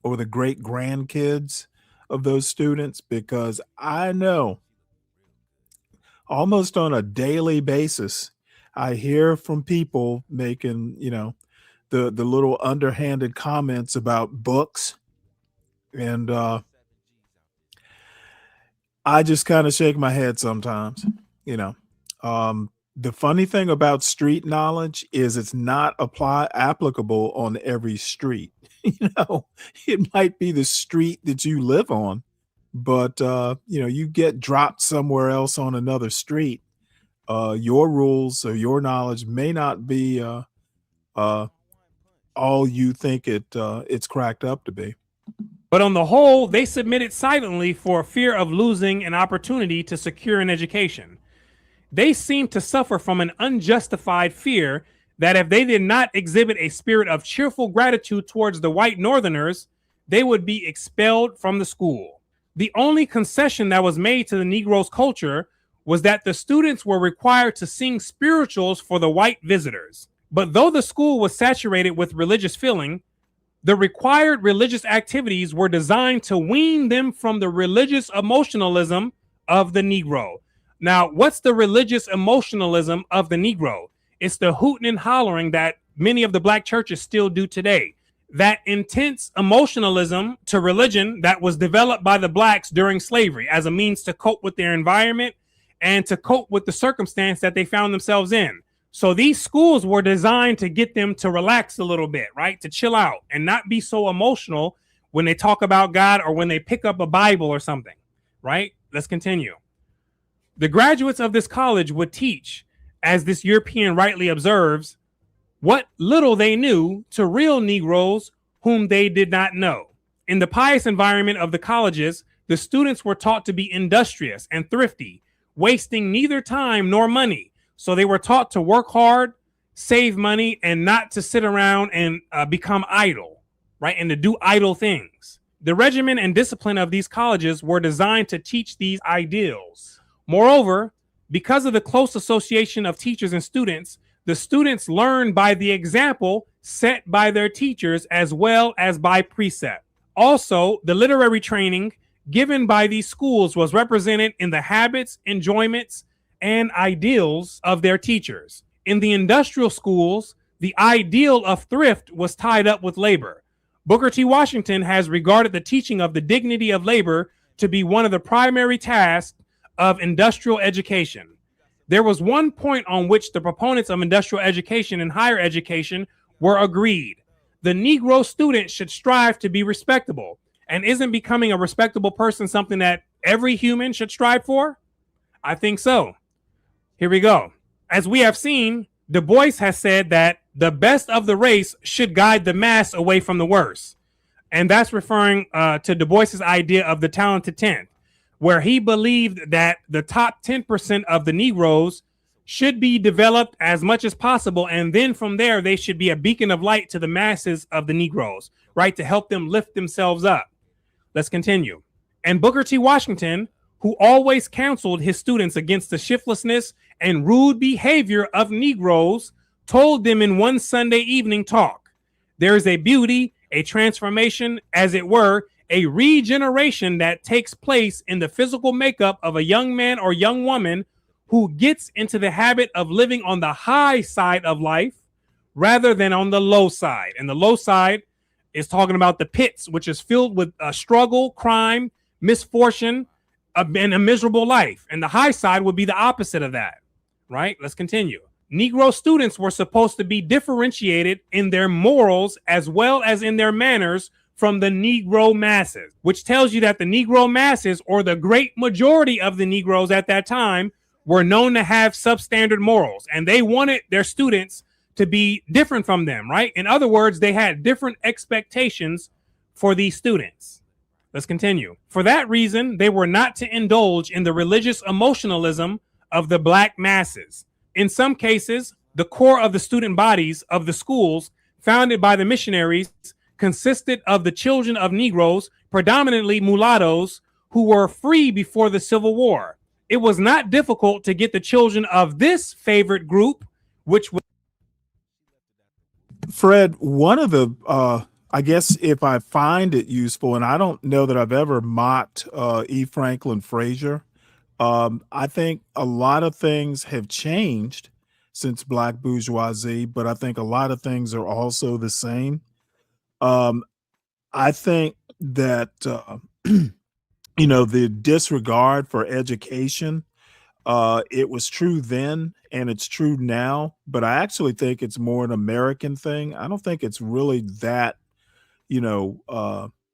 or the great grandkids of those students, because I know almost on a daily basis, I hear from people making, the little underhanded comments about books. And I just kind of shake my head sometimes, the funny thing about street knowledge is it's not applicable on every street. It might be the street that you live on, but you get dropped somewhere else on another street. Your rules or your knowledge may not be all you think it's cracked up to be. But on the whole, they submitted silently for fear of losing an opportunity to secure an education. They seemed to suffer from an unjustified fear that if they did not exhibit a spirit of cheerful gratitude towards the white Northerners, they would be expelled from the school. The only concession that was made to the Negroes' culture was that the students were required to sing spirituals for the white visitors. But though the school was saturated with religious feeling, the required religious activities were designed to wean them from the religious emotionalism of the Negro. Now, what's the religious emotionalism of the Negro? It's the hooting and hollering that many of the black churches still do today. That intense emotionalism to religion that was developed by the blacks during slavery as a means to cope with their environment and to cope with the circumstance that they found themselves in. So these schools were designed to get them to relax a little bit, right? To chill out and not be so emotional when they talk about God or when they pick up a Bible or something, right? Let's continue. The graduates of this college would teach, as this European rightly observes, what little they knew to real Negroes whom they did not know. In the pious environment of the colleges, the students were taught to be industrious and thrifty, wasting neither time nor money. So they were taught to work hard, save money, and not to sit around and become idle, right? And to do idle things. The regimen and discipline of these colleges were designed to teach these ideals. Moreover, because of the close association of teachers and students, the students learn by the example set by their teachers as well as by precept. Also, the literary training given by these schools was represented in the habits, enjoyments, and ideals of their teachers. In the industrial schools, the ideal of thrift was tied up with labor. Booker T. Washington has regarded the teaching of the dignity of labor to be one of the primary tasks of industrial education. There was one point on which the proponents of industrial education and higher education were agreed. The Negro student should strive to be respectable. And isn't becoming a respectable person something that every human should strive for? I think so. Here we go. As we have seen, Du Bois has said that the best of the race should guide the mass away from the worst. And that's referring to Du Bois's idea of the talented 10th, where he believed that the top 10% of the Negroes should be developed as much as possible. And then from there, they should be a beacon of light to the masses of the Negroes, right? To help them lift themselves up. Let's continue. And Booker T. Washington, who always counseled his students against the shiftlessness and rude behavior of Negroes, told them in one Sunday evening talk, there is a beauty, a transformation, as it were, a regeneration that takes place in the physical makeup of a young man or young woman who gets into the habit of living on the high side of life rather than on the low side. And the low side is talking about the pits, which is filled with struggle, crime, misfortune, and a miserable life. And the high side would be the opposite of that, right? Let's continue. Negro students were supposed to be differentiated in their morals as well as in their manners from the Negro masses, which tells you that the Negro masses, or the great majority of the Negroes at that time, were known to have substandard morals, and they wanted their students to be different from them, right? In other words, they had different expectations for these students. Let's continue. For that reason, they were not to indulge in the religious emotionalism of the black masses. In some cases, the core of the student bodies of the schools founded by the missionaries consisted of the children of Negroes, predominantly mulattoes, who were free before the Civil War. It was not difficult to get the children of this favorite group, which was Fred, one of the I guess if I find it useful, and I don't know that I've ever mocked E. Franklin Frazier, I think a lot of things have changed since Black Bourgeoisie, but I think a lot of things are also the same. I think that the disregard for education, it was true then and it's true now, but I actually think it's more an American thing. I don't think it's really that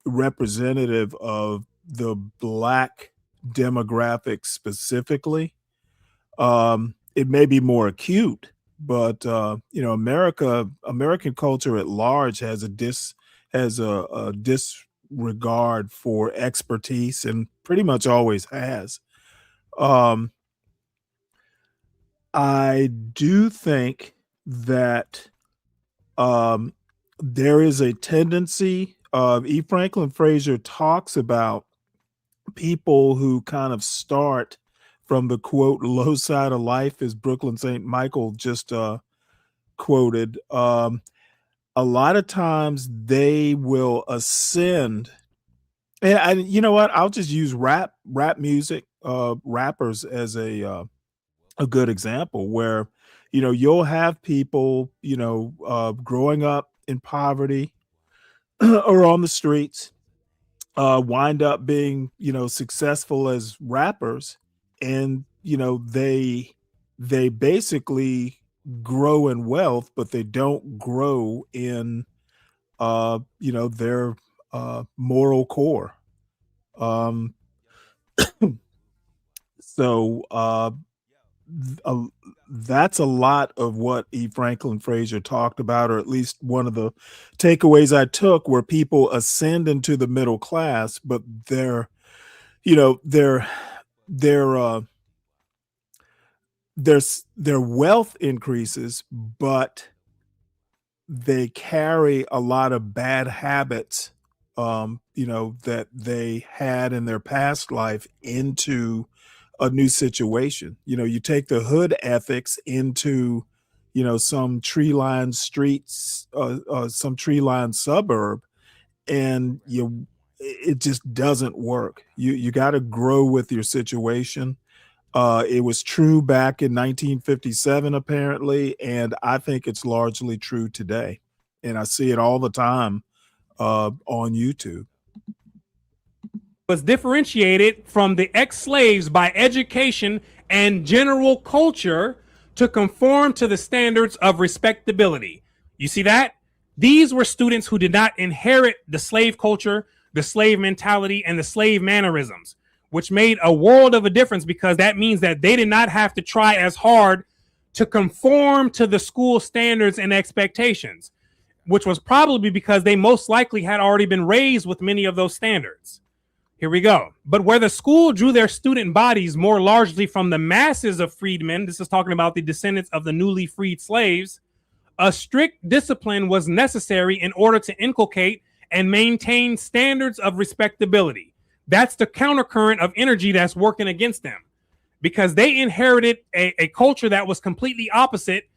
representative of the black demographic specifically. It may be more acute, but American culture at large has a disregard for expertise, and pretty much always has. I do think that there is a tendency of E. Franklin Frazier talks about people who kind of start from the quote low side of life, as Brooklyn St. Michael just quoted. A lot of times they will ascend, and you know what? I'll just use rap music, rappers as a good example, where you'll have people growing up in poverty or on the streets wind up being successful as rappers, and they basically grow in wealth, but they don't grow in their moral core. So that's a lot of what E. Franklin Frazier talked about, or at least one of the takeaways I took, where people ascend into the middle class, but their wealth increases, but they carry a lot of bad habits, that they had in their past life into a new situation. You take the hood ethics into, some tree-lined streets, some tree-lined suburb, and it just doesn't work. You got to grow with your situation. It was true back in 1957, apparently, and I think it's largely true today. And I see it all the time on YouTube. Was differentiated from the ex-slaves by education and general culture to conform to the standards of respectability. You see that? These were students who did not inherit the slave culture, the slave mentality, and the slave mannerisms, which made a world of a difference, because that means that they did not have to try as hard to conform to the school standards and expectations, which was probably because they most likely had already been raised with many of those standards. Here we go. But where the school drew their student bodies more largely from the masses of freedmen, this is talking about the descendants of the newly freed slaves, a strict discipline was necessary in order to inculcate and maintain standards of respectability. That's the countercurrent of energy that's working against them, because they inherited a culture that was completely opposite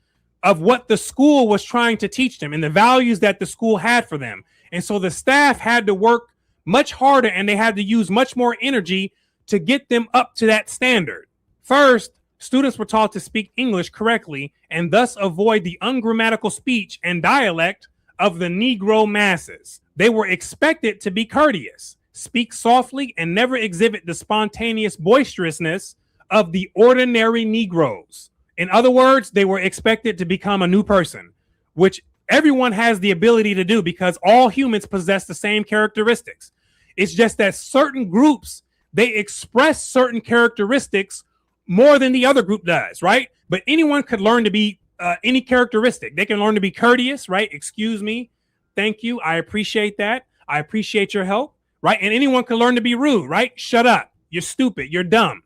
of what the school was trying to teach them and the values that the school had for them. And so the staff had to work much harder, and they had to use much more energy to get them up to that standard. First, students were taught to speak English correctly and thus avoid the ungrammatical speech and dialect of the Negro masses. They were expected to be courteous, speak softly, and never exhibit the spontaneous boisterousness of the ordinary Negroes. In other words, they were expected to become a new person, which everyone has the ability to do because all humans possess the same characteristics. It's just that certain groups, they express certain characteristics more than the other group does, right? But anyone could learn to be any characteristic. They can learn to be courteous, right? Excuse me. Thank you. I appreciate that. I appreciate your help, right? And anyone can learn to be rude, right? Shut up. You're stupid. You're dumb.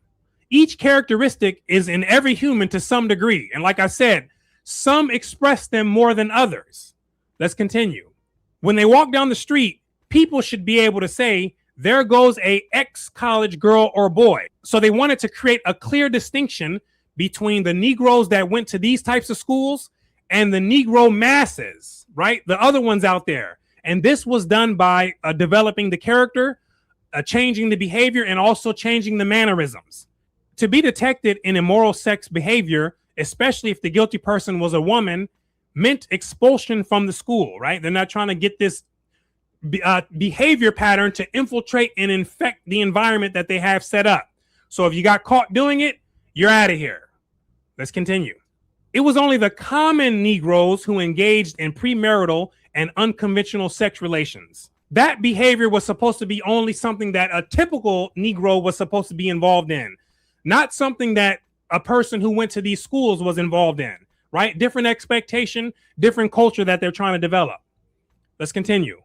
Each characteristic is in every human to some degree. And like I said, some express them more than others. Let's continue. When they walk down the street, people should be able to say, there goes a ex-college girl or boy. So they wanted to create a clear distinction between the Negroes that went to these types of schools and the Negro masses, right? The other ones out there. And this was done by developing the character, changing the behavior, and also changing the mannerisms. To be detected in immoral sex behavior, especially if the guilty person was a woman, meant expulsion from the school, right? They're not trying to get this behavior pattern to infiltrate and infect the environment that they have set up. So if you got caught doing it, you're out of here. Let's continue. It was only the common Negroes who engaged in premarital and unconventional sex relations. That behavior was supposed to be only something that a typical Negro was supposed to be involved in, not something that a person who went to these schools was involved in, right? Different expectation, different culture that they're trying to develop. Let's continue.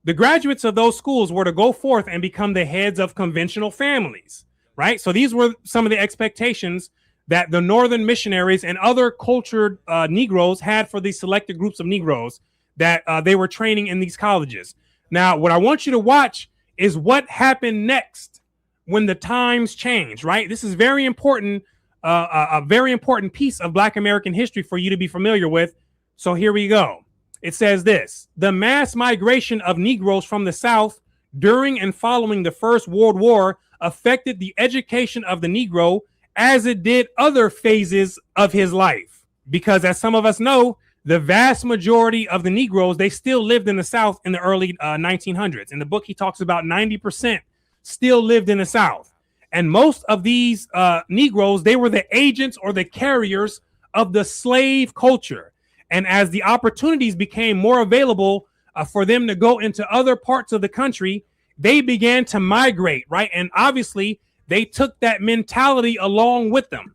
The graduates of those schools were to go forth and become the heads of conventional families, right? So these were some of the expectations that the Northern missionaries and other cultured Negroes had for these selected groups of Negroes that they were training in these colleges. Now, what I want you to watch is what happened next when the times changed, right? This is very important, a very important piece of Black American history for you to be familiar with. So here we go. It says this: the mass migration of Negroes from the South during and following the First World War affected the education of the Negro as it did other phases of his life. Because as some of us know, the vast majority of the Negroes, they still lived in the South in the early 1900s. In the book, he talks about 90% still lived in the South. And most of these Negroes, they were the agents or the carriers of the slave culture. And as the opportunities became more available for them to go into other parts of the country, they began to migrate, right? And obviously, they took that mentality along with them.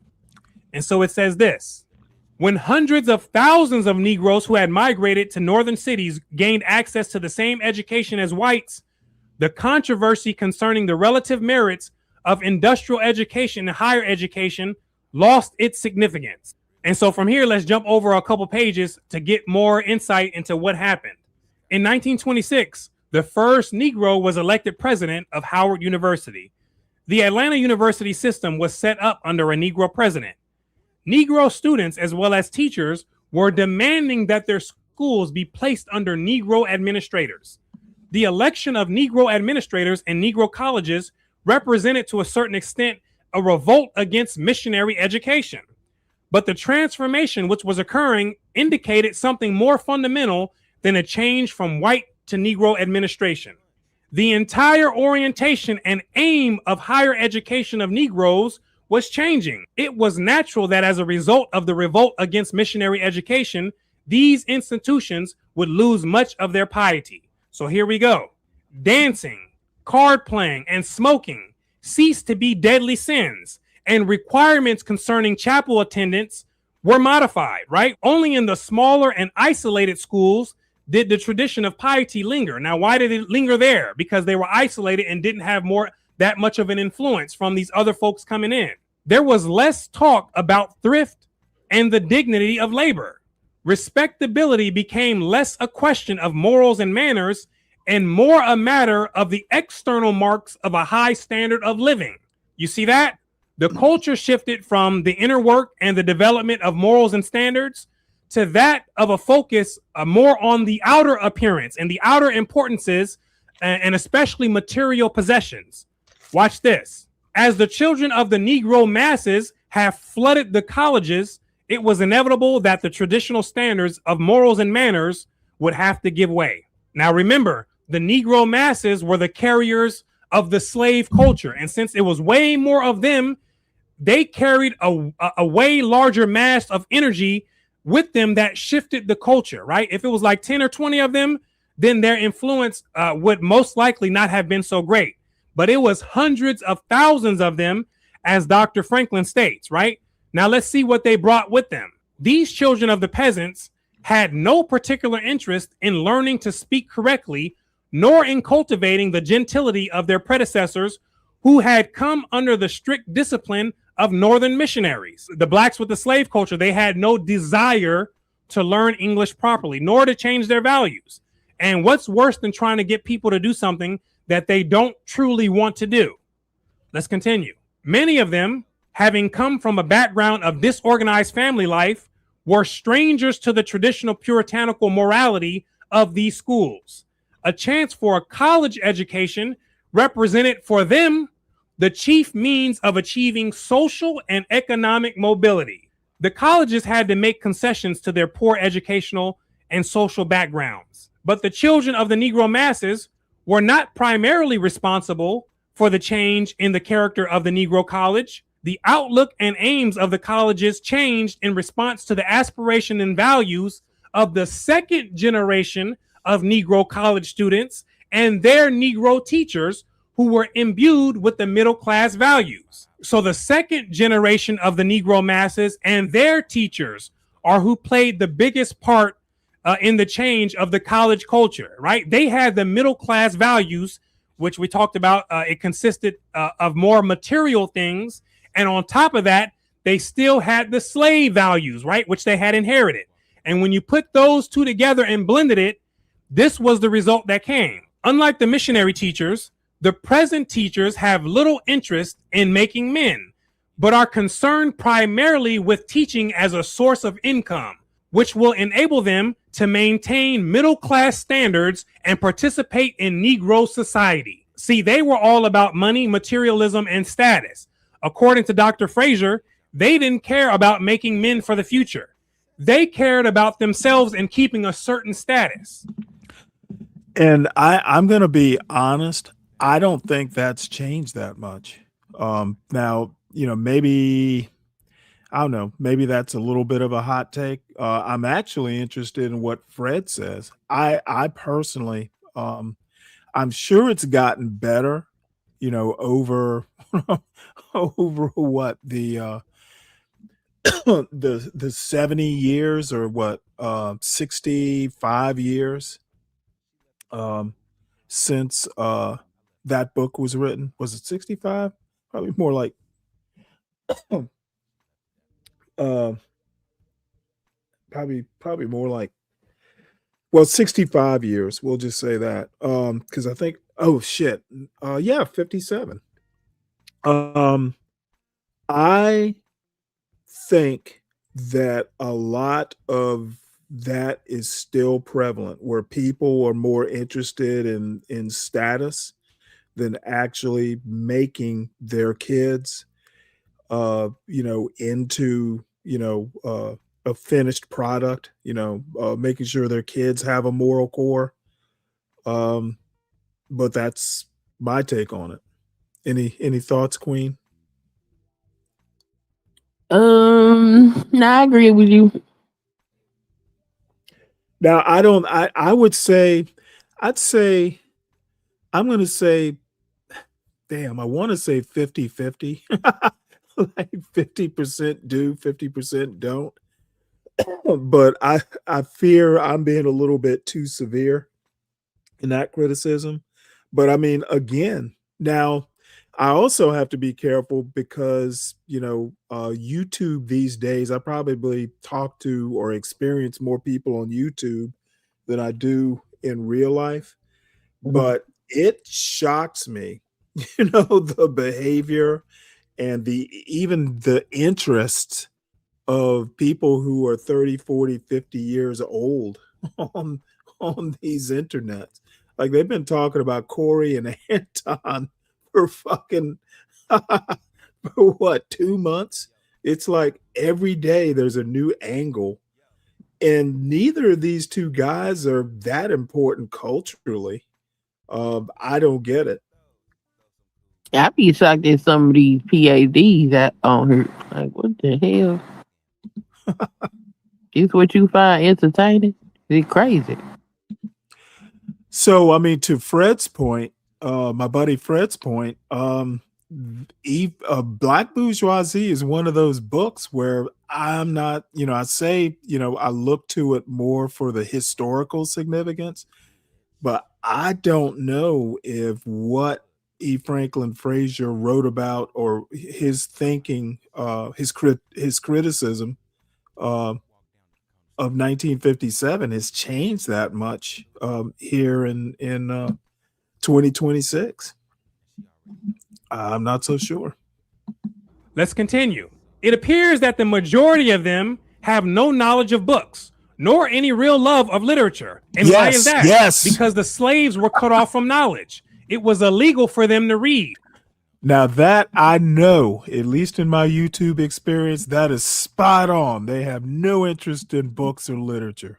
And so it says this: when hundreds of thousands of Negroes who had migrated to northern cities gained access to the same education as whites, the controversy concerning the relative merits of industrial education and higher education lost its significance. And so from here, let's jump over a couple pages to get more insight into what happened. In 1926, the first Negro was elected president of Howard University. The Atlanta University system was set up under a Negro president. Negro students, as well as teachers, were demanding that their schools be placed under Negro administrators. The election of Negro administrators in Negro colleges represented, to a certain extent, a revolt against missionary education. But the transformation which was occurring indicated something more fundamental than a change from white to Negro administration. The entire orientation and aim of higher education of Negroes was changing. It was natural that as a result of the revolt against missionary education, these institutions would lose much of their piety. So here we go. Dancing, card playing, and smoking ceased to be deadly sins, and requirements concerning chapel attendance were modified, right? Only in the smaller and isolated schools did the tradition of piety linger. Now, why did it linger there? Because they were isolated and didn't have that much of an influence from these other folks coming in. There was less talk about thrift and the dignity of labor. Respectability became less a question of morals and manners and more a matter of the external marks of a high standard of living. You see that? The culture shifted from the inner work and the development of morals and standards to that of a focus more on the outer appearance and the outer importances, and especially material possessions. Watch this. As the children of the Negro masses have flooded the colleges, it was inevitable that the traditional standards of morals and manners would have to give way. Now remember, the Negro masses were the carriers of the slave culture. And since it was way more of them they carried a way larger mass of energy with them that shifted the culture, right? If it was like 10 or 20 of them, then their influence would most likely not have been so great. But it was hundreds of thousands of them, as Dr. Franklin states, right? Now let's see what they brought with them. These children of the peasants had no particular interest in learning to speak correctly, nor in cultivating the gentility of their predecessors who had come under the strict discipline of northern missionaries. The blacks with the slave culture, they had no desire to learn English properly, nor to change their values. And what's worse than trying to get people to do something that they don't truly want to do? Let's continue. Many of them, having come from a background of disorganized family life, were strangers to the traditional puritanical morality of these schools. A chance for a college education represented for them the chief means of achieving social and economic mobility. The colleges had to make concessions to their poor educational and social backgrounds. But the children of the Negro masses were not primarily responsible for the change in the character of the Negro college. The outlook and aims of the colleges changed in response to the aspiration and values of the second generation of Negro college students and their Negro teachers who were imbued with the middle class values. So the second generation of the Negro masses and their teachers are who played the biggest part in the change of the college culture, right? They had the middle class values, which we talked about. It consisted of more material things. And on top of that, they still had the slave values, right? Which they had inherited. And when you put those two together and blended it, this was the result that came. Unlike the missionary teachers, the present teachers have little interest in making men, but are concerned primarily with teaching as a source of income, which will enable them to maintain middle-class standards and participate in Negro society. See, they were all about money, materialism, and status. According to Dr. Fraser, they didn't care about making men for the future. They cared about themselves and keeping a certain status. And I'm going to be honest. I don't think that's changed that much. Now, maybe, I don't know, maybe that's a little bit of a hot take. I'm actually interested in what Fred says. I personally, I'm sure it's gotten better, over, over what the 70 years or what, 65 years, since, that book was written. Was it 65? Probably more like probably more like, well, 65 years. We'll just say that. Because I think, oh shit. Yeah, 57. I think that a lot of that is still prevalent, where people are more interested in status than actually making their kids, into, a finished product, making sure their kids have a moral core. But that's my take on it. Any thoughts, Queen? No, I agree with you. Now, I would say, I'm going to say, damn, I want to say 50-50, like 50% do, 50% don't. But I fear I'm being a little bit too severe in that criticism. But I mean, again, now I also have to be careful because, YouTube these days, I probably talk to or experience more people on YouTube than I do in real life. But it shocks me, the behavior and even the interest of people who are 30, 40, 50 years old on these internets. Like, they've been talking about Corey and Anton for fucking for what, 2 months? It's like every day there's a new angle, and neither of these two guys are that important culturally. I don't get it. I be shocked at some of these PhDs that on here. Like, what the hell? Is what you find entertaining? It's crazy. So, I mean, to Fred's point, my buddy Fred's point, Black Bourgeoisie is one of those books where I'm not, I say, I look to it more for the historical significance, but I don't know if what E. Franklin Frazier wrote about or his thinking, his criticism of 1957 has changed that much here in 2026. I'm not so sure. Let's continue. It appears that the majority of them have no knowledge of books, nor any real love of literature. And why is that? Yes. Because the slaves were cut off from knowledge. It was illegal for them to read. Now that I know, at least in my YouTube experience, that is spot on. They have no interest in books or literature.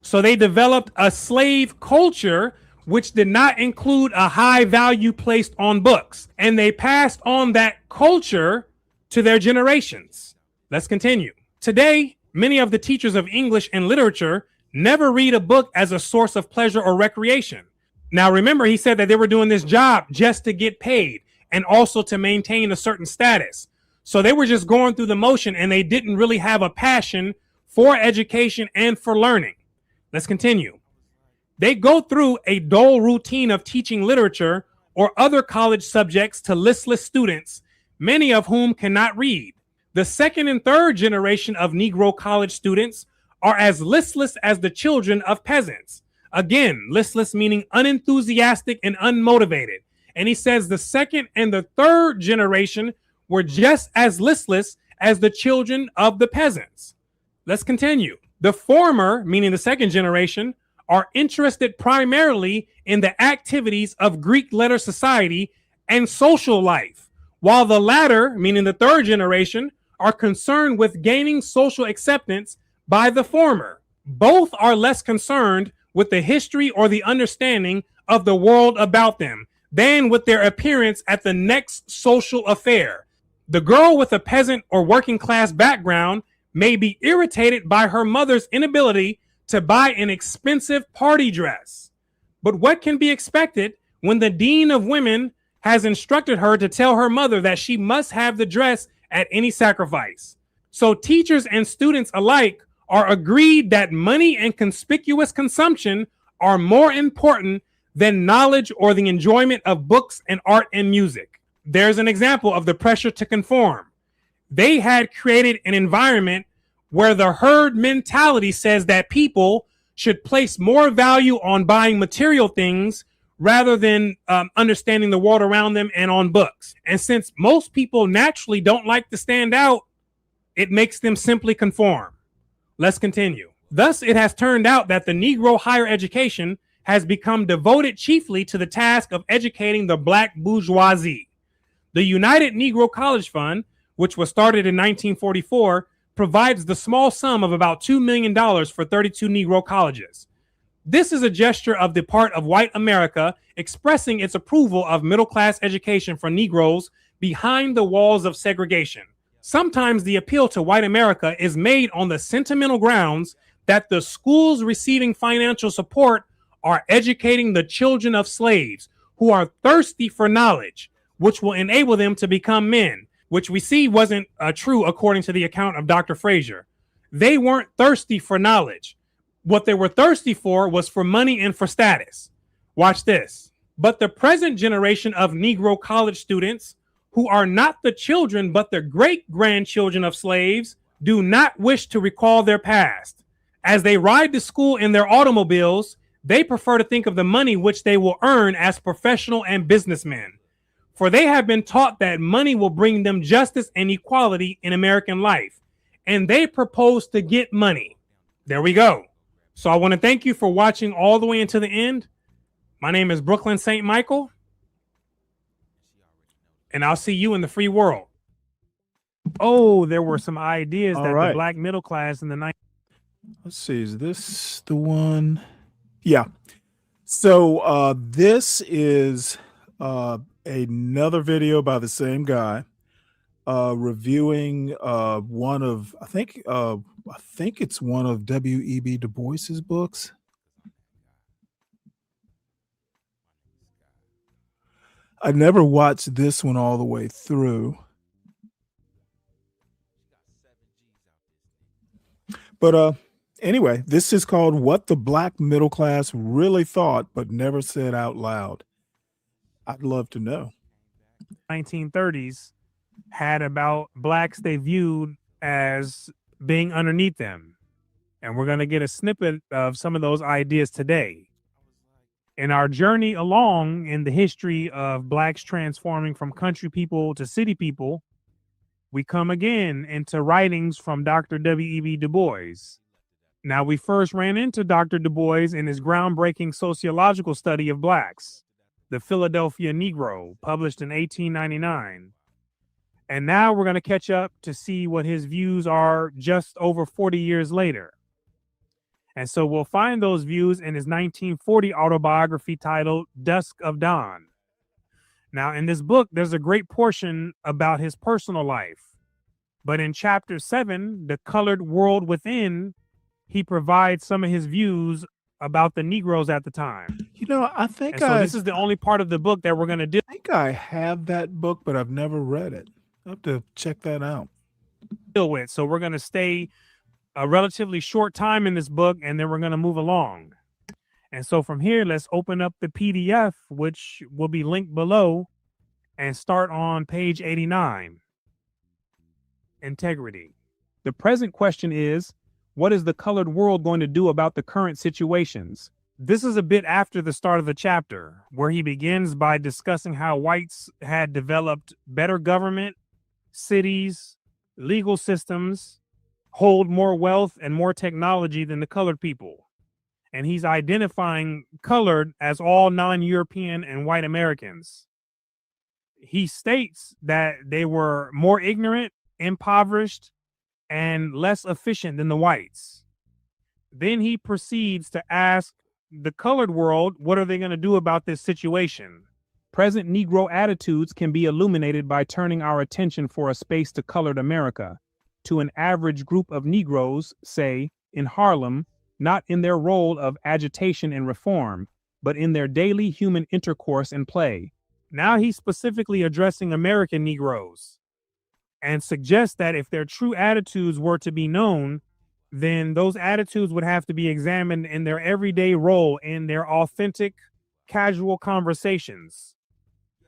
So they developed a slave culture which did not include a high value placed on books. And they passed on that culture to their generations. Let's continue. Today, many of the teachers of English and literature never read a book as a source of pleasure or recreation. Now, remember, he said that they were doing this job just to get paid and also to maintain a certain status. So they were just going through the motion and they didn't really have a passion for education and for learning. Let's continue. They go through a dull routine of teaching literature or other college subjects to listless students, many of whom cannot read. The second and third generation of Negro college students are as listless as the children of peasants. Again, listless meaning unenthusiastic and unmotivated. And he says the second and the third generation were just as listless as the children of the peasants. Let's continue. The former, meaning the second generation, are interested primarily in the activities of Greek letter society and social life, while the latter, meaning the third generation, are concerned with gaining social acceptance by the former. Both are less concerned with the history or the understanding of the world about them than with their appearance at the next social affair. The girl with a peasant or working class background may be irritated by her mother's inability to buy an expensive party dress. But what can be expected when the dean of women has instructed her to tell her mother that she must have the dress at any sacrifice? So teachers and students alike are agreed that money and conspicuous consumption are more important than knowledge or the enjoyment of books and art and music. There's an example of the pressure to conform. They had created an environment where the herd mentality says that people should place more value on buying material things rather than understanding the world around them and on books. And since most people naturally don't like to stand out, it makes them simply conform. Let's continue. Thus, it has turned out that the Negro higher education has become devoted chiefly to the task of educating the Black bourgeoisie. The United Negro College Fund, which was started in 1944, provides the small sum of about $2 million for 32 Negro colleges. This is a gesture of the part of white America expressing its approval of middle-class education for Negroes behind the walls of segregation. Sometimes the appeal to white America is made on the sentimental grounds that the schools receiving financial support are educating the children of slaves who are thirsty for knowledge, which will enable them to become men, which we see wasn't true according to the account of Dr. Frazier. They weren't thirsty for knowledge. What they were thirsty for was for money and for status. Watch this. But the present generation of Negro college students, who are not the children but the great-grandchildren of slaves, do not wish to recall their past. As they ride to school in their automobiles, they prefer to think of the money which they will earn as professional and businessmen. For they have been taught that money will bring them justice and equality in American life, and they propose to get money. There we go. So I want to thank you for watching all the way into the end. My name is Brooklyn St. Michael, and I'll see you in the free world. Oh, there were some ideas All that right. the black middle class in the 90s. Let's see, is this the one? Yeah. So this is another video by the same guy reviewing one of I think it's one of W.E.B. Du Bois's books. I never watched this one all the way through. But anyway, this is called What the Black Middle Class Really Thought But Never Said Out Loud. I'd love to know. 1930s had about blacks they viewed as being underneath them. And we're going to get a snippet of some of those ideas today. In our journey along in the history of blacks transforming from country people to city people, we come again into writings from Dr. W.E.B. Du Bois. Now, we first ran into Dr. Du Bois in his groundbreaking sociological study of blacks, The Philadelphia Negro, published in 1899. And now we're going to catch up to see what his views are just over 40 years later. And so we'll find those views in his 1940 autobiography titled Dusk of Dawn. Now, in this book, there's a great portion about his personal life. But in chapter 7, The Colored World Within, he provides some of his views about the Negroes at the time. You know, I think so this is the only part of the book that we're going to do. I think I have that book, but I've never read it. I have to check that out. Deal with. So we're going to stay a relatively short time in this book, and then we're going to move along. And so from here, let's open up the PDF, which will be linked below, and start on page 89. Integrity. The present question is, what is the colored world going to do about the current situations? This is a bit after the start of the chapter, where he begins by discussing how whites had developed better government, cities, legal systems, hold more wealth and more technology than the colored people. And he's identifying colored as all non-European and white Americans. He states that they were more ignorant, impoverished, and less efficient than the whites. Then he proceeds to ask the colored world, what are they going to do about this situation? Present Negro attitudes can be illuminated by turning our attention for a space to colored America, to an average group of Negroes, say, in Harlem, not in their role of agitation and reform, but in their daily human intercourse and play. Now he's specifically addressing American Negroes and suggests that if their true attitudes were to be known, then those attitudes would have to be examined in their everyday role, in their authentic, casual conversations,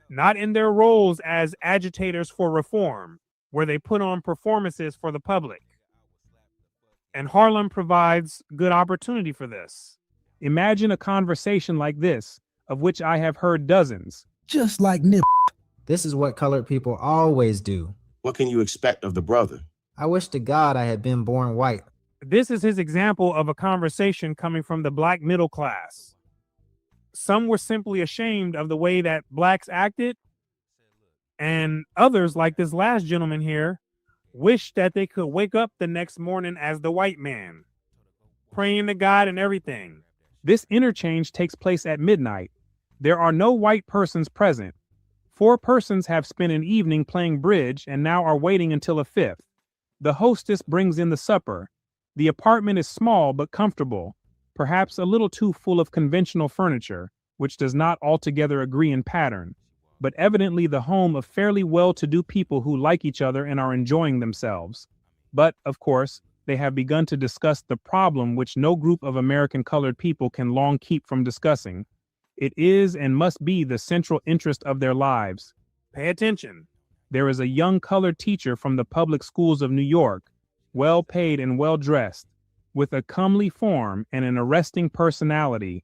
not in their roles as agitators for reform, where they put on performances for the public. And Harlem provides good opportunity for this. Imagine a conversation like this, of which I have heard dozens. Just like nip. This is what colored people always do. What can you expect of the brother? I wish to God I had been born white. This is his example of a conversation coming from the black middle class. Some were simply ashamed of the way that blacks acted, and others, like this last gentleman here, wished that they could wake up the next morning as the white man, praying to God and everything. This interchange takes place at midnight. There are no white persons present. 4 persons have spent an evening playing bridge and now are waiting until a 5th. The hostess brings in the supper. The apartment is small but comfortable, perhaps a little too full of conventional furniture, which does not altogether agree in pattern, but evidently the home of fairly well-to-do people who like each other and are enjoying themselves. But, of course, they have begun to discuss the problem which no group of American colored people can long keep from discussing. It is and must be the central interest of their lives. Pay attention. There is a young colored teacher from the public schools of New York, well paid and well dressed, with a comely form and an arresting personality.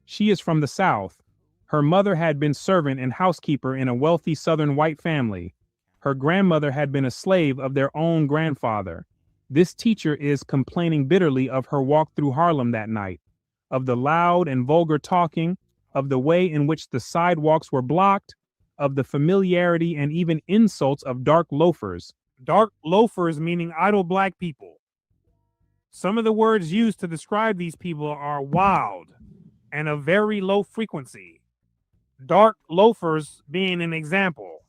She is from the South. Her mother had been servant and housekeeper in a wealthy Southern white family. Her grandmother had been a slave of their own grandfather. This teacher is complaining bitterly of her walk through Harlem that night, of the loud and vulgar talking, of the way in which the sidewalks were blocked, of the familiarity and even insults of dark loafers. Dark loafers meaning idle black people. Some of the words used to describe these people are wild and of very low frequency. dark loafers being an example.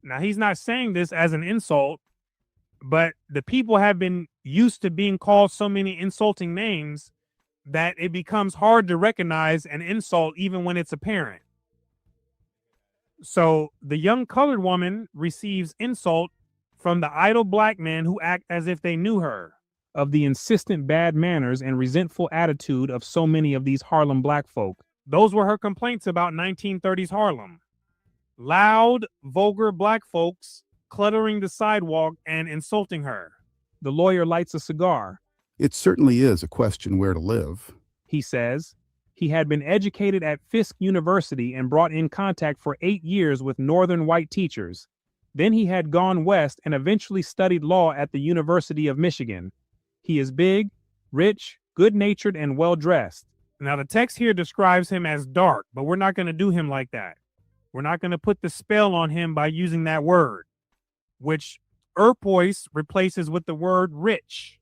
Now, he's not saying this as an insult, but the people have been used to being called so many insulting names that it becomes hard to recognize an insult even when it's apparent. So the young colored woman receives insult from the idle black men who act as if they knew her, of the insistent bad manners and resentful attitude of so many of these Harlem black folk. Those were her complaints about 1930s Harlem. Loud, vulgar black folks cluttering the sidewalk and insulting her. The lawyer lights a cigar. It certainly is a question where to live. He says he had been educated at Fisk University and brought in contact for 8 years with northern white teachers. Then he had gone west and eventually studied law at the University of Michigan. He is big, rich, good-natured, and well-dressed. Now, the text here describes him as dark, but we're not going to do him like that. We're not going to put the spell on him by using that word, which Erpois replaces with the word rich,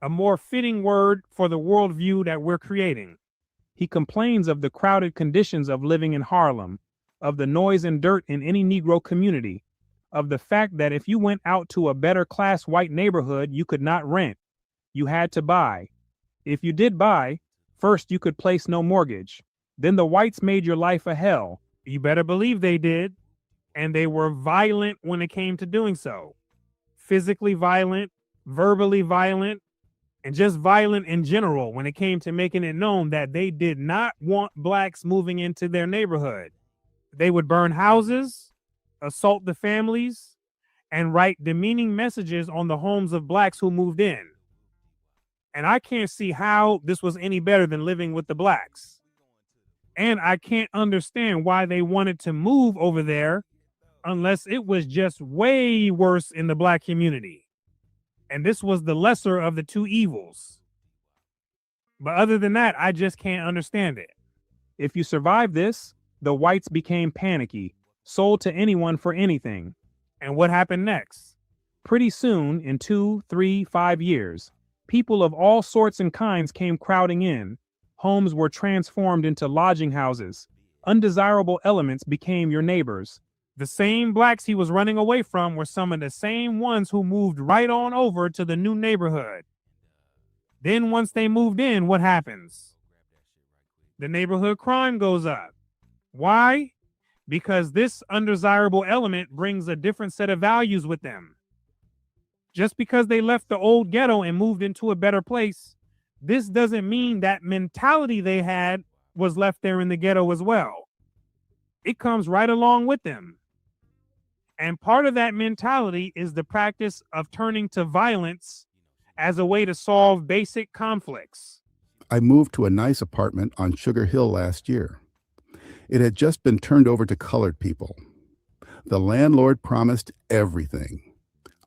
a more fitting word for the worldview that we're creating. He complains of the crowded conditions of living in Harlem, of the noise and dirt in any Negro community, of the fact that if you went out to a better class white neighborhood, you could not rent. You had to buy. If you did buy, first you could place no mortgage. Then the whites made your life a hell. You better believe they did. And they were violent when it came to doing so. Physically violent, verbally violent, and just violent in general when it came to making it known that they did not want blacks moving into their neighborhood. They would burn houses, assault the families, and write demeaning messages on the homes of blacks who moved in. And I can't see how this was any better than living with the blacks. And I can't understand why they wanted to move over there unless it was just way worse in the black community. And this was the lesser of the two evils. But other than that, I just can't understand it. If you survive this, the whites became panicky, sold to anyone for anything. And what happened next? Pretty soon, in 2, 3, 5 years, people of all sorts and kinds came crowding in. Homes were transformed into lodging houses. Undesirable elements became your neighbors. The same blacks he was running away from were some of the same ones who moved right on over to the new neighborhood. Then once they moved in, what happens? The neighborhood crime goes up. Why? Because this undesirable element brings a different set of values with them. Just because they left the old ghetto and moved into a better place, this doesn't mean that mentality they had was left there in the ghetto as well. It comes right along with them. And part of that mentality is the practice of turning to violence as a way to solve basic conflicts. I moved to a nice apartment on Sugar Hill last year. It had just been turned over to colored people. The landlord promised everything.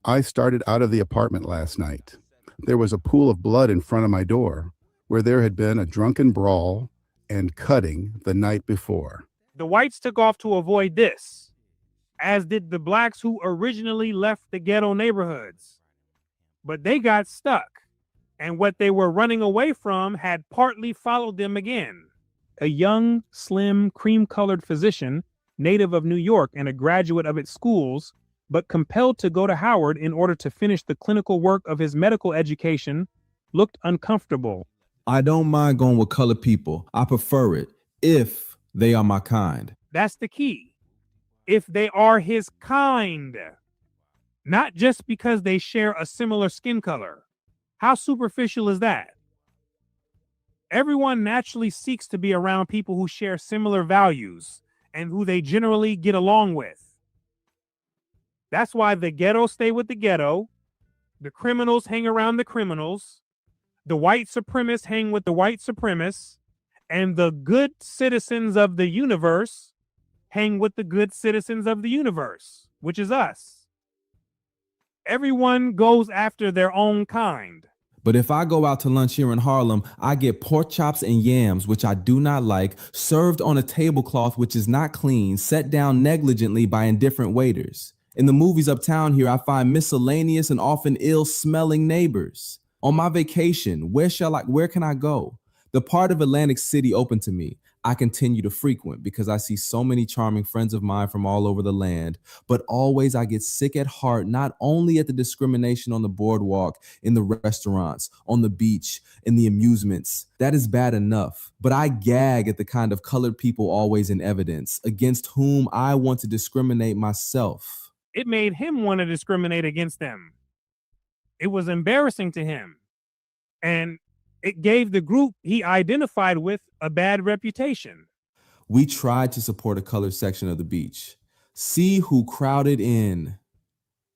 I started out of the apartment last night. There was a pool of blood in front of my door where there had been a drunken brawl and cutting the night before. The whites took off to avoid this, as did the blacks who originally left the ghetto neighborhoods. But they got stuck, and what they were running away from had partly followed them again. A young, slim, cream-colored physician, native of New York and a graduate of its schools, but compelled to go to Howard in order to finish the clinical work of his medical education, looked uncomfortable. I don't mind going with colored people. I prefer it if they are my kind. That's the key. If they are his kind, not just because they share a similar skin color. How superficial is that? Everyone naturally seeks to be around people who share similar values and who they generally get along with. That's why the ghetto stay with the ghetto, the criminals hang around the criminals, the white supremacists hang with the white supremacists, and the good citizens of the universe hang with the good citizens of the universe, which is us. Everyone goes after their own kind. But if I go out to lunch here in Harlem, I get pork chops and yams, which I do not like, served on a tablecloth which is not clean, set down negligently by indifferent waiters. In the movies uptown here, I find miscellaneous and often ill-smelling neighbors. On my vacation, where can I go? The part of Atlantic City open to me. I continue to frequent because I see so many charming friends of mine from all over the land, but always I get sick at heart, not only at the discrimination on the boardwalk, in the restaurants, on the beach, in the amusements. That is bad enough, but I gag at the kind of colored people always in evidence, against whom I want to discriminate myself. It made him want to discriminate against them. It was embarrassing to him. And it gave the group he identified with a bad reputation. We tried to support a colored section of the beach. See who crowded in.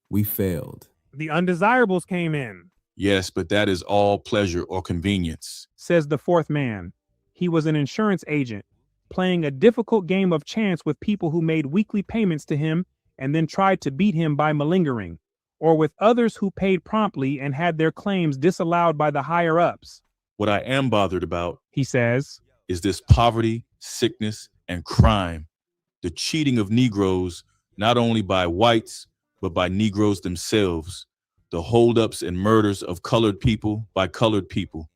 We failed. The undesirables came in, Yes, but that is all pleasure or convenience. says the fourth man. He was an insurance agent, playing a difficult game of chance with people who made weekly payments to him and then tried to beat him by malingering, or with others who paid promptly and had their claims disallowed by the higher-ups. What I am bothered about, he says, is this poverty, sickness, and crime. The cheating of Negroes, not only by whites, but by Negroes themselves. The holdups and murders of colored people by colored people.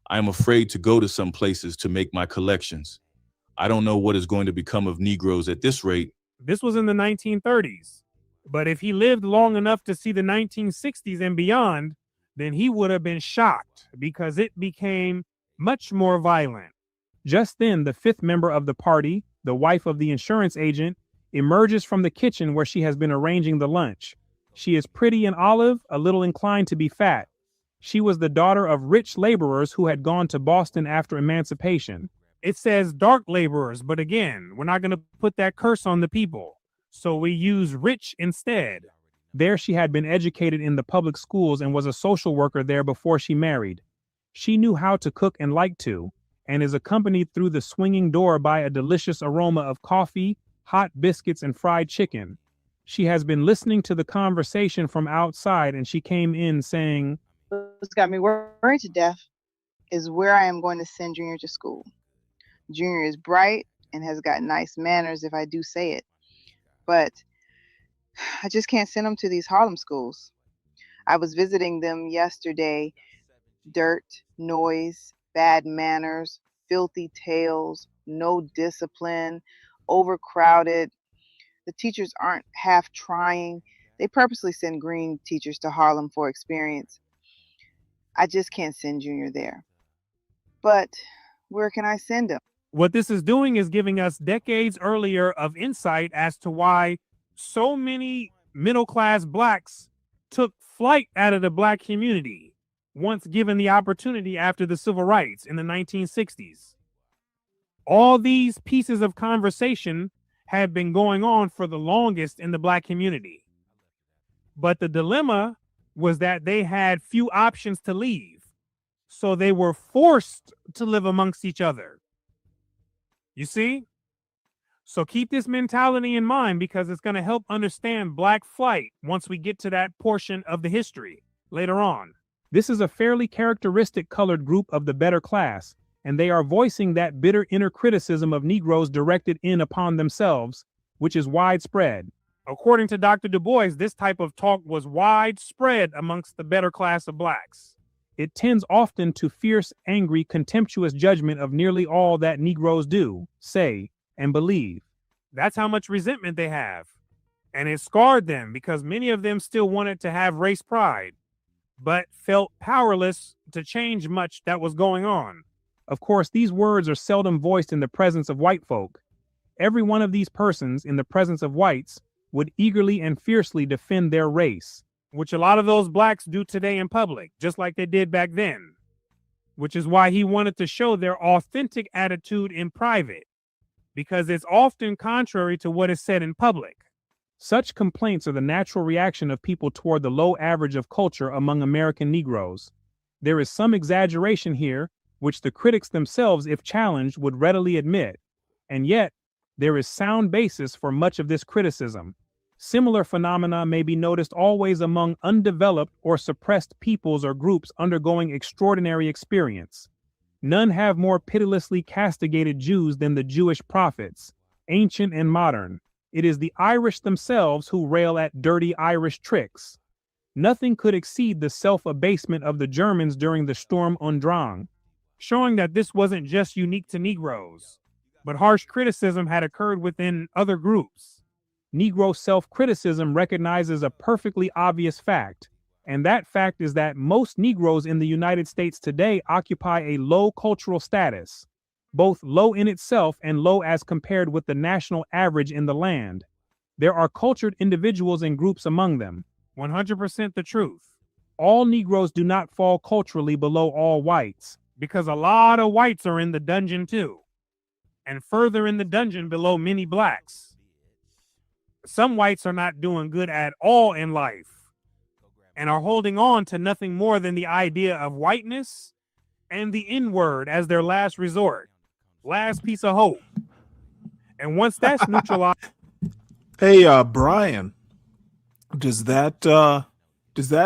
I am afraid to go to some places to make my collections. I don't know what is going to become of Negroes at this rate. This was in the 1930s. But if he lived long enough to see the 1960s and beyond, then he would have been shocked because it became much more violent. Just then, the fifth member of the party, the wife of the insurance agent, emerges from the kitchen where she has been arranging the lunch. She is pretty and olive, a little inclined to be fat. She was the daughter of rich laborers who had gone to Boston after emancipation. It says dark laborers, but again, we're not going to put that curse on the people. So we use rich instead. There she had been educated in the public schools and was a social worker there before she married. She knew how to cook and liked to, and is accompanied through the swinging door by a delicious aroma of coffee, hot biscuits, and fried chicken. She has been listening to the conversation from outside, and she came in saying, "What's got me worried to death is where I am going to send Junior to school. Junior is bright and has got nice manners, if I do say it. But I just can't send him to these Harlem schools. I was visiting them yesterday. Dirt, noise, bad manners, filthy tales, no discipline, overcrowded. The teachers aren't half trying. They purposely send green teachers to Harlem for experience. I just can't send Junior there. But where can I send him?" What this is doing is giving us decades earlier of insight as to why so many middle-class blacks took flight out of the black community once given the opportunity after the civil rights in the 1960s. All these pieces of conversation had been going on for the longest in the black community. But the dilemma was that they had few options to leave. So they were forced to live amongst each other. You see? So keep this mentality in mind because it's going to help understand black flight once we get to that portion of the history later on. This is a fairly characteristic colored group of the better class, and they are voicing that bitter inner criticism of Negroes directed in upon themselves, which is widespread. According to Dr. Du Bois, this type of talk was widespread amongst the better class of blacks. It tends often to fierce, angry, contemptuous judgment of nearly all that Negroes do, say, and believe. That's how much resentment they have. And it scarred them because many of them still wanted to have race pride, but felt powerless to change much that was going on. Of course, these words are seldom voiced in the presence of white folk. Every one of these persons, in the presence of whites, would eagerly and fiercely defend their race, which a lot of those blacks do today in public, just like they did back then, which is why he wanted to show their authentic attitude in private, because it's often contrary to what is said in public. Such complaints are the natural reaction of people toward the low average of culture among American Negroes. There is some exaggeration here, which the critics themselves, if challenged, would readily admit, and yet there is sound basis for much of this criticism. Similar phenomena may be noticed always among undeveloped or suppressed peoples or groups undergoing extraordinary experience. None have more pitilessly castigated Jews than the Jewish prophets, ancient and modern. It is the Irish themselves who rail at dirty Irish tricks. Nothing could exceed the self-abasement of the Germans during the Sturm und Drang, showing that this wasn't just unique to Negroes. but harsh criticism had occurred within other groups. Negro self-criticism recognizes a perfectly obvious fact, and that fact is that most Negroes in the United States today occupy a low cultural status, both low in itself and low as compared with the national average in the land. There are cultured individuals and groups among them. 100% the truth. All Negroes do not fall culturally below all whites, because a lot of whites are in the dungeon too, and further in the dungeon below many blacks. Some whites are not doing good at all in life and are holding on to nothing more than the idea of whiteness and the N-word as their last resort, last piece of hope. And once that's neutralized. Hey, Brian, does that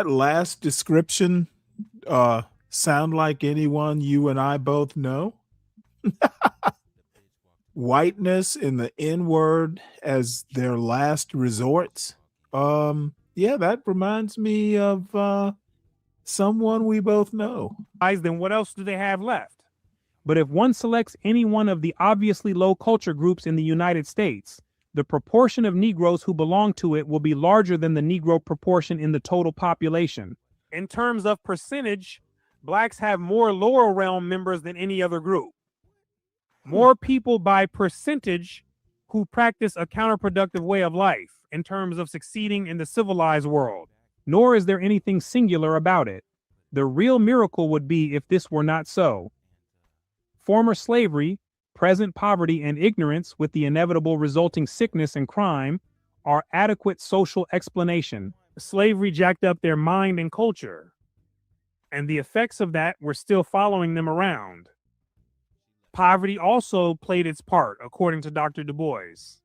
last description sound like anyone you and I both know? Whiteness and the N-word as their last resorts. Yeah, that reminds me of someone we both know. Then what else do they have left? But if one selects any one of the obviously low culture groups in the United States, the proportion of Negroes who belong to it will be larger than the Negro proportion in the total population. In terms of percentage, blacks have more lower realm members than any other group. More people by percentage who practice a counterproductive way of life in terms of succeeding in the civilized world. Nor is there anything singular about it. The real miracle would be if this were not so. Former slavery, present poverty and ignorance with the inevitable resulting sickness and crime are adequate social explanation. Slavery jacked up their mind and culture, and the effects of that were still following them around. Poverty also played its part, according to Dr. Du Bois.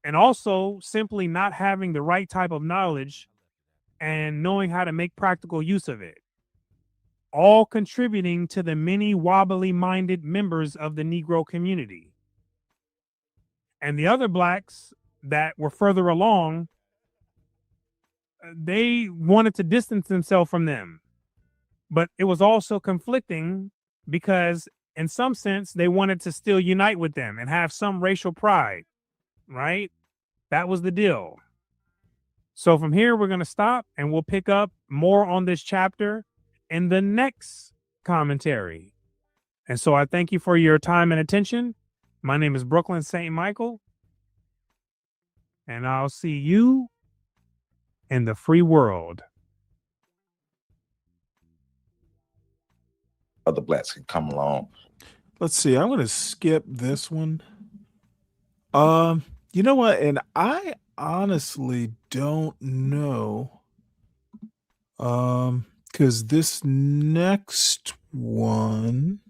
And also simply not having the right type of knowledge and knowing how to make practical use of it. All contributing to the many wobbly-minded members of the Negro community. And the other blacks that were further along, they wanted to distance themselves from them. But it was also conflicting because in some sense, they wanted to still unite with them and have some racial pride, right? That was the deal. So from here, we're going to stop and we'll pick up more on this chapter in the next commentary. And so I thank you for your time and attention. My name is Brooklyn St. Michael, and I'll see you in the free world. Other blacks can come along. Let's see. I'm going to skip this one. You know what? And I honestly don't know. Because this next one.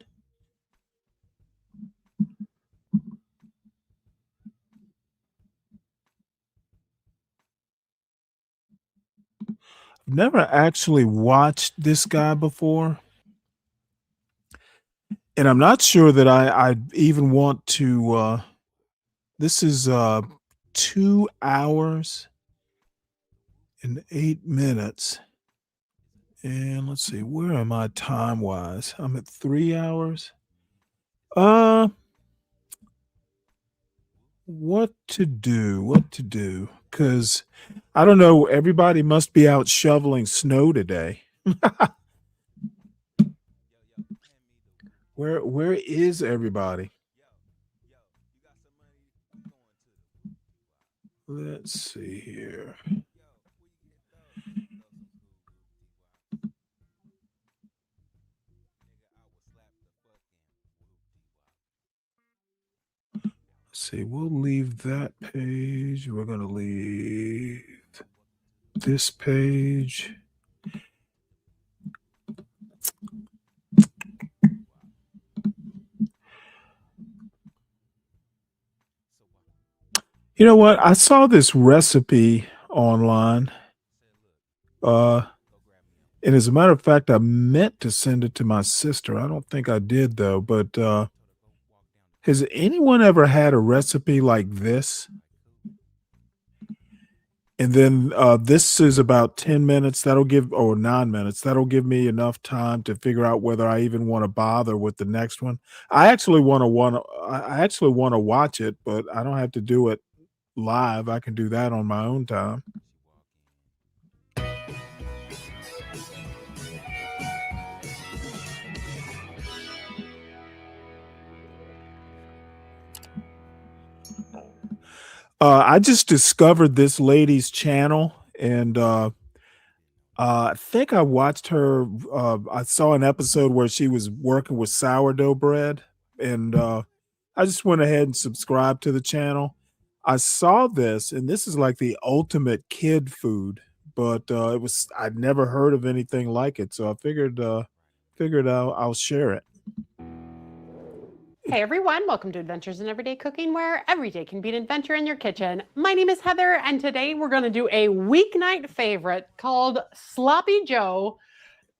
I've never actually watched this guy before. And I'm not sure that I even want to, this is 2 hours and 8 minutes. And let's see, where am I time-wise? I'm at 3 hours. What to do? Because I don't know, everybody must be out shoveling snow today. Where is everybody? Let's see here. Let's see, we'll leave that page. We're going to leave this page. You know what? I saw this recipe online. And as a matter of fact, I meant to send it to my sister. I don't think I did, though. But has anyone ever had a recipe like this? And then this is about 10 minutes. That'll give, or 9 minutes. That'll give me enough time to figure out whether I even want to bother with the next one. I actually want to watch it, but I don't have to do it live. I can do that on my own time. I just discovered this lady's channel, and I think I watched her. I saw an episode where she was working with sourdough bread, and I just went ahead and subscribed to the channel. I saw this, and this is like the ultimate kid food, but I'd never heard of anything like it, so I figured I'll share it. Hey everyone, welcome to Adventures in Everyday Cooking, where every day can be an adventure in your kitchen. My name is Heather, and today we're going to do a weeknight favorite called Sloppy Joe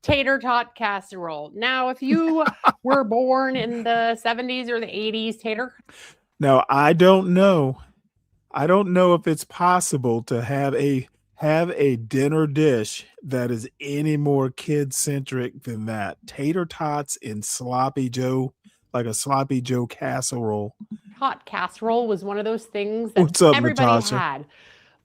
Tater Tot Casserole. Now, if you were born in the 70s or the 80s, Now, I don't know if it's possible to have a dinner dish that is any more kid-centric than that. Tater tots in Sloppy Joe, like a Sloppy Joe casserole. hot casserole was one of those things that What's up, everybody Natasha? had.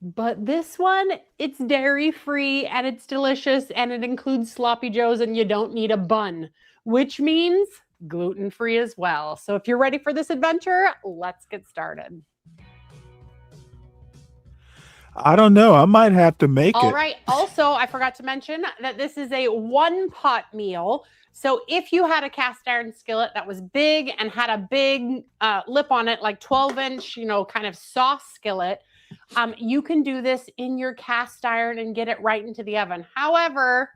But this one, it's dairy-free and it's delicious and it includes sloppy joes and you don't need a bun, which means gluten-free as well. So if you're ready for this adventure, let's get started. I don't know. I might have to make All it. right. Also, I forgot to mention that this is a one-pot meal. So if you had a cast iron skillet that was big and had a big lip on it, like 12-inch, kind of sauce skillet, you can do this in your cast iron and get it right into the oven. However,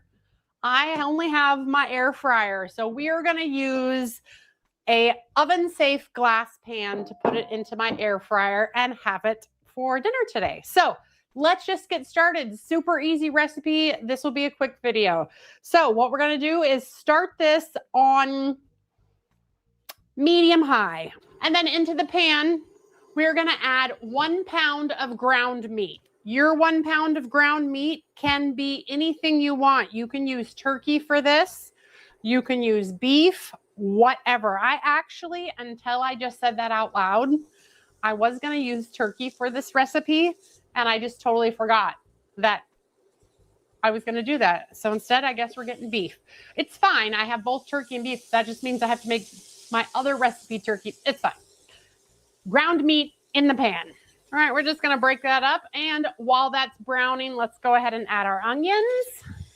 I only have my air fryer. So we are going to use a oven-safe glass pan to put it into my air fryer and have it for dinner today. So let's just get started. Super easy recipe. This will be a quick video. So what we're going to do is start this on medium high. And then into the pan, we're going to add 1 pound of ground meat. Your 1 pound of ground meat can be anything you want. You can use turkey for this. You can use beef, whatever. I actually, until I just said that out loud, I was going to use turkey for this recipe. And I just totally forgot that I was going to do that. So instead, I guess we're getting beef. It's fine. I have both turkey and beef. That just means I have to make my other recipe turkey. It's fine. Ground meat in the pan. All right, we're just going to break that up. And while that's browning, let's go ahead and add our onions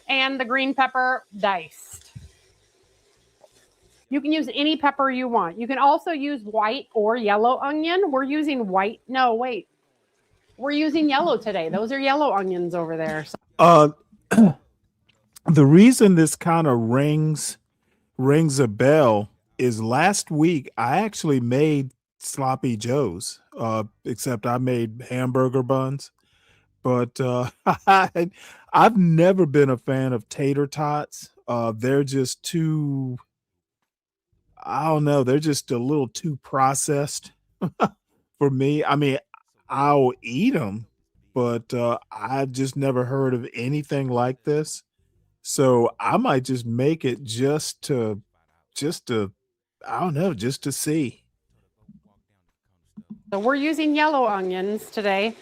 and the green pepper diced. You can use any pepper you want. You can also use white or yellow onion. We're using white. No, wait. We're using yellow today. Those are yellow onions over there. The reason this kind of rings a bell is last week I actually made sloppy joes, except I made hamburger buns. But I've never been a fan of tater tots. They're just too, I don't know, they're just a little too processed for me. I mean, I'll eat them, but I've just never heard of anything like this. So I might just make it just to, I don't know, just to see. So we're using yellow onions today.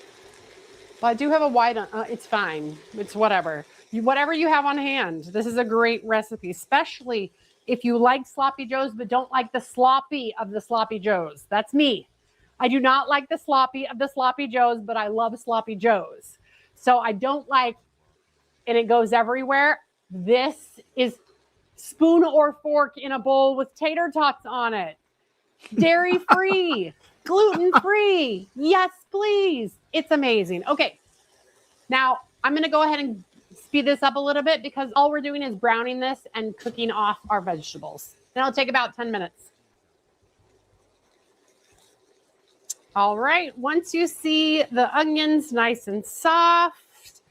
Well, I do have a white, it's fine. It's whatever. Whatever you have on hand. This is a great recipe, especially if you like sloppy joes, but don't like the sloppy of the sloppy joes. That's me. I do not like the sloppy of the sloppy joes, but I love sloppy joes. So I don't like, and it goes everywhere. This is spoon or fork in a bowl with tater tots on it. Dairy-free, gluten-free. Yes, please. It's amazing. Okay. Now I'm going to go ahead and speed this up a little bit because all we're doing is browning this and cooking off our vegetables. And it'll take about 10 minutes. All right, once you see the onions nice and soft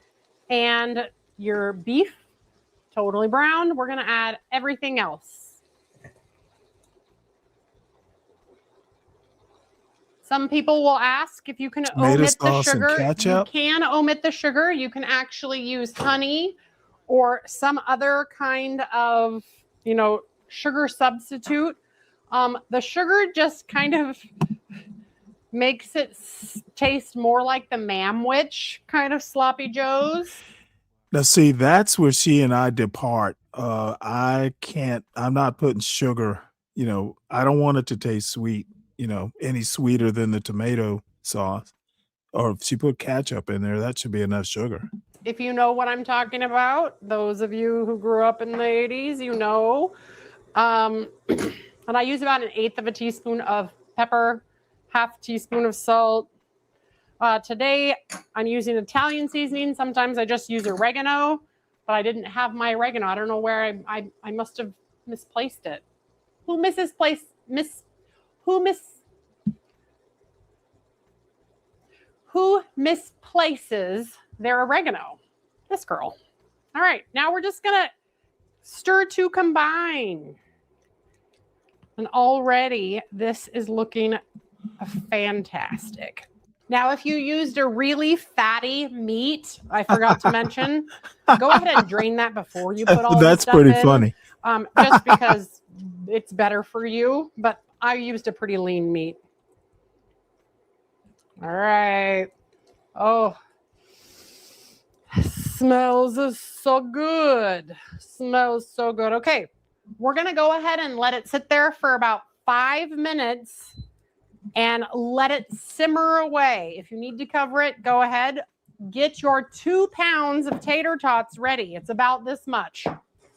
and your beef totally brown, we're gonna add everything else. Some people will ask if you can Tomato omit the sauce and sugar. You ketchup? can omit the sugar. You can actually use honey or some other kind of, sugar substitute. The sugar just kind of makes it taste more like the Mamwich kind of sloppy joes. Now, see, that's where she and I depart. I'm not putting sugar, I don't want it to taste sweet, any sweeter than the tomato sauce. Or if she put ketchup in there, that should be enough sugar. If you know what I'm talking about, those of you who grew up in the 80s, you know. And I use about 1/8 of a teaspoon of pepper, 1/2 teaspoon of salt. Today, I'm using Italian seasoning. Sometimes I just use oregano, but I didn't have my oregano. I don't know where I must have misplaced it. Who misplaces their oregano? This girl. All right, now we're just gonna stir to combine. And already this is looking fantastic. Now, if you used a really fatty meat, I forgot to mention, go ahead and drain that before you put all this That's stuff pretty in, funny. Just because it's better for you, but I used a pretty lean meat. All right. Oh, smells so good. Smells so good. Okay, we're going to go ahead and let it sit there for about 5 minutes and let it simmer away. If you need to cover it, go ahead. Get your 2 pounds of tater tots ready. It's about this much.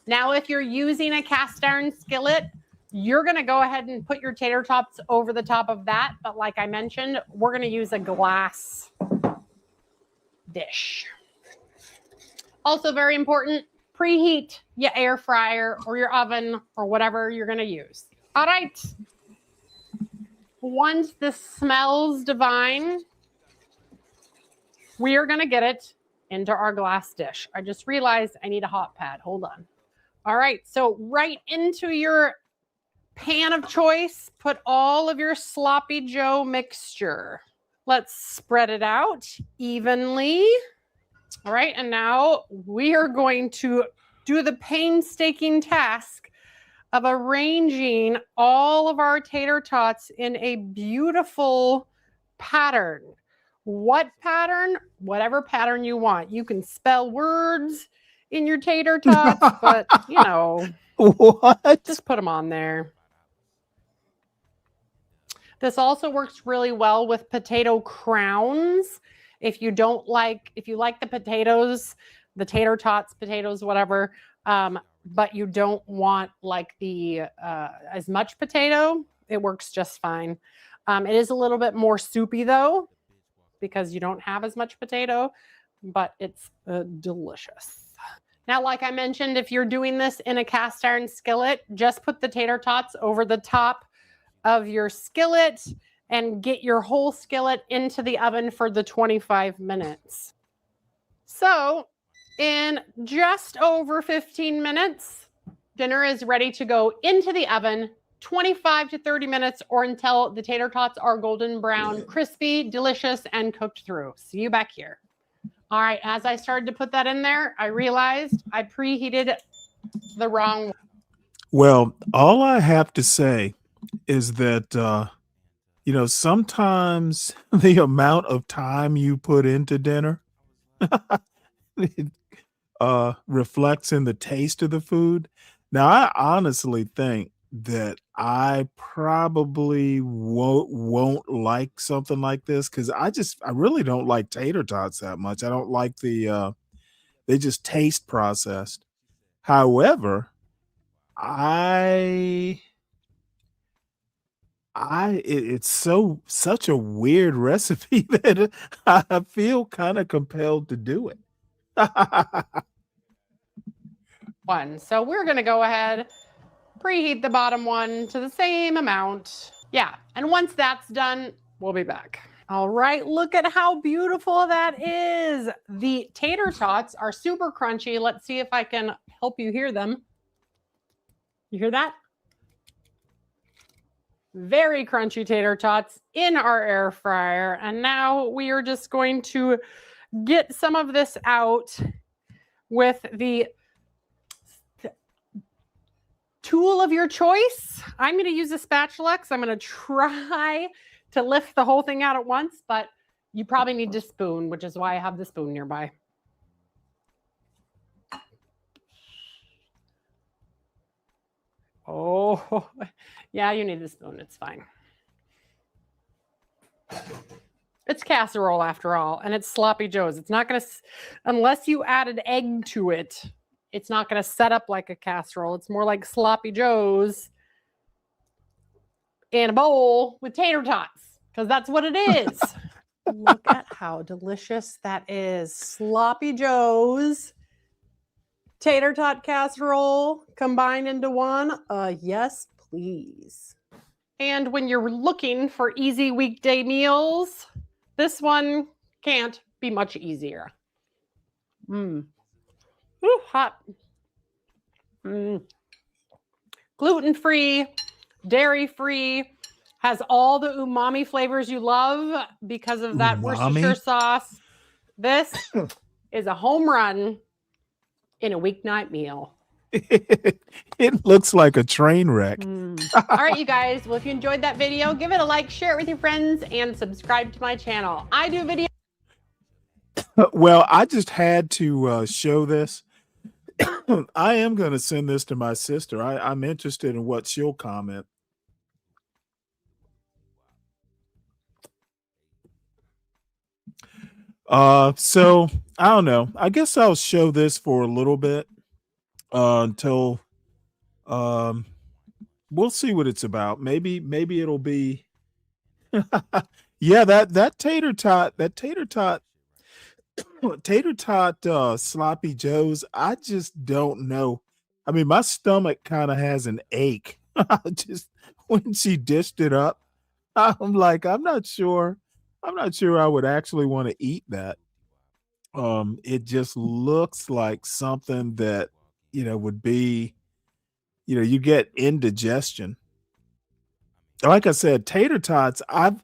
Now, if you're using a cast iron skillet, you're going to go ahead and put your tater tots over the top of that. But like I mentioned, we're going to use a glass dish. Also very important, preheat your air fryer or your oven or whatever you're going to use. All right. Once this smells divine, we are going to get it into our glass dish. I just realized I need a hot pad. Hold on. All right. So right into your pan of choice, put all of your sloppy joe mixture. Let's spread it out evenly. All right. And now we are going to do the painstaking task of arranging all of our tater tots in a beautiful pattern. What pattern? Whatever pattern you want. You can spell words in your tater tots, but What? Just put them on there. This also works really well with potato crowns. If you like the potatoes, the tater tots, potatoes, whatever, but you don't want like the as much potato, it works just fine. It is a little bit more soupy though, because you don't have as much potato, but it's delicious. Now, like I mentioned, if you're doing this in a cast iron skillet, just put the tater tots over the top of your skillet and get your whole skillet into the oven for the 25 minutes. So in just over 15 minutes, dinner is ready to go into the oven, 25 to 30 minutes or until the tater tots are golden brown, crispy, delicious, and cooked through. See you back here. All right, as I started to put that in there, I realized I preheated the wrong. Well, all I have to say is that, sometimes the amount of time you put into dinner reflects in the taste of the food. Now, I honestly think that I probably won't like something like this because I really don't like tater tots that much. I don't like they just taste processed. However, it's such a weird recipe that I feel kind of compelled to do it. One. So we're going to go ahead, preheat the bottom one to the same amount. Yeah. And once that's done, we'll be back. All right. Look at how beautiful that is. The tater tots are super crunchy. Let's see if I can help you hear them. You hear that? very crunchy tater tots in our air fryer. And now we are just going to get some of this out with the tool of your choice. I'm going to use a spatula because I'm going to try to lift the whole thing out at once, but you probably need to spoon, which is why I have the spoon nearby. Oh, yeah, you need the spoon. It's fine. It's casserole after all, and it's sloppy joes. It's not going to, unless you added egg to it, it's not going to set up like a casserole. It's more like sloppy joes in a bowl with tater tots, because that's what it is. Look at how delicious that is. Sloppy joes, tater tot casserole combined into one. Yes, please. And when you're looking for easy weekday meals, this one can't be much easier. Ooh, hot. Gluten-free, dairy-free, has all the umami flavors you love because of that Worcestershire sauce. This is a home run in a weeknight meal. It looks like a train wreck. All right, you guys. Well, if you enjoyed that video, give it a like, share it with your friends, and subscribe to my channel. I do videos. Well, I just had to show this. I am going to send this to my sister. I'm interested in what she'll comment. So I don't know. I guess I'll show this for a little bit until we'll see what it's about. Maybe it'll be yeah, that tater tot sloppy joes. I just don't know. I mean, my stomach kind of has an ache. Just when she dished it up, I'm like, I'm not sure I would actually want to eat that. It just looks like something that, would be, you get indigestion. Like I said, tater tots, I've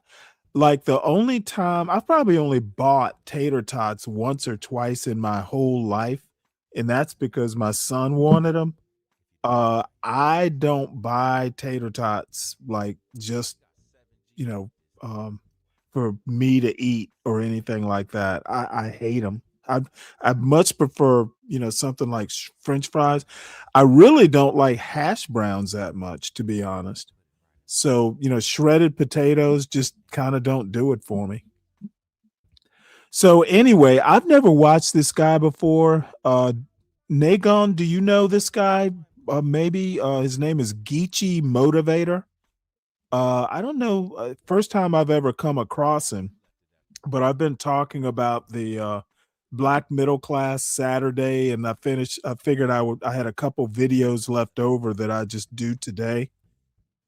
probably only bought tater tots once or twice in my whole life, and that's because my son wanted them. I don't buy tater tots like just, for me to eat or anything like that. I hate them. I much prefer, something like French fries. I really don't like hash browns that much, to be honest. So, shredded potatoes just kind of don't do it for me. So anyway, I've never watched this guy before. Nagon, do you know this guy? Maybe his name is Geechee Motivator. I don't know. First time I've ever come across him, but I've been talking about the Black Middle Class Saturday, and I figured I had a couple videos left over that I just do today.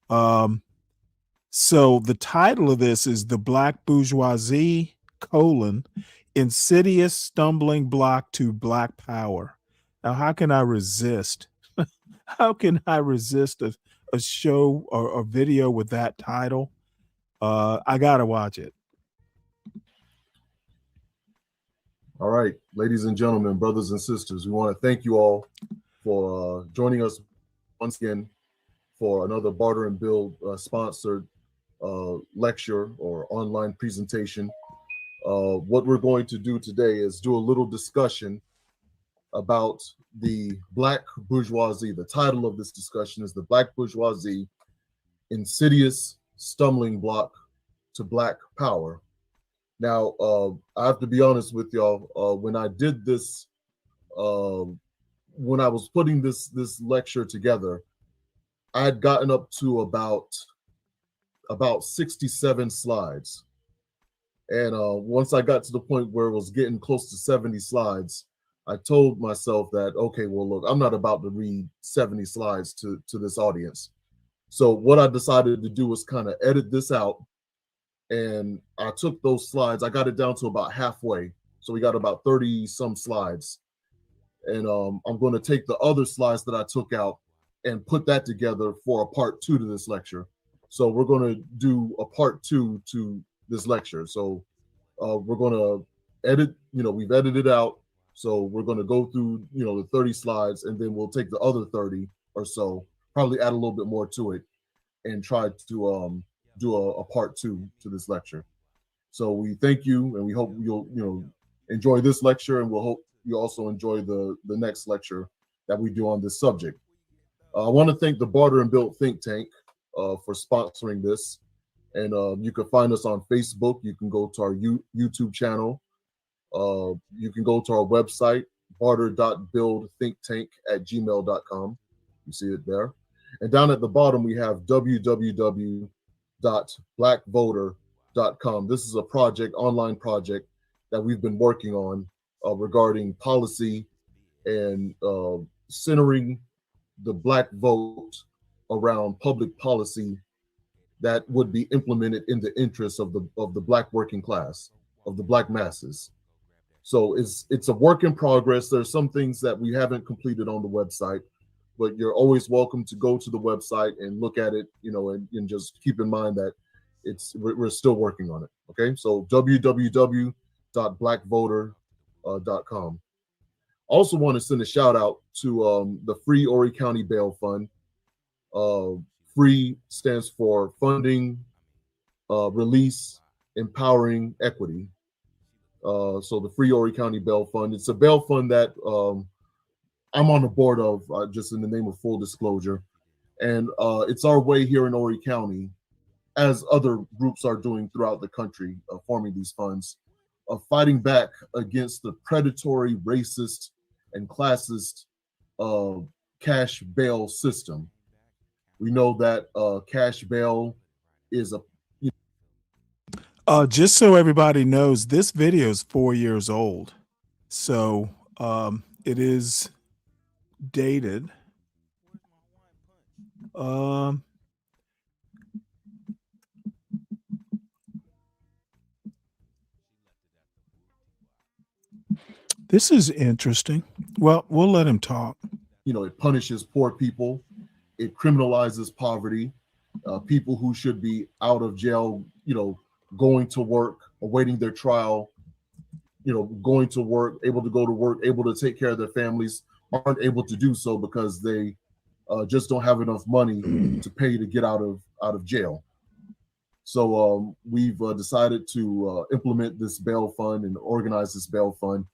So the title of this is The Black Bourgeoisie, Insidious Stumbling Block to Black Power. Now, how can I resist? How can I resist a show or a video with that title? I gotta watch it. All right, ladies and gentlemen, brothers and sisters, we want to thank you all for joining us once again for another Barter and Build sponsored lecture or online presentation. What we're going to do today is do a little discussion about the Black bourgeoisie. The title of this discussion is The Black Bourgeoisie, Insidious Stumbling Block to Black Power. Now, I have to be honest with y'all. When I did this, when I was putting this lecture together, I had gotten up to about 67 slides. And once I got to the point where it was getting close to 70 slides, I told myself that, okay, well, look, I'm not about to read 70 slides to this audience. So what I decided to do was kind of edit this out. And I took those slides, I got it down to about halfway. So we got about 30 some slides. And I'm going to take the other slides that I took out and put that together for a part 2 to this lecture. So we're going to do a part 2 to this lecture. So we're going to edit, we've edited out. So we're going to go through, the 30 slides, and then we'll take the other 30 or so, probably add a little bit more to it, and try to do a part 2 to this lecture. So we thank you, and we hope you'll enjoy this lecture, and we'll hope you also enjoy the next lecture that we do on this subject. I want to thank the Barter and Build think tank for sponsoring this, and you can find us on Facebook. You can go to our YouTube channel. You can go to our website, barter.buildthinktank@gmail.com. You see it there. And down at the bottom, we have www.blackvoter.com. This is a online project that we've been working on regarding policy and centering the Black vote around public policy that would be implemented in the interests of the Black working class, of the Black masses. So it's a work in progress. There's some things that we haven't completed on the website, but you're always welcome to go to the website and look at it, and just keep in mind that we're still working on it. Okay, so www.blackvoter.com. Also want to send a shout out to the Free Horry County Bail Fund. Free stands for funding, release, empowering, equity. So the Free Horry County Bail Fund, it's a bail fund that I'm on the board of, just in the name of full disclosure. And it's our way here in Horry County, as other groups are doing throughout the country, forming these funds, of fighting back against the predatory, racist, and classist cash bail system. We know that cash bail is just so everybody knows, this video is 4 years old. So it is dated. This is interesting. Well, we'll let him talk. It punishes poor people. It criminalizes poverty. People who should be out of jail, going to work, awaiting their trial, going to work, able to go to work, able to take care of their families, aren't able to do so because they just don't have enough money to pay to get out of jail. So we've decided to implement this bail fund and organize this bail fund,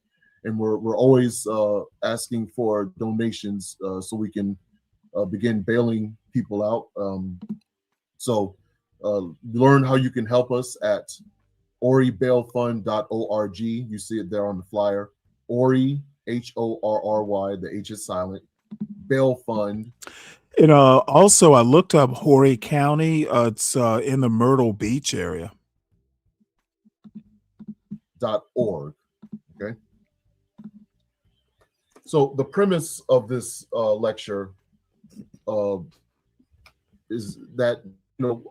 and we're always asking for donations so we can begin bailing people out. So learn how you can help us at horrybailfund.org. You see it there on the flyer. Horry, Horry, the H is silent. Bail Fund. And also, I looked up Horry County. It's in the Myrtle Beach area. .org. Okay. So the premise of this lecture is that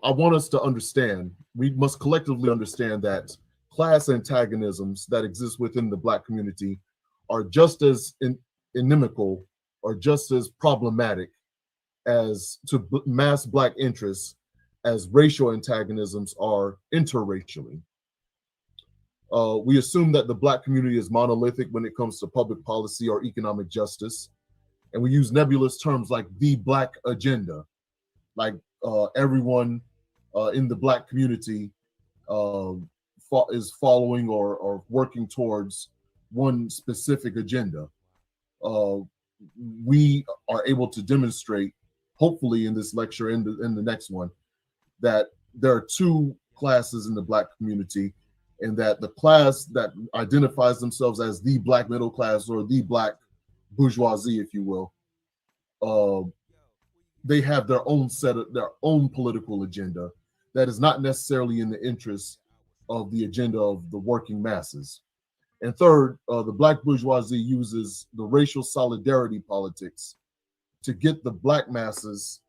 I want us to understand, we must collectively understand that class antagonisms that exist within the Black community are just as inimical or just as problematic as to mass Black interests as racial antagonisms are interracially. We assume that the Black community is monolithic when it comes to public policy or economic justice. And we use nebulous terms like the Black agenda, like everyone in the Black community is following or working towards one specific agenda. We are able to demonstrate, hopefully in this lecture and in the next one, that there are two classes in the Black community, and that the class that identifies themselves as the Black middle class or the Black bourgeoisie, if you will, they have their own their own political agenda that is not necessarily in the interest of the agenda of the working masses. And third, the Black bourgeoisie uses the racial solidarity politics to get the Black masses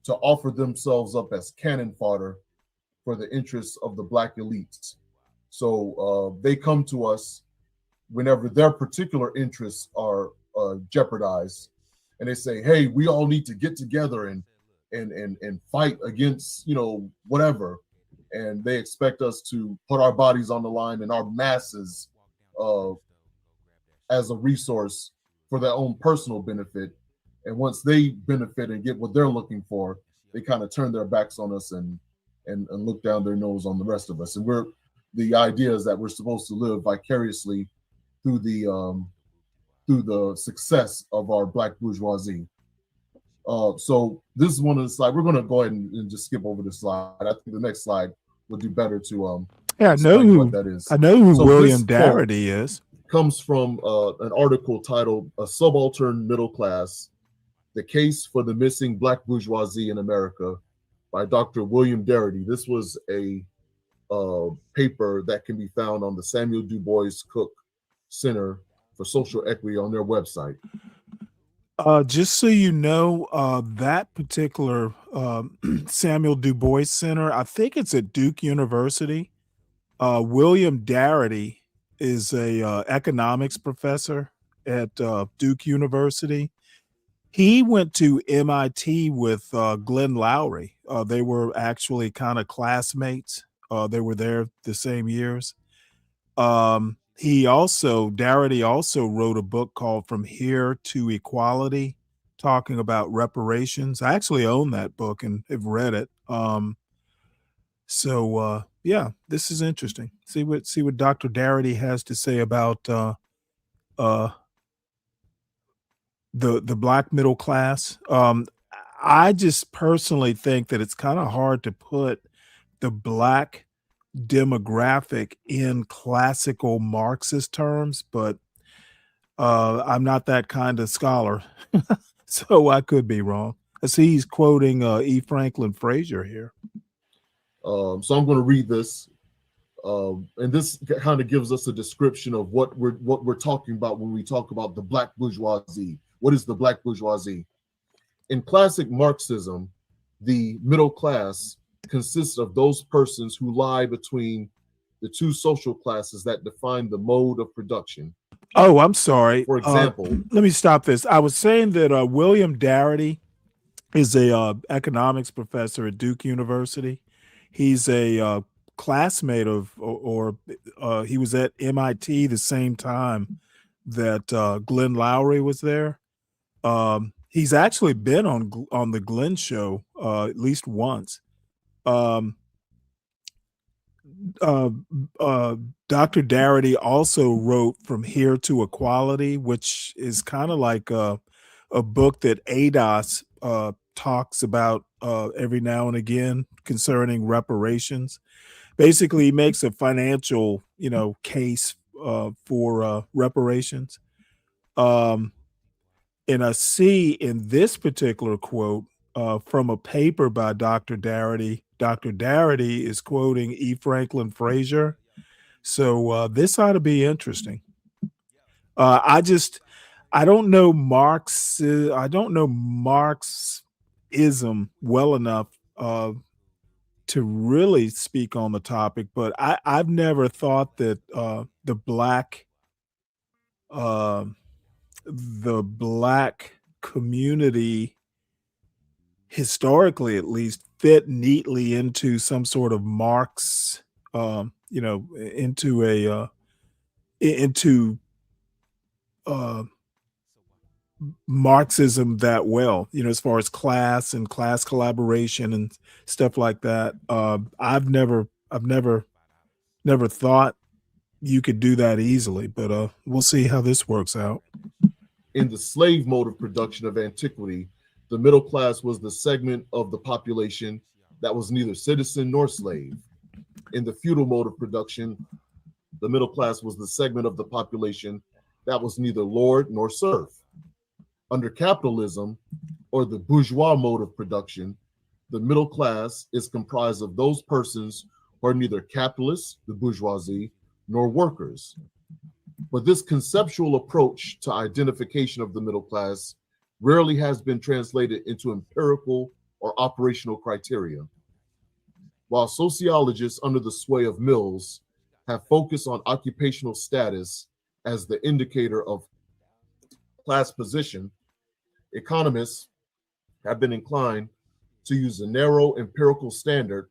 to offer themselves up as cannon fodder for the interests of the Black elites. So they come to us whenever their particular interests are jeopardized, and they say, hey, we all need to get together and and fight against, you know, whatever. And they expect us to put our bodies on the line and our masses as a resource for their own personal benefit. And once they benefit and get what they're looking for, they kind of turn their backs on us and look down their nose on the rest of us. And the idea is that we're supposed to live vicariously through the success of our Black bourgeoisie. So this is one of the slides. We're going to go ahead and just skip over this slide. I think the next slide would do better to Yeah, I know explain who what that is. I know who So William this quote Darity is. comes from an article titled "A Subaltern Middle Class: The Case for the Missing Black Bourgeoisie in America" by Dr. William Darity. This was a paper that can be found on the Samuel Du Bois Cook Center for Social Equity on their website. Just so you know, that particular Samuel Du Bois Center, I think it's at Duke University. William Darity is a economics professor at Duke University. He went to MIT with Glenn Lowry. They were actually kind of classmates. They were there the same years. Darity also wrote a book called From Here to Equality, talking about reparations. I actually own that book and have read it. Yeah, this is interesting. See what Dr. Darity has to say about the Black middle class. I just personally think that it's kind of hard to put the Black demographic in classical Marxist terms, but I'm not that kind of scholar, so I could be wrong. I see he's quoting E. Franklin Frazier here. So I'm going to read this, and this kind of gives us a description of what we're talking about when we talk about the Black bourgeoisie. What is the Black bourgeoisie? In classic Marxism, the middle class consists of those persons who lie between the two social classes that define the mode of production. Oh, I'm sorry. For example, let me stop this. I was saying that William Darity is a economics professor at Duke University. He's a classmate of, or he was at MIT the same time that Glenn Lowry was there. He's actually been on the Glenn show at least once. Dr. Darity also wrote From Here to Equality, which is kind of like a book that ADOS talks about every now and again concerning reparations. Basically, he makes a financial, case for reparations. And I see in this particular quote from a paper by Dr. Darity, Dr. Darity is quoting E. Franklin Frazier. So this ought to be interesting. I don't know Marxism well enough to really speak on the topic, but I've never thought that the black community, historically at least, fit neatly into some sort of Marx, into Marxism that well, as far as class and class collaboration and stuff like that. I've never thought you could do that easily, but we'll see how this works out. In the slave mode of production of antiquity, the middle class was the segment of the population that was neither citizen nor slave. In the feudal mode of production, the middle class was the segment of the population that was neither lord nor serf. Under capitalism, or the bourgeois mode of production, the middle class is comprised of those persons who are neither capitalists, the bourgeoisie, nor workers. But this conceptual approach to identification of the middle class rarely has been translated into empirical or operational criteria. While sociologists under the sway of Mills have focused on occupational status as the indicator of class position, economists have been inclined to use a narrow empirical standard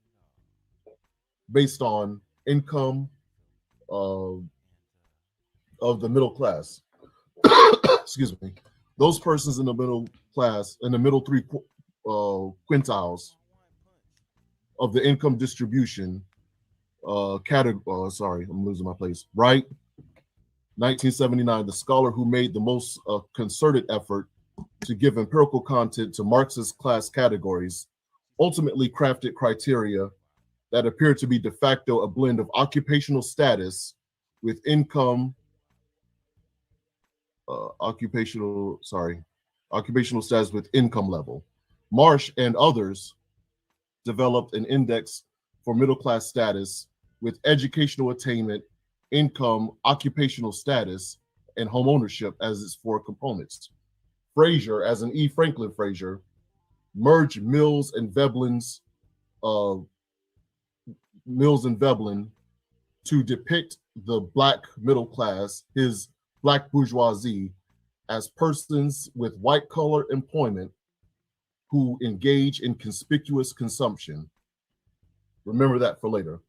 based on income of the middle class. Excuse me. Those persons in the middle class, in the middle three quintiles of the income distribution category. Sorry, I'm losing my place. Wright, 1979, the scholar who made the most concerted effort to give empirical content to Marxist class categories, ultimately crafted criteria that appeared to be de facto a blend of occupational status with income, occupational status with income level. Marsh and others developed an index for middle class status with educational attainment, income, occupational status, and home ownership as its four components. Fraser, as in E. Franklin Fraser, merged Mills and Veblen's to depict the Black middle class, his Black bourgeoisie, as persons with white-collar employment who engage in conspicuous consumption. Remember that for later.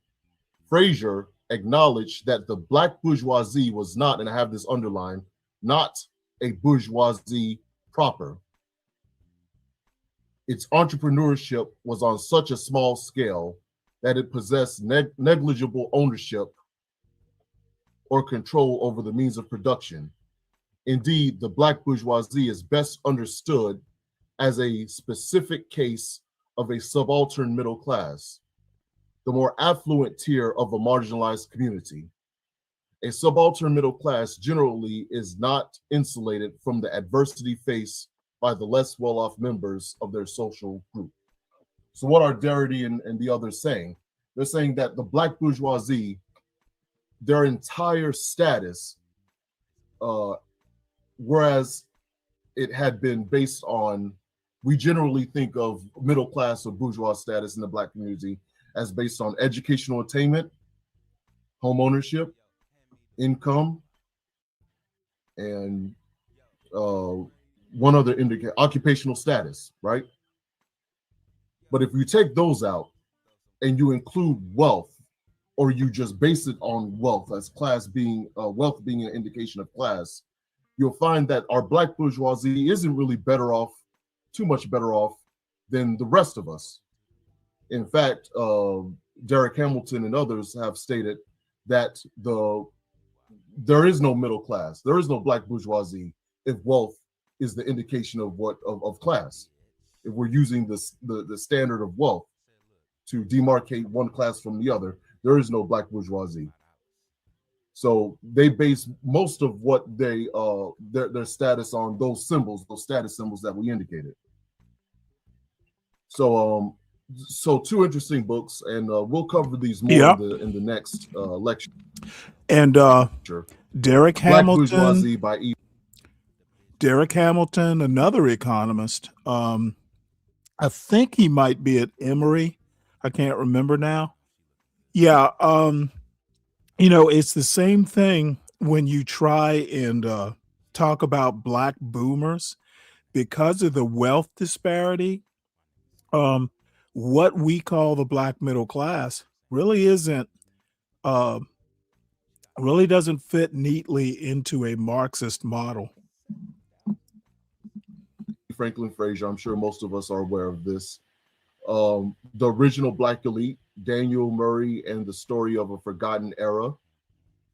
Fraser acknowledged that the Black bourgeoisie was not, and I have this underlined, not a bourgeoisie proper. Its entrepreneurship was on such a small scale that it possessed negligible ownership or control over the means of production. Indeed, the Black bourgeoisie is best understood as a specific case of a subaltern middle class, the more affluent tier of a marginalized community. A subaltern middle class generally is not insulated from the adversity faced by the less well-off members of their social group. So what are Darity and the others saying? They're saying that the Black bourgeoisie, their entire status, whereas it had been based on, we generally think of middle class or bourgeois status in the Black community as based on educational attainment, home ownership, income, and one other indicator, occupational status, right? But if you take those out and you include wealth, or you just base it on wealth as class being, wealth being an indication of class, you'll find that our Black bourgeoisie isn't really better off, too much better off than the rest of us. In fact, Derek Hamilton and others have stated that there is no middle class, there is no Black bourgeoisie if wealth is the indication of class. If we're using the standard of wealth to demarcate one class from the other, there is no Black bourgeoisie. So they base most of what they their status on those symbols, those status symbols that we indicated. So so two interesting books, and we'll cover these more in the next lecture. And Derek Black Hamilton, Bourgeoisie by E. Derek Hamilton, another economist. I think he might be at Emory. I can't remember now. Yeah, you know, it's the same thing when you try and talk about Black boomers. Because of the wealth disparity, what we call the Black middle class really isn't, really doesn't fit neatly into a Marxist model. Franklin Fraser, I'm sure most of us are aware of this. The Original Black Elite, Daniel Murray and the Story of a Forgotten Era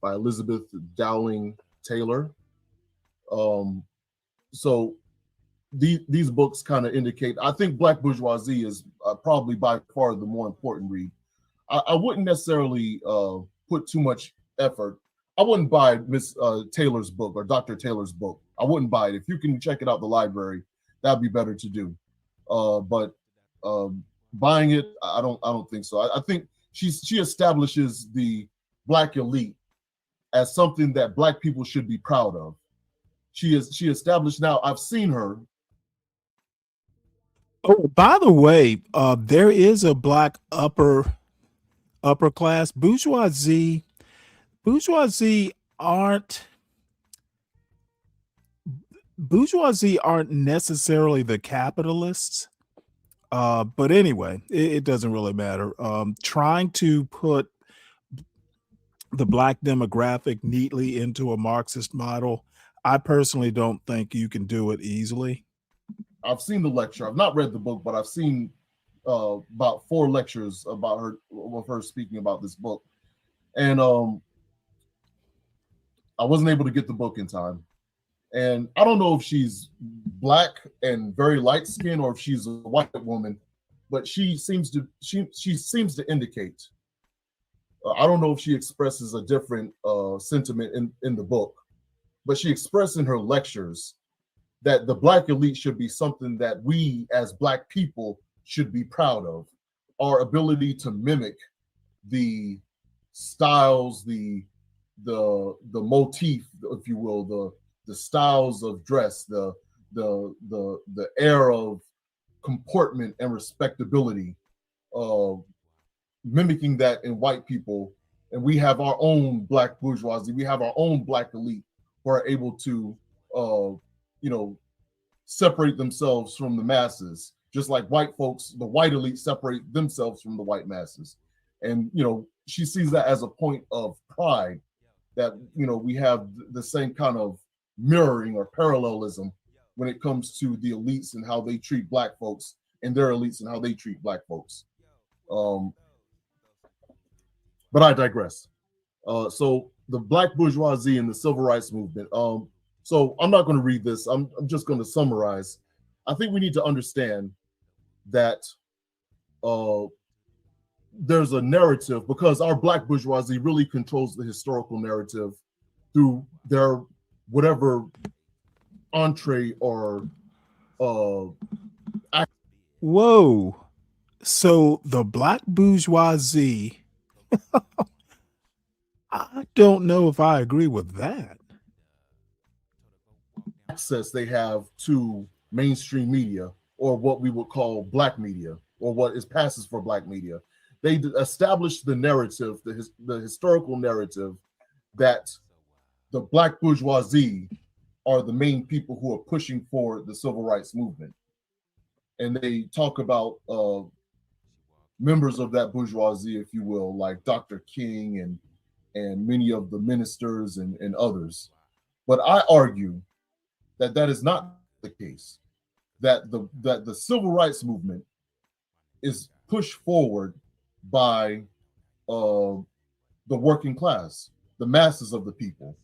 by Elizabeth Dowling Taylor. So these books kind of indicate, I think Black Bourgeoisie is probably by far the more important read. I wouldn't necessarily put too much effort. I wouldn't buy Miss Taylor's book or Dr. Taylor's book. I wouldn't buy it. If you can check it out at the library, that'd be better to do. But buying it, I don't think so. I think she establishes the Black elite as something that Black people should be proud of. She established, now I've seen her. Oh, by the way, there is a Black upper class. Bourgeoisie aren't necessarily the capitalists. But anyway, it doesn't really matter. Trying to put the black demographic neatly into a Marxist model, I personally don't think you can do it easily. I've seen the lecture. I've not read the book, but I've seen about 4 lectures about her, with her speaking about this book. And I wasn't able to get the book in time. And I don't know if she's black and very light skinned or if she's a white woman, but she seems to indicate. I don't know if she expresses a different sentiment in the book, but she expressed in her lectures that the black elite should be something that we as black people should be proud of. Our ability to mimic the styles, the motif, if you will, the styles of dress, the air of comportment and respectability, mimicking that in white people. And we have our own black bourgeoisie, we have our own black elite who are able to separate themselves from the masses, just like white folks, the white elite separate themselves from the white masses. And she sees that as a point of pride, that we have the same kind of mirroring or parallelism when it comes to the elites and how they treat black folks, and their elites and how they treat black folks. But I digress. So the black bourgeoisie and the civil rights movement. So I'm not going to read this. I'm just going to summarize. I think we need to understand that there's a narrative, because our black bourgeoisie really controls the historical narrative through their whatever entree or Whoa. So the black bourgeoisie, I don't know if I agree with that. Access they have to mainstream media, or what we would call black media, or what is passes for black media. They established the narrative, the historical narrative, that the black bourgeoisie are the main people who are pushing for the civil rights movement. And they talk about members of that bourgeoisie, if you will, like Dr. King and many of the ministers and others. But I argue that that is not the case, that the civil rights movement is pushed forward by the working class, the masses of the people.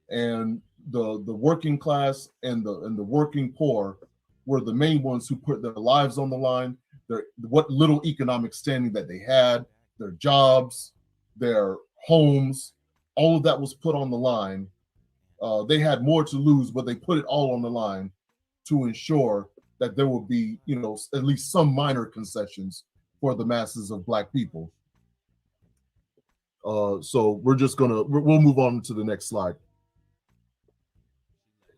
And the working class and the working poor were the main ones who put their lives on the line, what little economic standing that they had, their jobs, their homes, all of that was put on the line. They had more to lose, but they put it all on the line to ensure that there would be, at least some minor concessions for the masses of black people. So we'll move on to the next slide.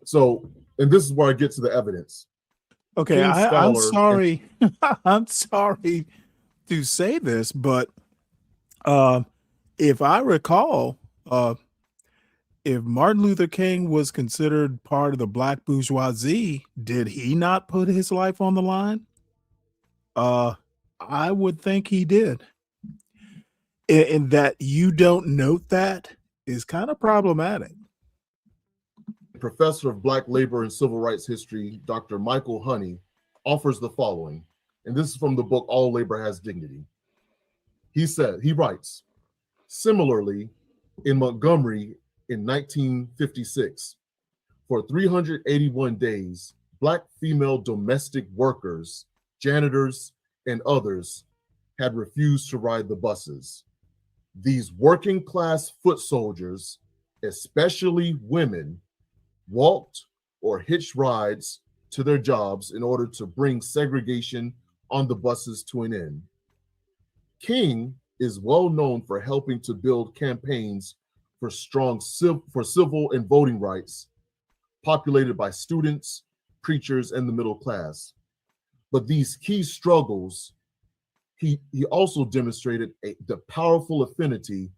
So, and this is where I get to the evidence. Okay, I'm sorry. I'm sorry to say this, but if I recall, if Martin Luther King was considered part of the black bourgeoisie, did he not put his life on the line? I would think he did. And that you don't note that is kind of problematic. Professor of Black labor and civil rights history, Dr. Michael Honey, offers the following, and this is from the book All Labor Has Dignity. He writes, similarly, in Montgomery in 1956, for 381 days, black female domestic workers, janitors, and others had refused to ride the buses. These working class foot soldiers, especially women, walked or hitched rides to their jobs in order to bring segregation on the buses to an end. King is well known for helping to build campaigns for for civil and voting rights, populated by students, preachers, and the middle class. But these key struggles, he also demonstrated the powerful affinity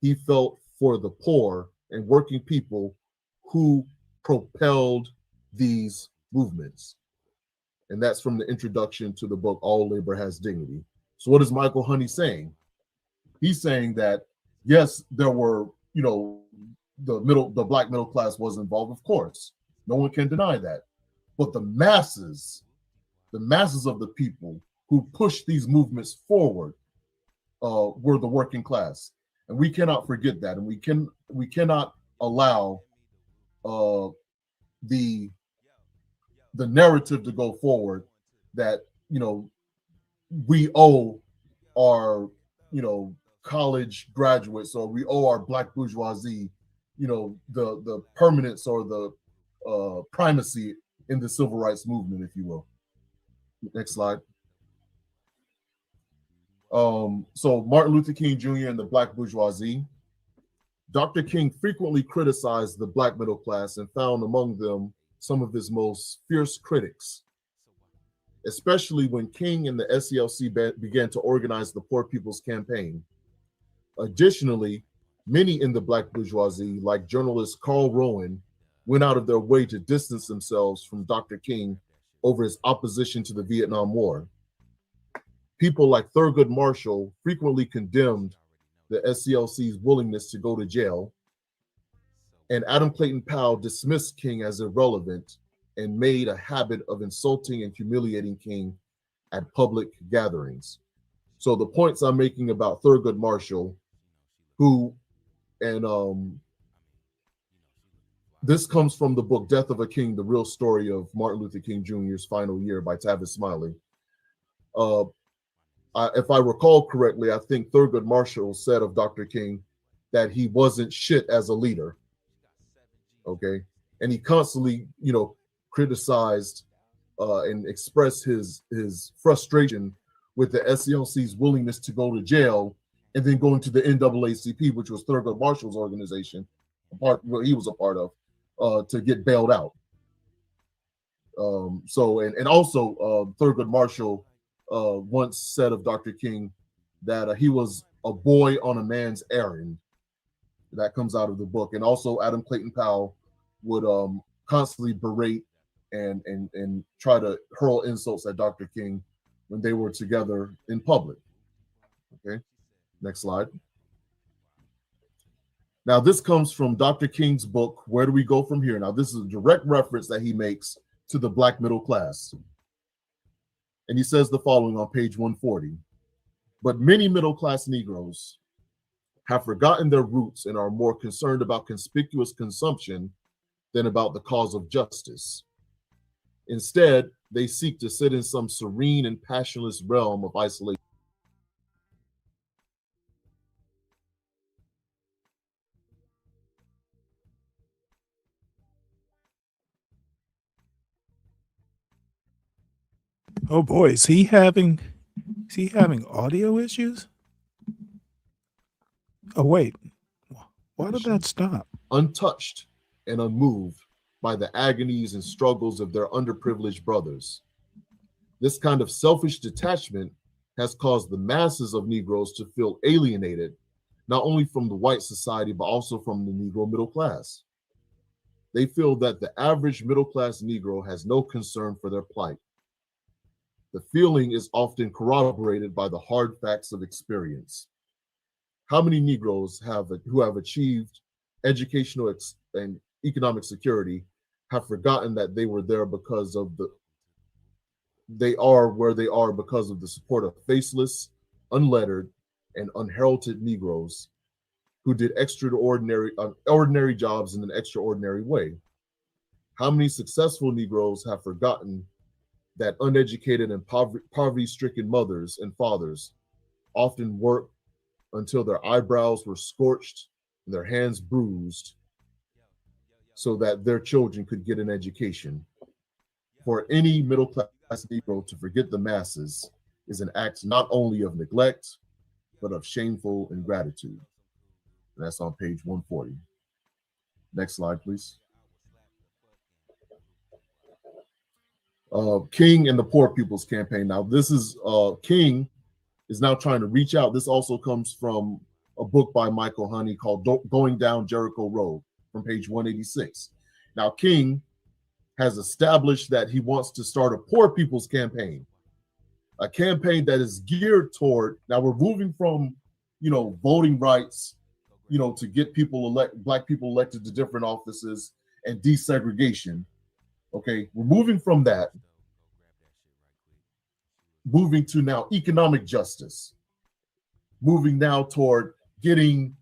he felt for the poor and working people who propelled these movements. And that's from the introduction to the book, All Labor Has Dignity. So what is Michael Honey saying? He's saying that, yes, there were, you know, the black middle class was involved, of course. No one can deny that. But the masses of the people who pushed these movements forward were the working class. And we cannot forget that. And we cannot allow the narrative to go forward that, you know, we owe our, you know, college graduates, or we owe our black bourgeoisie, you know, the permanence or the primacy in the civil rights movement, if you will. Next slide. So Martin Luther King Jr. and the black bourgeoisie. Dr. King frequently criticized the black middle class and found among them some of his most fierce critics, especially when King and the SCLC began to organize the Poor People's Campaign. Additionally, many in the black bourgeoisie, like journalist Carl Rowan, went out of their way to distance themselves from Dr. King over his opposition to the Vietnam War. People like Thurgood Marshall frequently condemned the SCLC's willingness to go to jail, and Adam Clayton Powell dismissed King as irrelevant and made a habit of insulting and humiliating King at public gatherings. So the points I'm making about Thurgood Marshall, who, and this comes from the book Death of a King, the real story of Martin Luther King Jr.'s final year by Tavis Smiley. If I recall correctly, I think Thurgood Marshall said of Dr. King that he wasn't shit as a leader. Okay. And he constantly, you know, criticized and expressed his frustration with the SCLC's willingness to go to jail and then going to the NAACP, which was Thurgood Marshall's organization, he was a part of, to get bailed out. And also Thurgood Marshall once said of Dr. King that he was a boy on a man's errand. That comes out of the book. And also Adam Clayton Powell would constantly berate and try to hurl insults at Dr. King when they were together in public. Okay, next slide. Now this comes from Dr. King's book, Where Do We Go From Here? Now this is a direct reference that he makes to the black middle class. And he says the following on page 140. But many middle-class Negroes have forgotten their roots and are more concerned about conspicuous consumption than about the cause of justice. Instead, they seek to sit in some serene and passionless realm of isolation. Oh boy, is he having audio issues? Oh wait, why did that stop? Untouched and unmoved by the agonies and struggles of their underprivileged brothers. This kind of selfish detachment has caused the masses of Negroes to feel alienated, not only from the white society, but also from the Negro middle class. They feel that the average middle-class Negro has no concern for their plight. The feeling is often corroborated by the hard facts of experience. How many Negroes who have achieved educational and economic security have forgotten that they were there because of they are where they are because of the support of faceless, unlettered, and unheralded Negroes who did ordinary jobs in an extraordinary way? How many successful Negroes have forgotten that uneducated and poverty-stricken mothers and fathers often worked until their eyebrows were scorched and their hands bruised so that their children could get an education? For any middle-class Negro to forget the masses is an act not only of neglect, but of shameful ingratitude. And that's on page 140. Next slide, please. King and the Poor People's Campaign. Now, this is King is now trying to reach out. This also comes from a book by Michael Honey called Going Down Jericho Road from page 186. Now, King has established that he wants to start a poor people's campaign, a campaign that is geared toward, now we're moving from, voting rights, to get black people elected to different offices and desegregation. Okay, we're moving from that, moving to now economic justice, moving now toward getting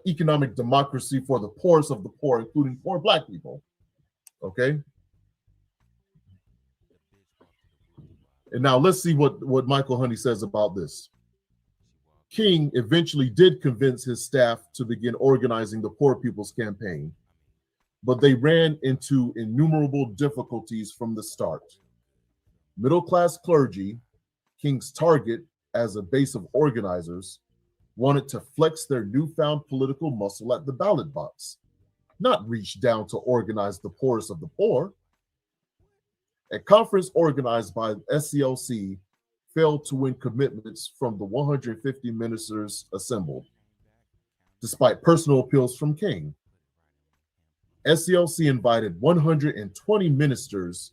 economic democracy for the poorest of the poor, including poor black people. Okay. And now let's see what Michael Honey says about this. King eventually did convince his staff to begin organizing the Poor People's Campaign, but they ran into innumerable difficulties from the start. Middle-class clergy, King's target as a base of organizers, wanted to flex their newfound political muscle at the ballot box, not reach down to organize the poorest of the poor. A conference organized by SCLC failed to win commitments from the 150 ministers assembled, despite personal appeals from King. SCLC invited 120 ministers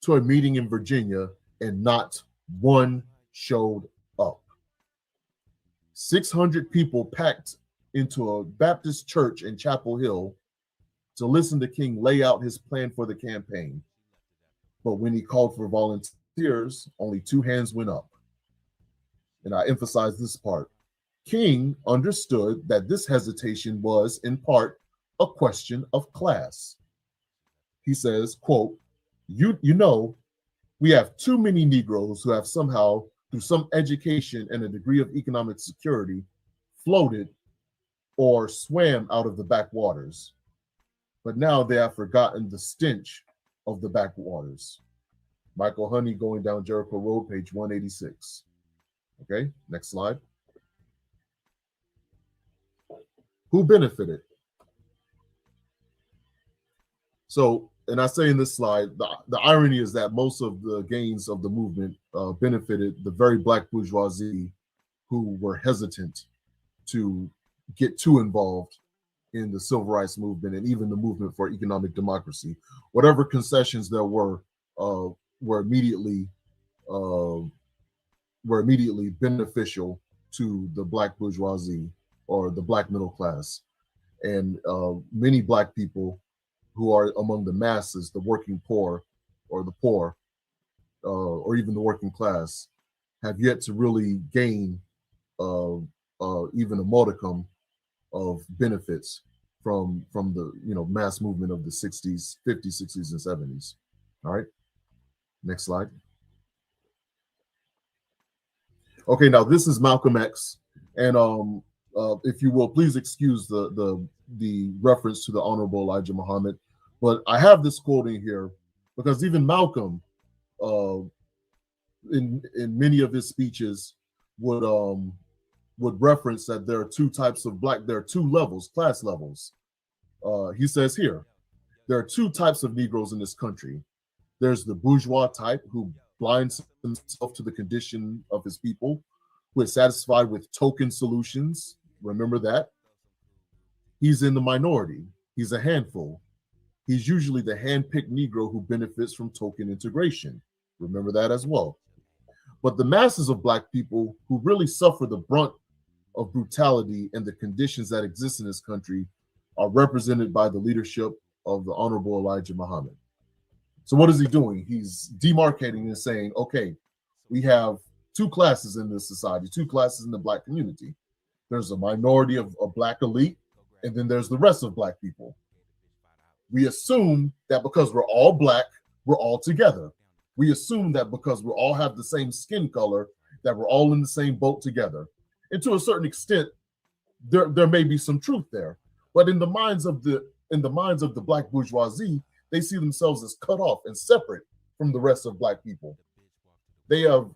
to a meeting in Virginia, and not one showed up. 600 people packed into a Baptist church in Chapel Hill to listen to King lay out his plan for the campaign. But when he called for volunteers, only 2 hands went up. And I emphasize this part. King understood that this hesitation was, in part, a question of class. He says, quote, you know, we have too many Negroes who have somehow, through some education and a degree of economic security, floated or swam out of the backwaters. But now they have forgotten the stench of the backwaters. Michael Honey, Going Down Jericho Road, page 186. Okay, next slide. Who benefited? So, and I say in this slide, the irony is that most of the gains of the movement benefited the very black bourgeoisie who were hesitant to get too involved in the civil rights movement and even the movement for economic democracy. Whatever concessions there were immediately beneficial to the black bourgeoisie or the black middle class. And many black people who are among the masses, the working poor or the poor, or even the working class, have yet to really gain even a modicum of benefits from the mass movement of the 60s, 50s, 60s, and 70s. All right, next slide. Okay, now this is Malcolm X, and if you will, please excuse the reference to the Honorable Elijah Muhammad, but I have this quote in here because even Malcolm, in many of his speeches, would reference that there are 2 types of black. There are 2 levels, class levels. He says here, there are 2 types of Negroes in this country. There's the bourgeois type who blinds himself to the condition of his people, who is satisfied with token solutions. Remember that. He's in the minority. He's a handful. He's usually the hand-picked Negro who benefits from token integration. Remember that as well. But the masses of black people who really suffer the brunt of brutality and the conditions that exist in this country are represented by the leadership of the Honorable Elijah Muhammad. So what is he doing? He's demarcating and saying, okay, we have 2 classes in this society, 2 classes in the black community. There's a minority of a black elite, and then there's the rest of black people. We assume that because we're all black, we're all together. We assume that because we all have the same skin color, that we're all in the same boat together. And to a certain extent, there may be some truth there. But in the minds of the black bourgeoisie, they see themselves as cut off and separate from the rest of black people. They have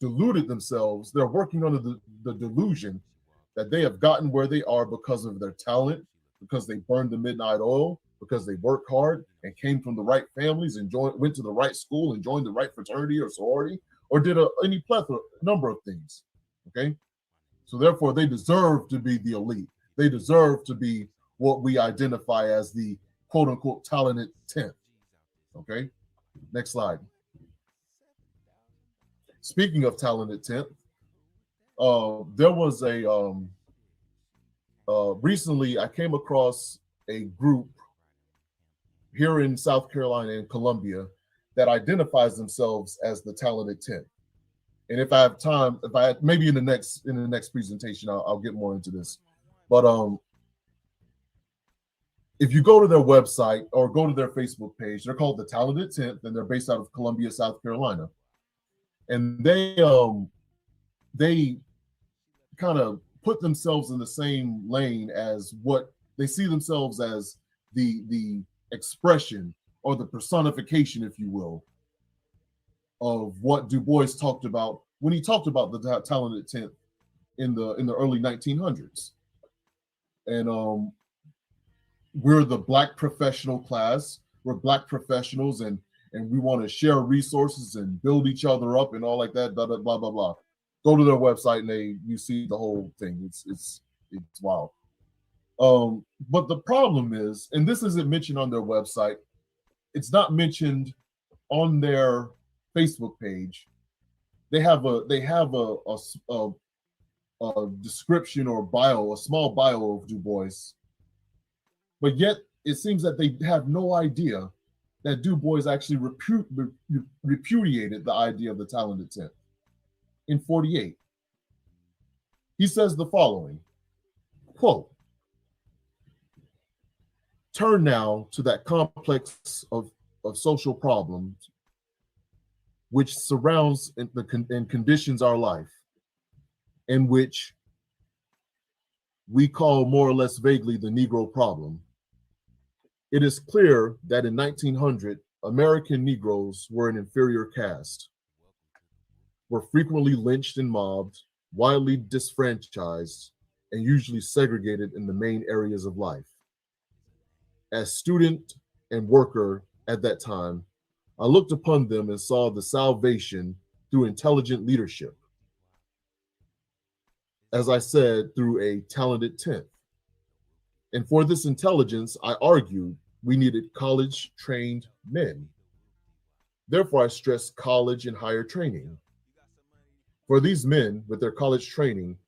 deluded themselves. They're working under the delusion that they have gotten where they are because of their talent, because they burned the midnight oil, because they worked hard and came from the right families and went to the right school and joined the right fraternity or sorority, or did any number of things. Okay, so therefore they deserve to be the elite. They deserve to be what we identify as the quote unquote talented 10th. Okay, next slide. Speaking of talented 10th, there was a recently I came across a group here in South Carolina and Columbia that identifies themselves as the talented 10th. And if I have time, if I maybe in the next presentation, I'll get more into this. But if you go to their website or go to their Facebook page, they're called the Talented 10th, and they're based out of Columbia, South Carolina. And they kind of put themselves in the same lane as what they see themselves as the expression or the personification, if you will, of what Du Bois talked about when he talked about the talented 10th in the early 1900s. And we're the Black professional class. We're Black professionals, and we want to share resources and build each other up and all like that. Blah blah blah blah blah. Go to their website and you see the whole thing. It's wild. But the problem is, and this isn't mentioned on their website, it's not mentioned on their Facebook page. They have a description or bio, a small bio of Du Bois, but yet it seems that they have no idea that Du Bois actually repudiated the idea of the talented 10th in 48. He says the following, quote, "Turn now to that complex of social problems which surrounds and conditions our life, and which we call more or less vaguely the Negro problem. It is clear that in 1900, American Negroes were an inferior caste, were frequently lynched and mobbed, widely disfranchised, and usually segregated in the main areas of life. As student and worker at that time, I looked upon them and saw the salvation through intelligent leadership. As I said, through a talented 10th. And for this intelligence, I argued we needed college-trained men. Therefore, I stressed college and higher training. For these men, with their college training,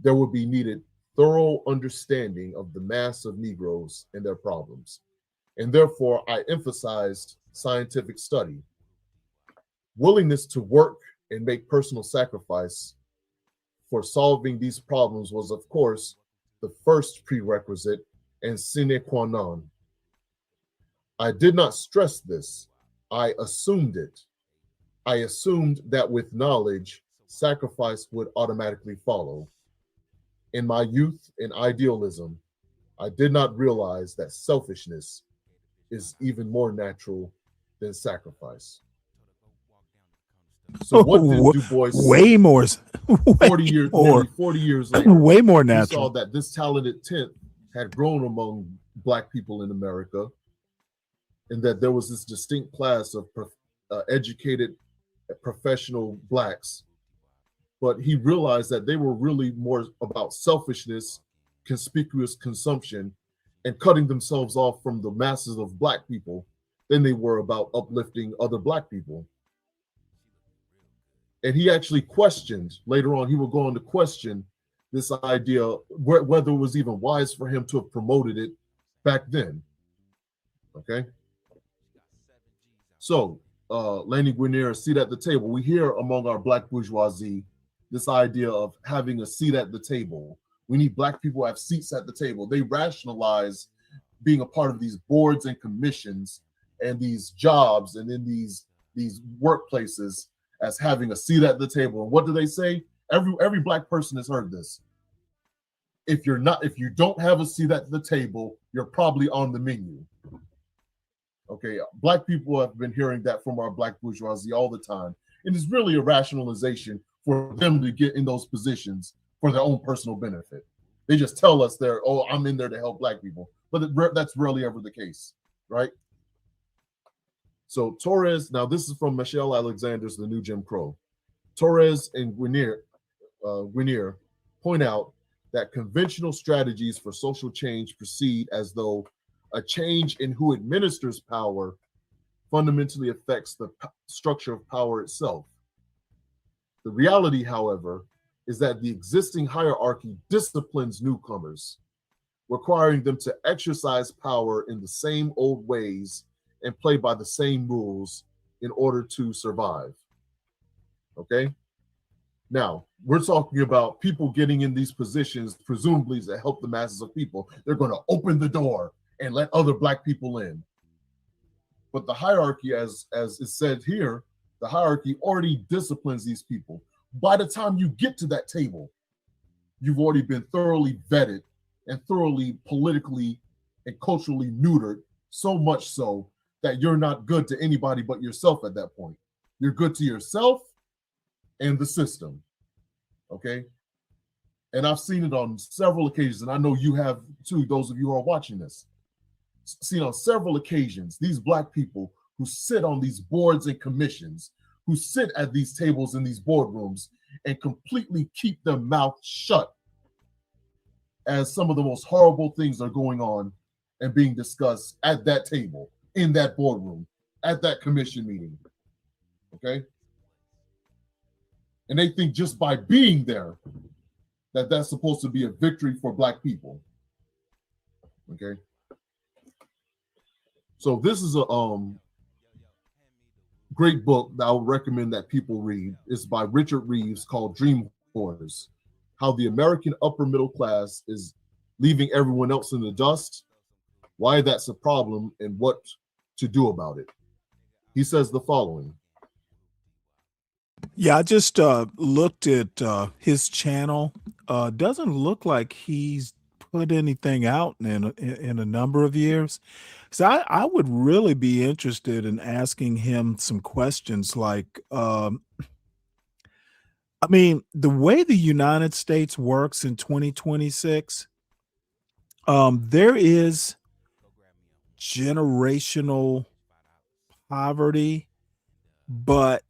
there would be needed thorough understanding of the mass of Negroes and their problems. And therefore, I emphasized scientific study. Willingness to work and make personal sacrifice for solving these problems was, of course, the first prerequisite and sine qua non. I did not stress this. I assumed it. I assumed that with knowledge, sacrifice would automatically follow. In my youth and idealism, I did not realize that selfishness is even more natural than sacrifice." So what did Du Bois way more 40 years more. 40 years later? Way more He natural. saw that this talented 10th had grown among Black people in America, and that there was this distinct class of educated professional Blacks. But he realized that they were really more about selfishness, conspicuous consumption, and cutting themselves off from the masses of Black people than they were about uplifting other Black people. And he actually questioned, later on, he will go on to question this idea, whether it was even wise for him to have promoted it back then. Okay? So, Lanny Guinier, a seat at the table. We hear among our Black bourgeoisie this idea of having a seat at the table. We need Black people to have seats at the table. They rationalize being a part of these boards and commissions and these jobs and in these workplaces as having a seat at the table. And what do they say? Every Black person has heard this. If you don't have a seat at the table, you're probably on the menu. Okay, Black people have been hearing that from our Black bourgeoisie all the time. And it's really a rationalization for them to get in those positions for their own personal benefit. They just tell us I'm in there to help Black people. But that's rarely ever the case, right? So Torres, now this is from Michelle Alexander's The New Jim Crow. Torres and Guinier point out that conventional strategies for social change proceed as though a change in who administers power fundamentally affects the structure of power itself. The reality, however, is that the existing hierarchy disciplines newcomers, requiring them to exercise power in the same old ways and play by the same rules in order to survive. Okay? Now, we're talking about people getting in these positions, presumably to help the masses of people. They're going to open the door and let other Black people in. But the hierarchy, as is said here, the hierarchy already disciplines these people. By the time you get to that table, you've already been thoroughly vetted and thoroughly politically and culturally neutered, so much so that you're not good to anybody but yourself at that point. You're good to yourself and the system, okay? And I've seen it on several occasions, and I know you have too, those of you who are watching this. Seen on several occasions, these Black people who sit on these boards and commissions, who sit at these tables in these boardrooms and completely keep their mouth shut as some of the most horrible things are going on and being discussed at that table, in that boardroom, at that commission meeting, okay? And they think just by being there that that's supposed to be a victory for Black people, okay? So this is a great book that I would recommend that people read. It's by Richard Reeves called Dream Wars: How the American Upper Middle Class is Leaving Everyone Else in the Dust, Why That's a Problem, and What to Do About It. He says the following. Yeah, I just looked at his channel. Doesn't look like he's put anything out in a number of years. So I would really be interested in asking him some questions like, I mean, the way the United States works in 2026, there is generational poverty, but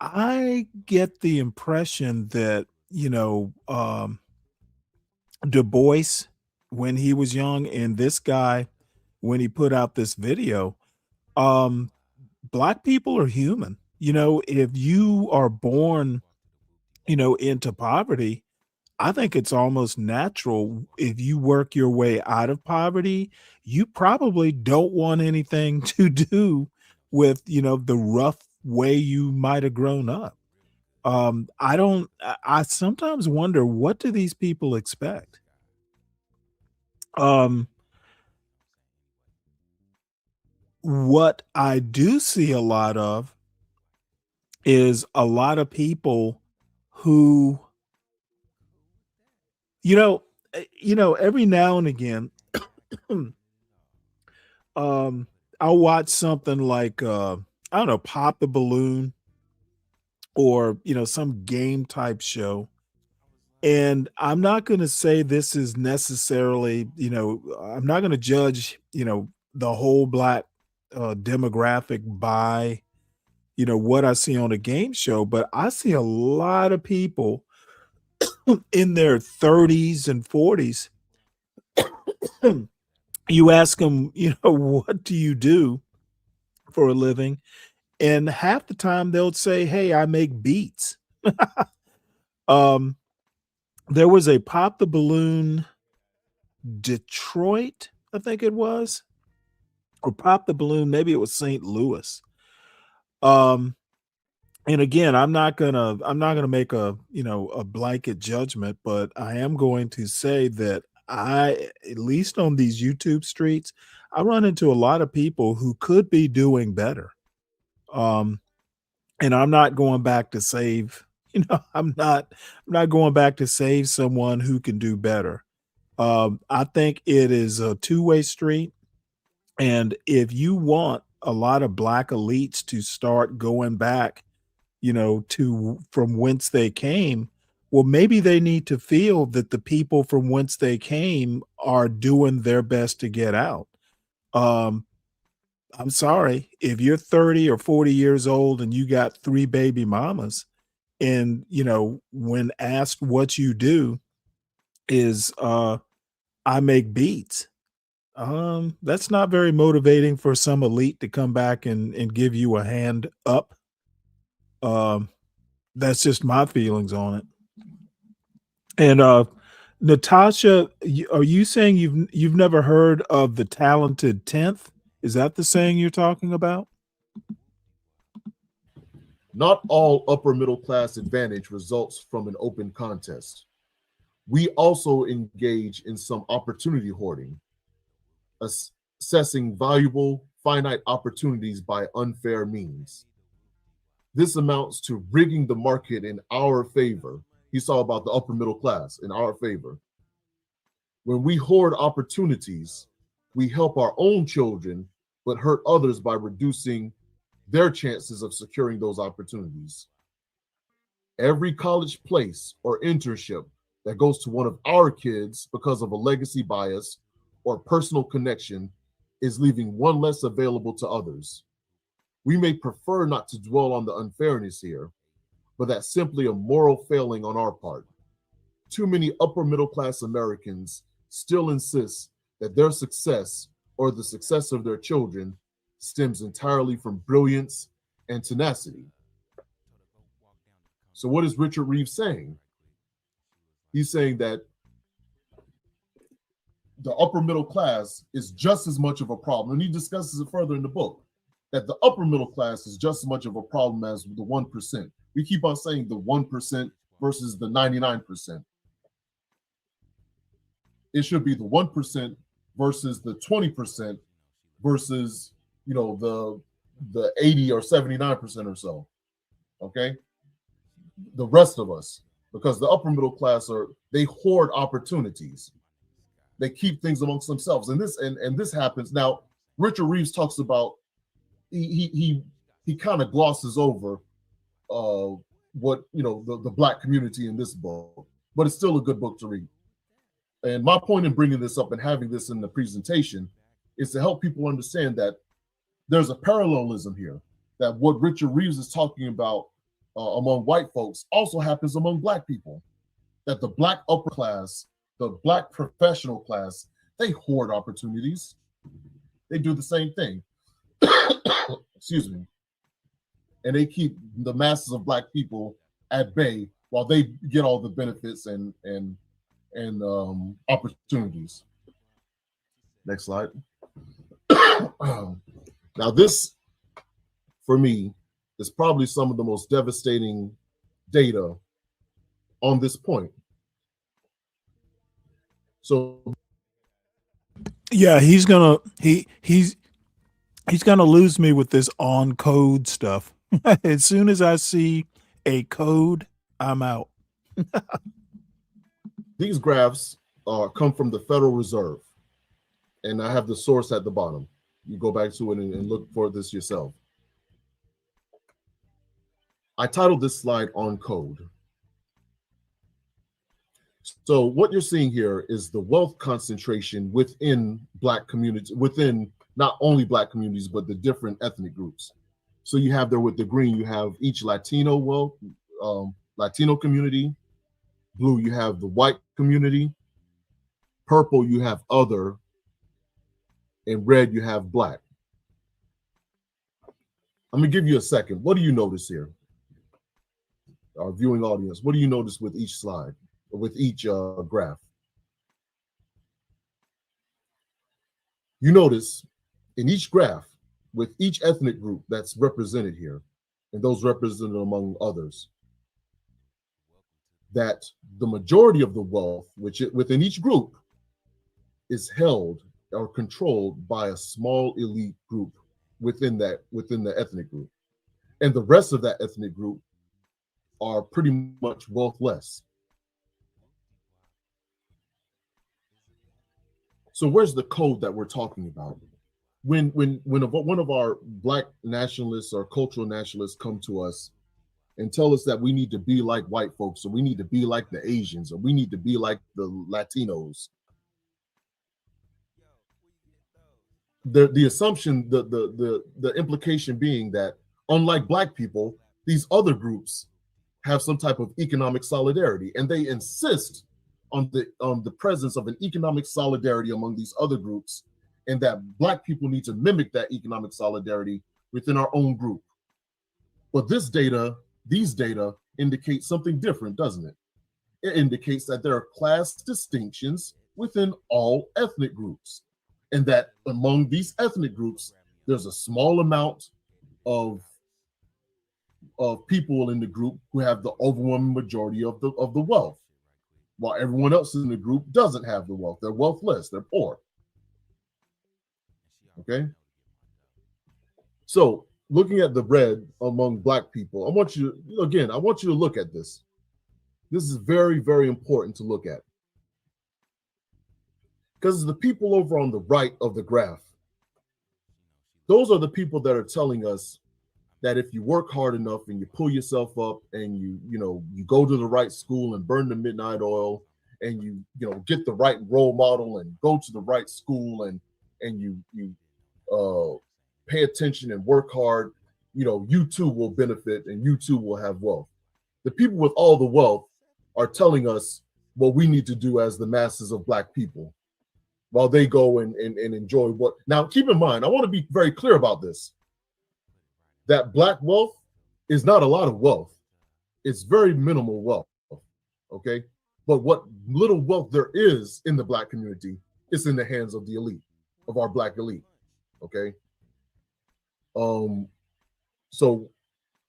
I get the impression that, Du Bois, when he was young, and this guy, when he put out this video, Black people are human. If you are born, into poverty, I think it's almost natural if you work your way out of poverty, you probably don't want anything to do with, the rough way you might have grown up. I sometimes wonder, what do these people expect? What I do see a lot of is a lot of people who, every now and again, I'll watch something like, I don't know, Pop the Balloon, or, some game type show. And I'm not going to say this is necessarily, I'm not going to judge, the whole Black demographic by, what I see on a game show, but I see a lot of people in their 30s and 40s. You ask them, what do you do for a living? And half the time they'll say, hey, I make beats. There was a Pop the Balloon Detroit, I think it was, or Pop the Balloon, maybe it was St. Louis. And again, I'm not gonna make a blanket judgment, but I am going to say that at least on these YouTube streets, I run into a lot of people who could be doing better. And I'm not going back to save, I'm not going back to save someone who can do better. I think it is a two-way street. And if you want a lot of Black elites to start going back, from whence they came, well, maybe they need to feel that the people from whence they came are doing their best to get out. I'm sorry, if you're 30 or 40 years old and you got 3 baby mamas, and, when asked what you do is, I make beats. That's not very motivating for some elite to come back and give you a hand up. That's just my feelings on it. And Natasha, are you saying you've never heard of the talented 10th? Is that the saying you're talking about? Not all upper middle class advantage results from an open contest. We also engage in some opportunity hoarding, assessing valuable, finite opportunities by unfair means. This amounts to rigging the market in our favor. He saw about the upper middle class in our favor. When we hoard opportunities, we help our own children, but hurt others by reducing their chances of securing those opportunities. Every college place or internship that goes to one of our kids because of a legacy bias or personal connection is leaving one less available to others. We may prefer not to dwell on the unfairness here, but that's simply a moral failing on our part. Too many upper middle class Americans still insist that their success or the success of their children stems entirely from brilliance and tenacity. So what is Richard Reeves saying? He's saying that the upper middle class is just as much of a problem, and he discusses it further in the book, that the upper middle class is just as much of a problem as the 1%. We keep on saying the 1% versus the 99%. It should be the 1% versus the 20% versus, you know, the 80 or 79% or so. Okay? The rest of us, because the upper middle class they hoard opportunities. They keep things amongst themselves. And this happens. Now, Richard Reeves talks about he kind of glosses over what, you know, the Black community in this book, but it's still a good book to read. And my point in bringing this up and having this in the presentation is to help people understand that there's a parallelism here, that what Richard Reeves is talking about among white folks also happens among Black people, that the Black upper class, the Black professional class, they hoard opportunities. They do the same thing. Excuse me. And they keep the masses of Black people at bay while they get all the benefits and opportunities. Next slide. Now this, for me, is probably some of the most devastating data on this point. So yeah, he's gonna lose me with this on code stuff. As soon as I see a code, I'm out. These graphs come from the Federal Reserve, and I have the source at the bottom. You go back to it and look for this yourself. I titled this slide On Code. So what you're seeing here is the wealth concentration within Black communities, within not only Black communities, but the different ethnic groups. So you have there with the green, you have each Latino wealth, Latino community. Blue, you have the white community. Purple, you have other. And red, you have Black. I'm gonna give you a second. What do you notice here? Our viewing audience, what do you notice with each slide, or with each graph? You notice in each graph, with each ethnic group that's represented here, and those represented among others, that the majority of the wealth, within each group, is held or controlled by a small elite group within the ethnic group, and the rest of that ethnic group are pretty much wealthless. So where's the code that we're talking about? When one of our Black nationalists or cultural nationalists come to us and tell us that we need to be like white folks, or we need to be like the Asians, or we need to be like the Latinos, the assumption, the implication being that unlike Black people, these other groups have some type of economic solidarity, and they insist on the presence of an economic solidarity among these other groups and that Black people need to mimic that economic solidarity within our own group. But these data indicate something different, doesn't it? It indicates that there are class distinctions within all ethnic groups, and that among these ethnic groups, there's a small amount of people in the group who have the overwhelming majority of the wealth, while everyone else in the group doesn't have the wealth. They're wealthless, they're poor. Okay? So looking at the red among Black people, I want you to look at this. This is very, very important to look at. Because the people over on the right of the graph, those are the people that are telling us that if you work hard enough and you pull yourself up and you go to the right school and burn the midnight oil and you get the right role model and go to the right school and you pay attention and work hard, you too will benefit and you too will have wealth. The people with all the wealth are telling us what we need to do as the masses of Black people, while they go and enjoy what. Now, keep in mind, I want to be very clear about this, that Black wealth is not a lot of wealth. It's very minimal wealth, okay? But what little wealth there is in the Black community is in the hands of the elite, of our Black elite, okay? So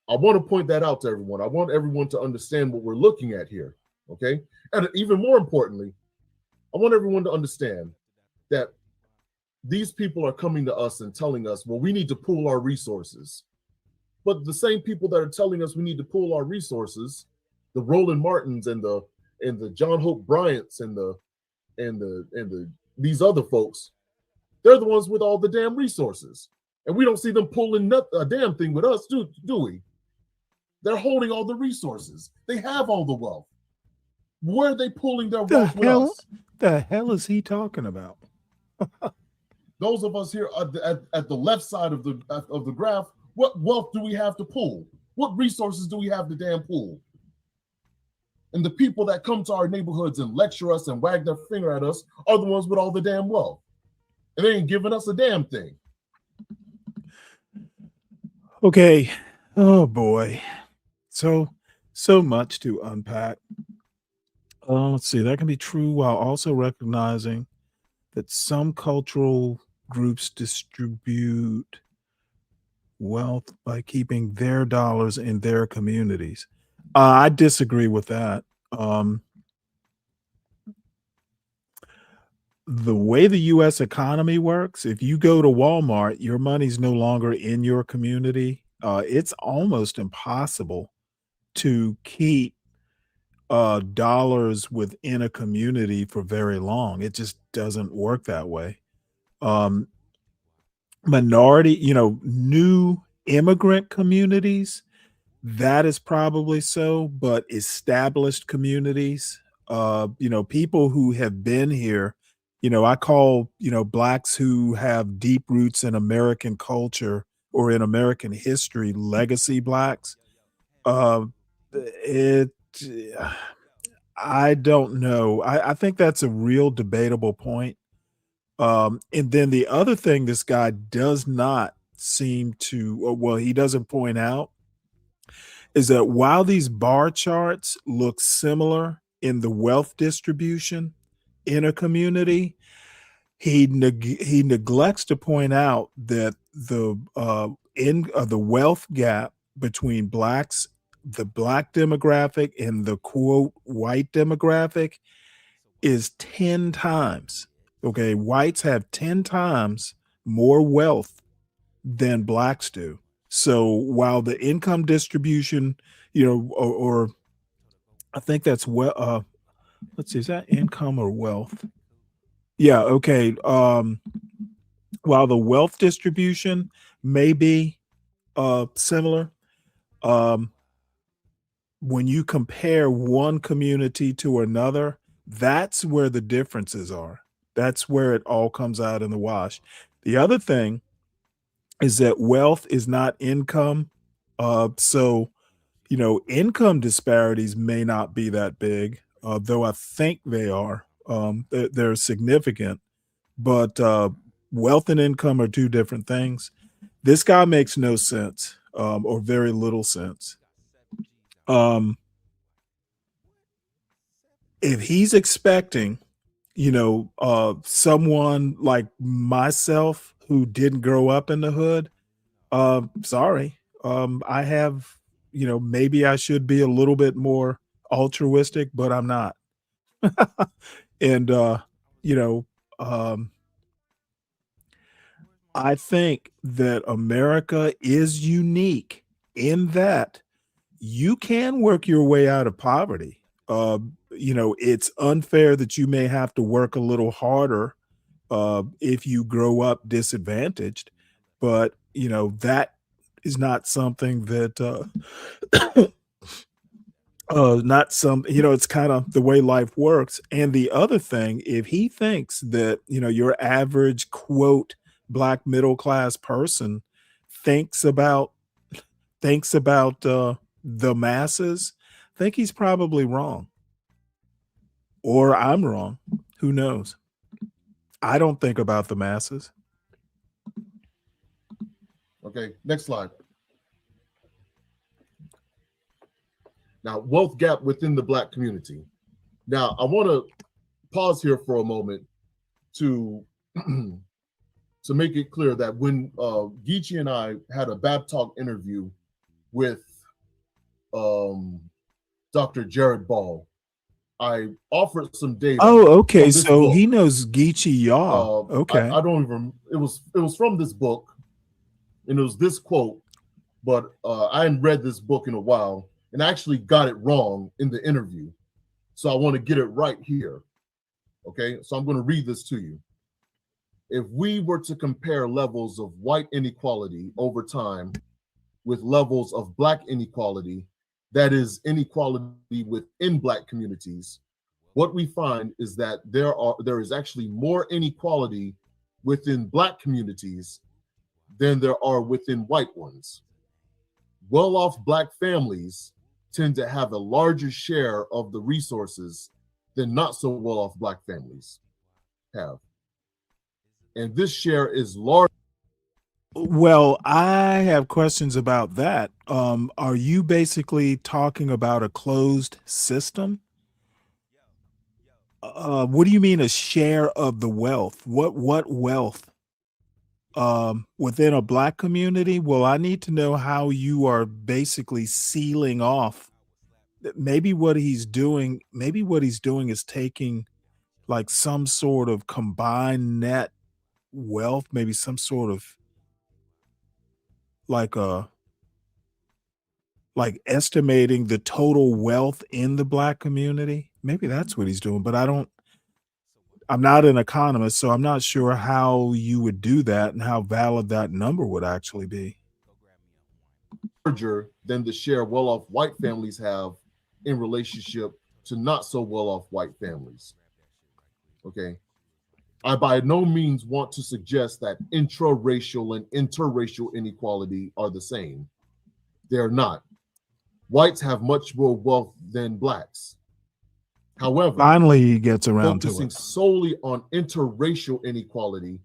I want to point that out to everyone. I want everyone to understand what we're looking at here, okay? And even more importantly, I want everyone to understand that these people are coming to us and telling us, well, we need to pool our resources. But the same people that are telling us we need to pool our resources, the Roland Martins and the John Hope Bryants and these other folks, they're the ones with all the damn resources. And we don't see them pulling a damn thing with us, do we? They're holding all the resources. They have all the wealth. Where are they pulling their wealth with us? The hell is he talking about? Those of us here at the left side of the graph, what wealth do we have to pull? What resources do we have to damn pull? And the people that come to our neighborhoods and lecture us and wag their finger at us are the ones with all the damn wealth. And they ain't giving us a damn thing. Okay. Oh boy. So much to unpack. Let's see. That can be true while also recognizing that some cultural groups distribute wealth by keeping their dollars in their communities. I disagree with that. The way the U.S. economy works, if you go to Walmart, your money's no longer in your community. It's almost impossible to keep dollars within a community for very long. It just doesn't work that way. Minority, new immigrant communities, that is probably so, but established communities, people who have been here, I call, Blacks who have deep roots in American culture or in American history, legacy Blacks. I don't know. I think that's a real debatable point. And then the other thing this guy does not seem to, he doesn't point out, is that while these bar charts look similar in the wealth distribution in a community, he neglects to point out that the wealth gap between Blacks, the Black demographic, and the quote white demographic is 10 times. Okay, whites have 10 times more wealth than Blacks do. So while the income distribution, or I think that's let's see, is that income or wealth? Yeah, okay. While the wealth distribution may be similar, when you compare one community to another, that's where the differences are. That's where it all comes out in the wash. The other thing is that wealth is not income. So, income disparities may not be that big, though I think they are. They're significant. But wealth and income are two different things. This guy makes no sense, or very little sense. If he's expecting, someone like myself who didn't grow up in the hood, sorry. I have, maybe I should be a little bit more altruistic, but I'm not. And, I think that America is unique in that you can work your way out of poverty. It's unfair that you may have to work a little harder if you grow up disadvantaged, but that is not something that not some, it's kind of the way life works. And the other thing, if he thinks that, your average quote black middle class person thinks about the masses, I think he's probably wrong. Or I'm wrong. Who knows? I don't think about the masses. Okay, next slide. Now, wealth gap within the Black community. Now, I want to pause here for a moment to to make it clear that when Geechee and I had a Bab Talk interview with Dr. Jared Ball, I offered some data. Oh, okay. from this So book. he knows Geechee y'all. Okay. I don't even. It was from this book, and it was this quote. But I hadn't read this book in a while, and I actually got it wrong in the interview. So I want to get it right here. Okay, so I'm going to read this to you. If we were to compare levels of white inequality over time with levels of Black inequality, that is inequality within Black communities, what we find is that there is actually more inequality within Black communities than there are within white ones. Well-off Black families tend to have a larger share of the resources than not so well-off Black families have. And this share is large. Well, I have questions about that. Are you basically talking about a closed system? What do you mean a share of the wealth? What wealth? Within a Black community? Well, I need to know how you are basically sealing off. Maybe what he's doing is taking like some sort of combined net wealth, maybe some sort of like estimating the total wealth in the Black community. Maybe that's what he's doing, but I'm not an economist, so I'm not sure how you would do that and how valid that number would actually be. Larger than the share well-off white families have in relationship to not so well-off white families. Okay. I by no means want to suggest that intra-racial and interracial inequality are the same. They're not. Whites have much more wealth than Blacks. However, Finally, he gets around to focusing it. solely on interracial inequality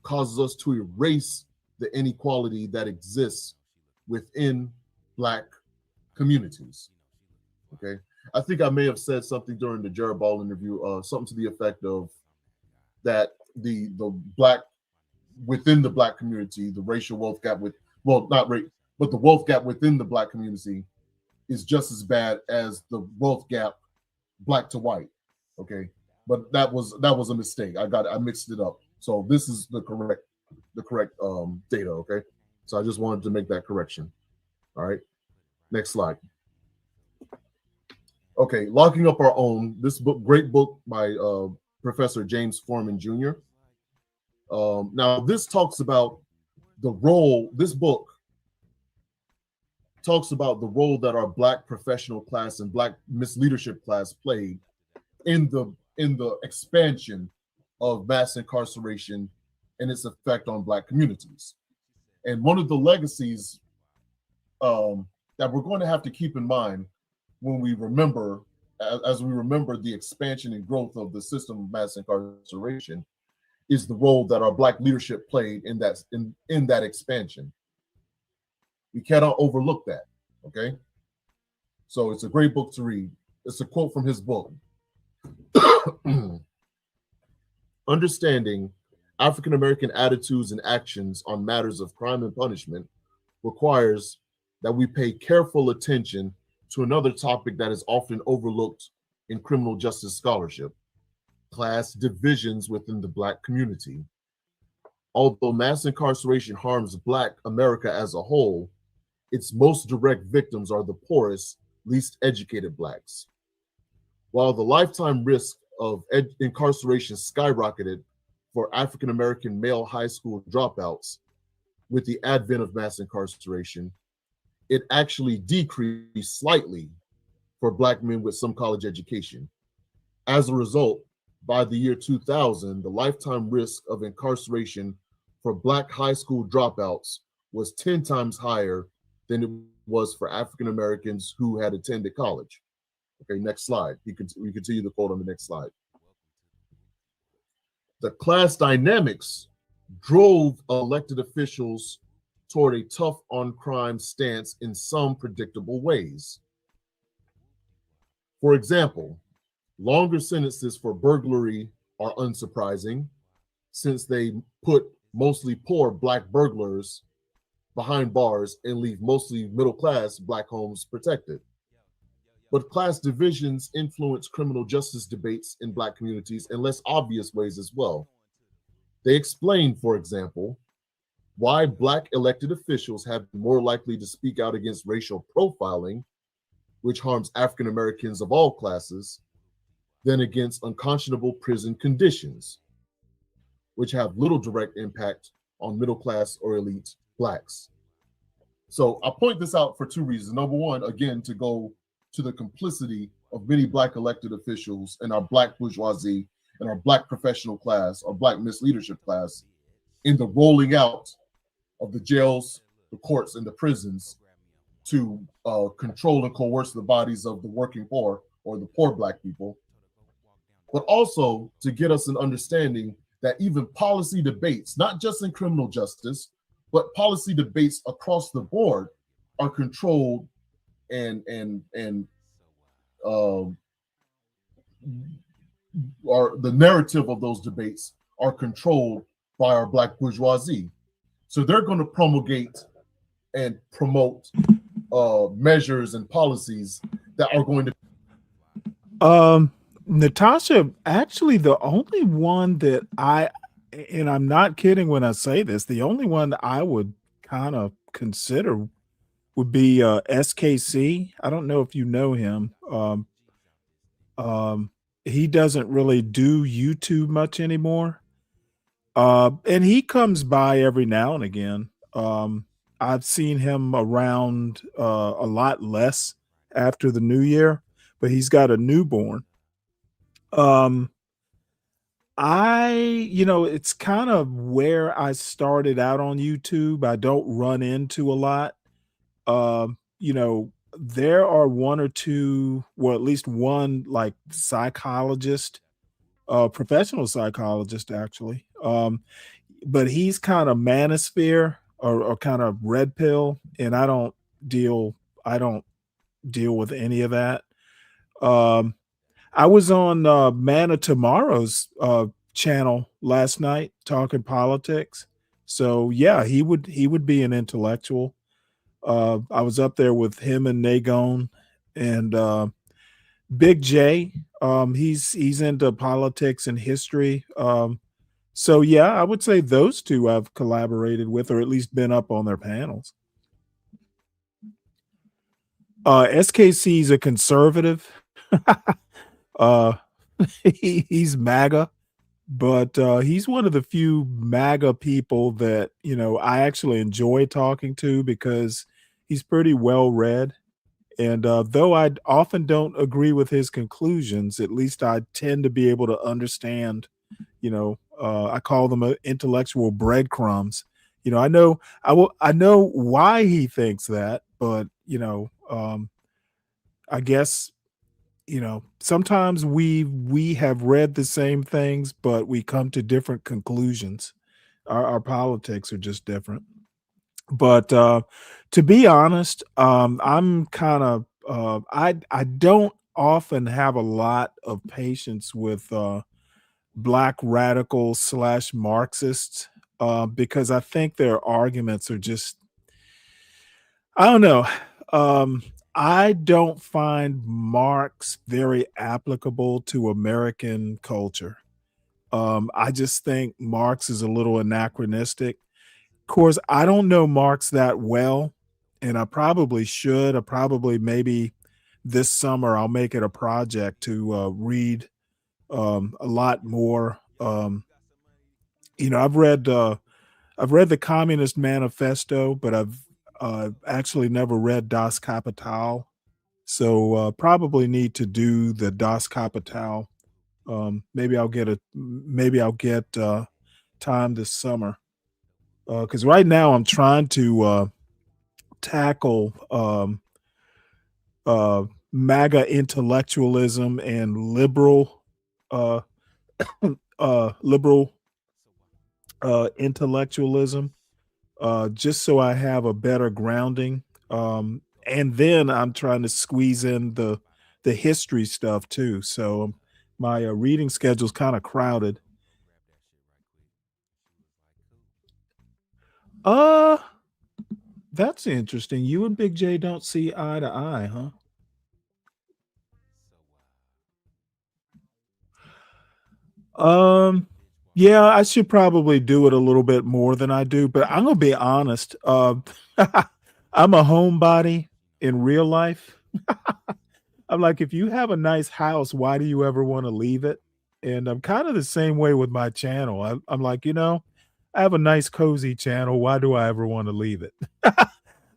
causes us to erase the inequality that exists within Black communities. Okay. I think I may have said something during the Jared Ball interview, something to the effect of that the Black within the Black community, the racial wealth gap not rate, but the wealth gap within the Black community is just as bad as the wealth gap Black to white. Okay, but that was a mistake. I mixed it up. So this is the correct data. Okay, so I just wanted to make that correction. All right, next slide. Okay, Locking Up Our Own. This book, great book by Professor James Foreman Jr. Now, this talks about the role. This book talks about the role that our Black professional class and Black misleadership class played in the expansion of mass incarceration and its effect on Black communities. And one of the legacies that we're going to have to keep in mind when we remember, as we remember the expansion and growth of the system of mass incarceration, is the role that our Black leadership played in that expansion. We cannot overlook that, okay? So it's a great book to read. It's a quote from his book. Understanding African American attitudes and actions on matters of crime and punishment requires that we pay careful attention to another topic that is often overlooked in criminal justice scholarship: class divisions within the Black community. Although mass incarceration harms Black America as a whole, its most direct victims are the poorest, least educated Blacks. While the lifetime risk of incarceration skyrocketed for African American male high school dropouts with the advent of mass incarceration, it actually decreased slightly for Black men with some college education. As a result, by the year 2000, the lifetime risk of incarceration for Black high school dropouts was 10 times higher than it was for African Americans who had attended college. Okay, next slide. We continue the quote on the next slide. The class dynamics drove elected officials toward a tough on crime stance in some predictable ways. For example, longer sentences for burglary are unsurprising, since they put mostly poor Black burglars behind bars and leave mostly middle-class Black homes protected. But class divisions influence criminal justice debates in Black communities in less obvious ways as well. They explain, for example, why Black elected officials have been more likely to speak out against racial profiling, which harms African Americans of all classes, than against unconscionable prison conditions, which have little direct impact on middle-class or elite Blacks. So I point this out for two reasons. Number one, again, to go to the complicity of many Black elected officials and our Black bourgeoisie and our Black professional class, our Black misleadership class, in the rolling out of the jails, the courts, and the prisons to control and coerce the bodies of the working poor or the poor Black people, but also to get us an understanding that even policy debates, not just in criminal justice, but policy debates across the board are controlled and are the narrative of those debates are controlled by our Black bourgeoisie. So they're going to promulgate and promote measures and policies that are going to. Natasha, actually, the only one that and I'm not kidding when I say this, the only one I would kind of consider would be SKC. I don't know if you know him. He doesn't really do YouTube much anymore. And he comes by every now and again. I've seen him around a lot less after the new year, but he's got a newborn. It's kind of where I started out on YouTube. I don't run into a lot. There are one or two, well, at least one like psychologist, professional psychologist actually. But he's kind of manosphere or kind of red pill, and I don't deal with any of that. I was on Man of Tomorrow's channel last night talking politics. So yeah, he would be an intellectual. I was up there with him and Nagone and Big J. He's into politics and history. So yeah, I would say those two I've collaborated with, or at least been up on their panels. SKC's a conservative. He's MAGA, but he's one of the few MAGA people that I actually enjoy talking to because he's pretty well read. And though I often don't agree with his conclusions, at least I tend to be able to understand. I call them intellectual breadcrumbs. I know why he thinks that, but I guess sometimes we have read the same things, but we come to different conclusions. Our politics are just different. But to be honest, I'm kind of I don't often have a lot of patience with black radicals slash Marxists because I think their arguments are just I don't know. I don't find Marx very applicable to American culture. I just think Marx is a little anachronistic. Of course, I don't know Marx that well, and I probably should. I probably maybe this summer I'll make it a project to read a lot more. I've read the Communist Manifesto, but I've actually never read Das Kapital. So probably need to do the Das Kapital. Maybe I'll get time this summer because right now I'm trying to tackle MAGA intellectualism and uh, liberal intellectualism, just so I have a better grounding. And then I'm trying to squeeze in the history stuff too. So my reading schedule's kind of crowded. Uh, that's interesting. You and Big J don't see eye to eye, huh? Yeah, I should probably do it a little bit more than I do, but I'm gonna be honest. I'm a homebody in real life. I'm like, if you have a nice house, why do you ever want to leave it? And I'm kind of the same way with my channel. I'm like, I have a nice cozy channel. Why do I ever want to leave it?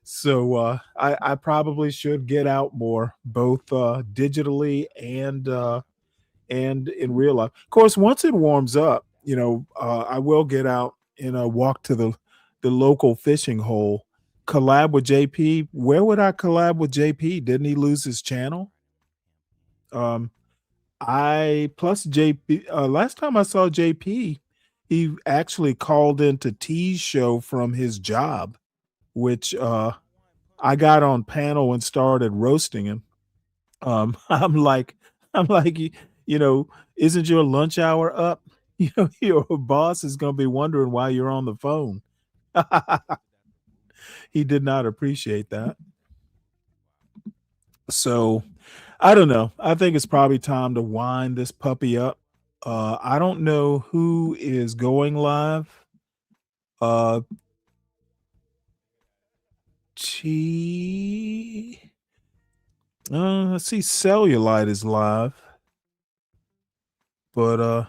So I probably should get out more, both digitally and in real life. Of course, once it warms up, I will get out and walk to the local fishing hole, collab with JP. Where would I collab with JP? Didn't he lose his channel? I plus JP. Last time I saw JP, he actually called into T's show from his job, which I got on panel and started roasting him. I'm like, isn't your lunch hour up? Your boss is going to be wondering why you're on the phone. He did not appreciate that. So I don't know. I think it's probably time to wind this puppy up. I don't know who is going live. I see Cellulite is live. But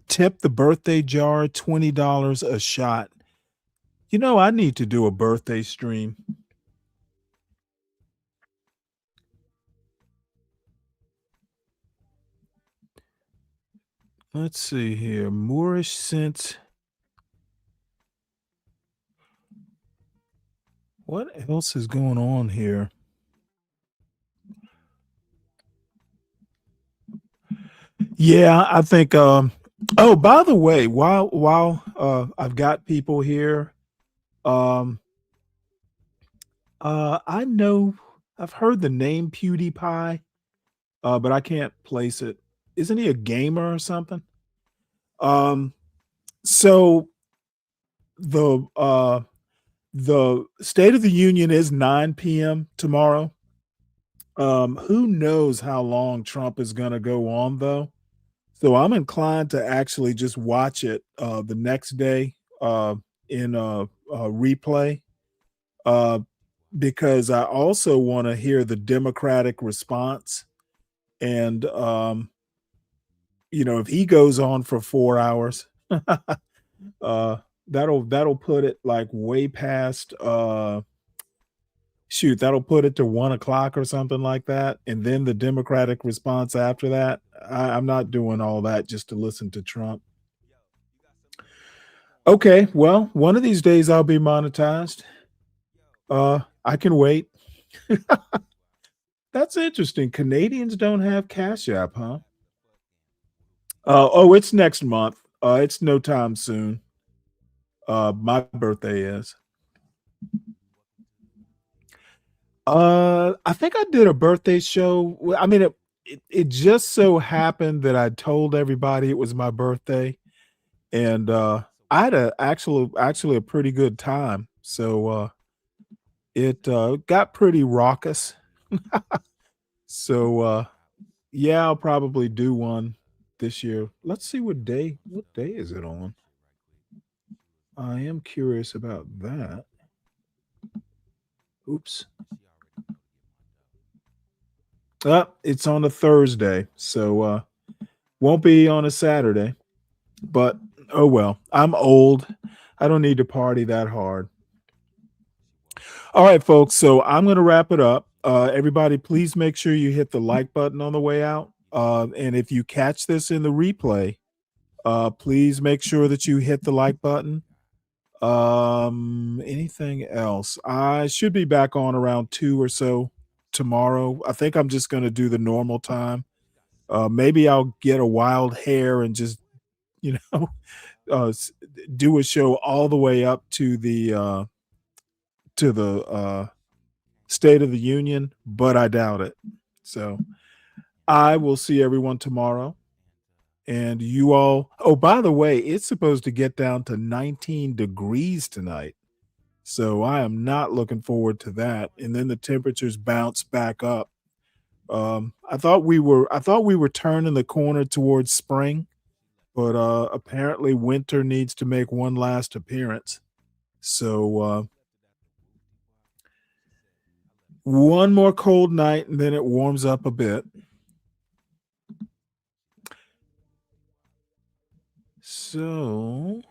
tip the birthday jar, $20 a shot. I need to do a birthday stream. Let's see here. Moorish scent. What else is going on here? Yeah, I think oh, by the way, while I've got people here, I know I've heard the name PewDiePie, but I can't place it. Isn't he a gamer or something? So the State of the Union is 9 p.m. tomorrow. Who knows how long Trump is going to go on, though? So I'm inclined to actually just watch it the next day in replay because I also want to hear the Democratic response. And, if he goes on for 4 hours, that'll put it like way past that'll put it to 1 o'clock or something like that. And then the Democratic response after that. I'm not doing all that just to listen to Trump. Okay, well, one of these days I'll be monetized. I can wait. That's interesting. Canadians don't have Cash App, huh? Oh, it's next month. It's no time soon. My birthday is. I think I did a birthday show. I mean, it just so happened that I told everybody it was my birthday, and I had actually a pretty good time. So it got pretty raucous. So yeah, I'll probably do one this year. Let's see what day is it on? I am curious about that. Oops. It's on a Thursday, so won't be on a Saturday. But oh well, I'm old. I don't need to party that hard. All right, folks. So I'm going to wrap it up. Everybody, please make sure you hit the like button on the way out. And if you catch this in the replay, please make sure that you hit the like button. Anything else? I should be back on around 2 or so tomorrow. I think I'm just going to do the normal time. Maybe I'll get a wild hair and just, do a show all the way up to the State of the Union, but I doubt it. So I will see everyone tomorrow. And you all, oh, by the way, it's supposed to get down to 19 degrees tonight. So I am not looking forward to that. And then the temperatures bounce back up. I thought we were turning the corner towards spring, but apparently winter needs to make one last appearance. So one more cold night and then it warms up a bit. So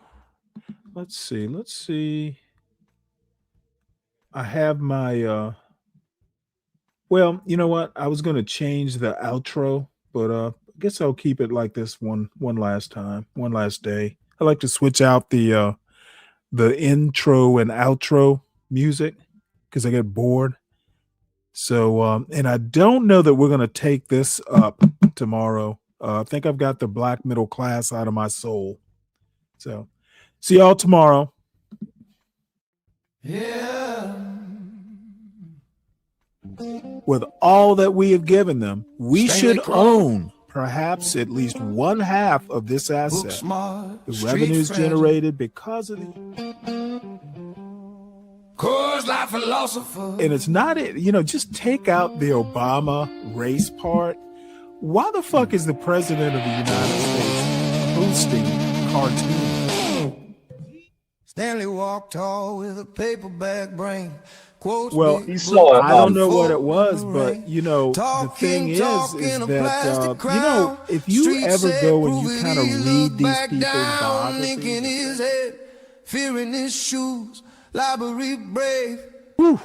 let's see. I have my well, you know what? I was going to change the outro, but I guess I'll keep it like this one last time, one last day. I like to switch out the intro and outro music because I get bored. So and I don't know that we're going to take this up tomorrow. I think I've got the black middle class out of my soul. So see y'all tomorrow. Yeah. With all that we have given them, we should own perhaps at least one half of this asset. The revenues generated because of it. And it's not it, just take out the Obama race part. Why the fuck is the president of the United States hosting cartoons? Stanley walked tall with a paperback brain. Well, I don't know what it was, but the thing is that if you ever go and you kind of read these people's biographies, fearing his shoes, library brave. The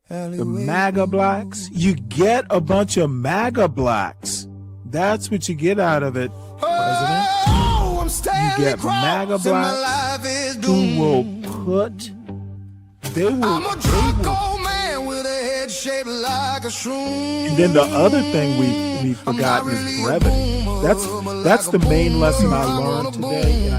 MagaBlacks, you get a bunch of MagaBlacks. That's what you get out of it, President. You get MagaBlacks who will put. They will. Old man with a head shaped like a shroom. And then the other thing we've forgotten is brevity. That's the main lesson I learned today.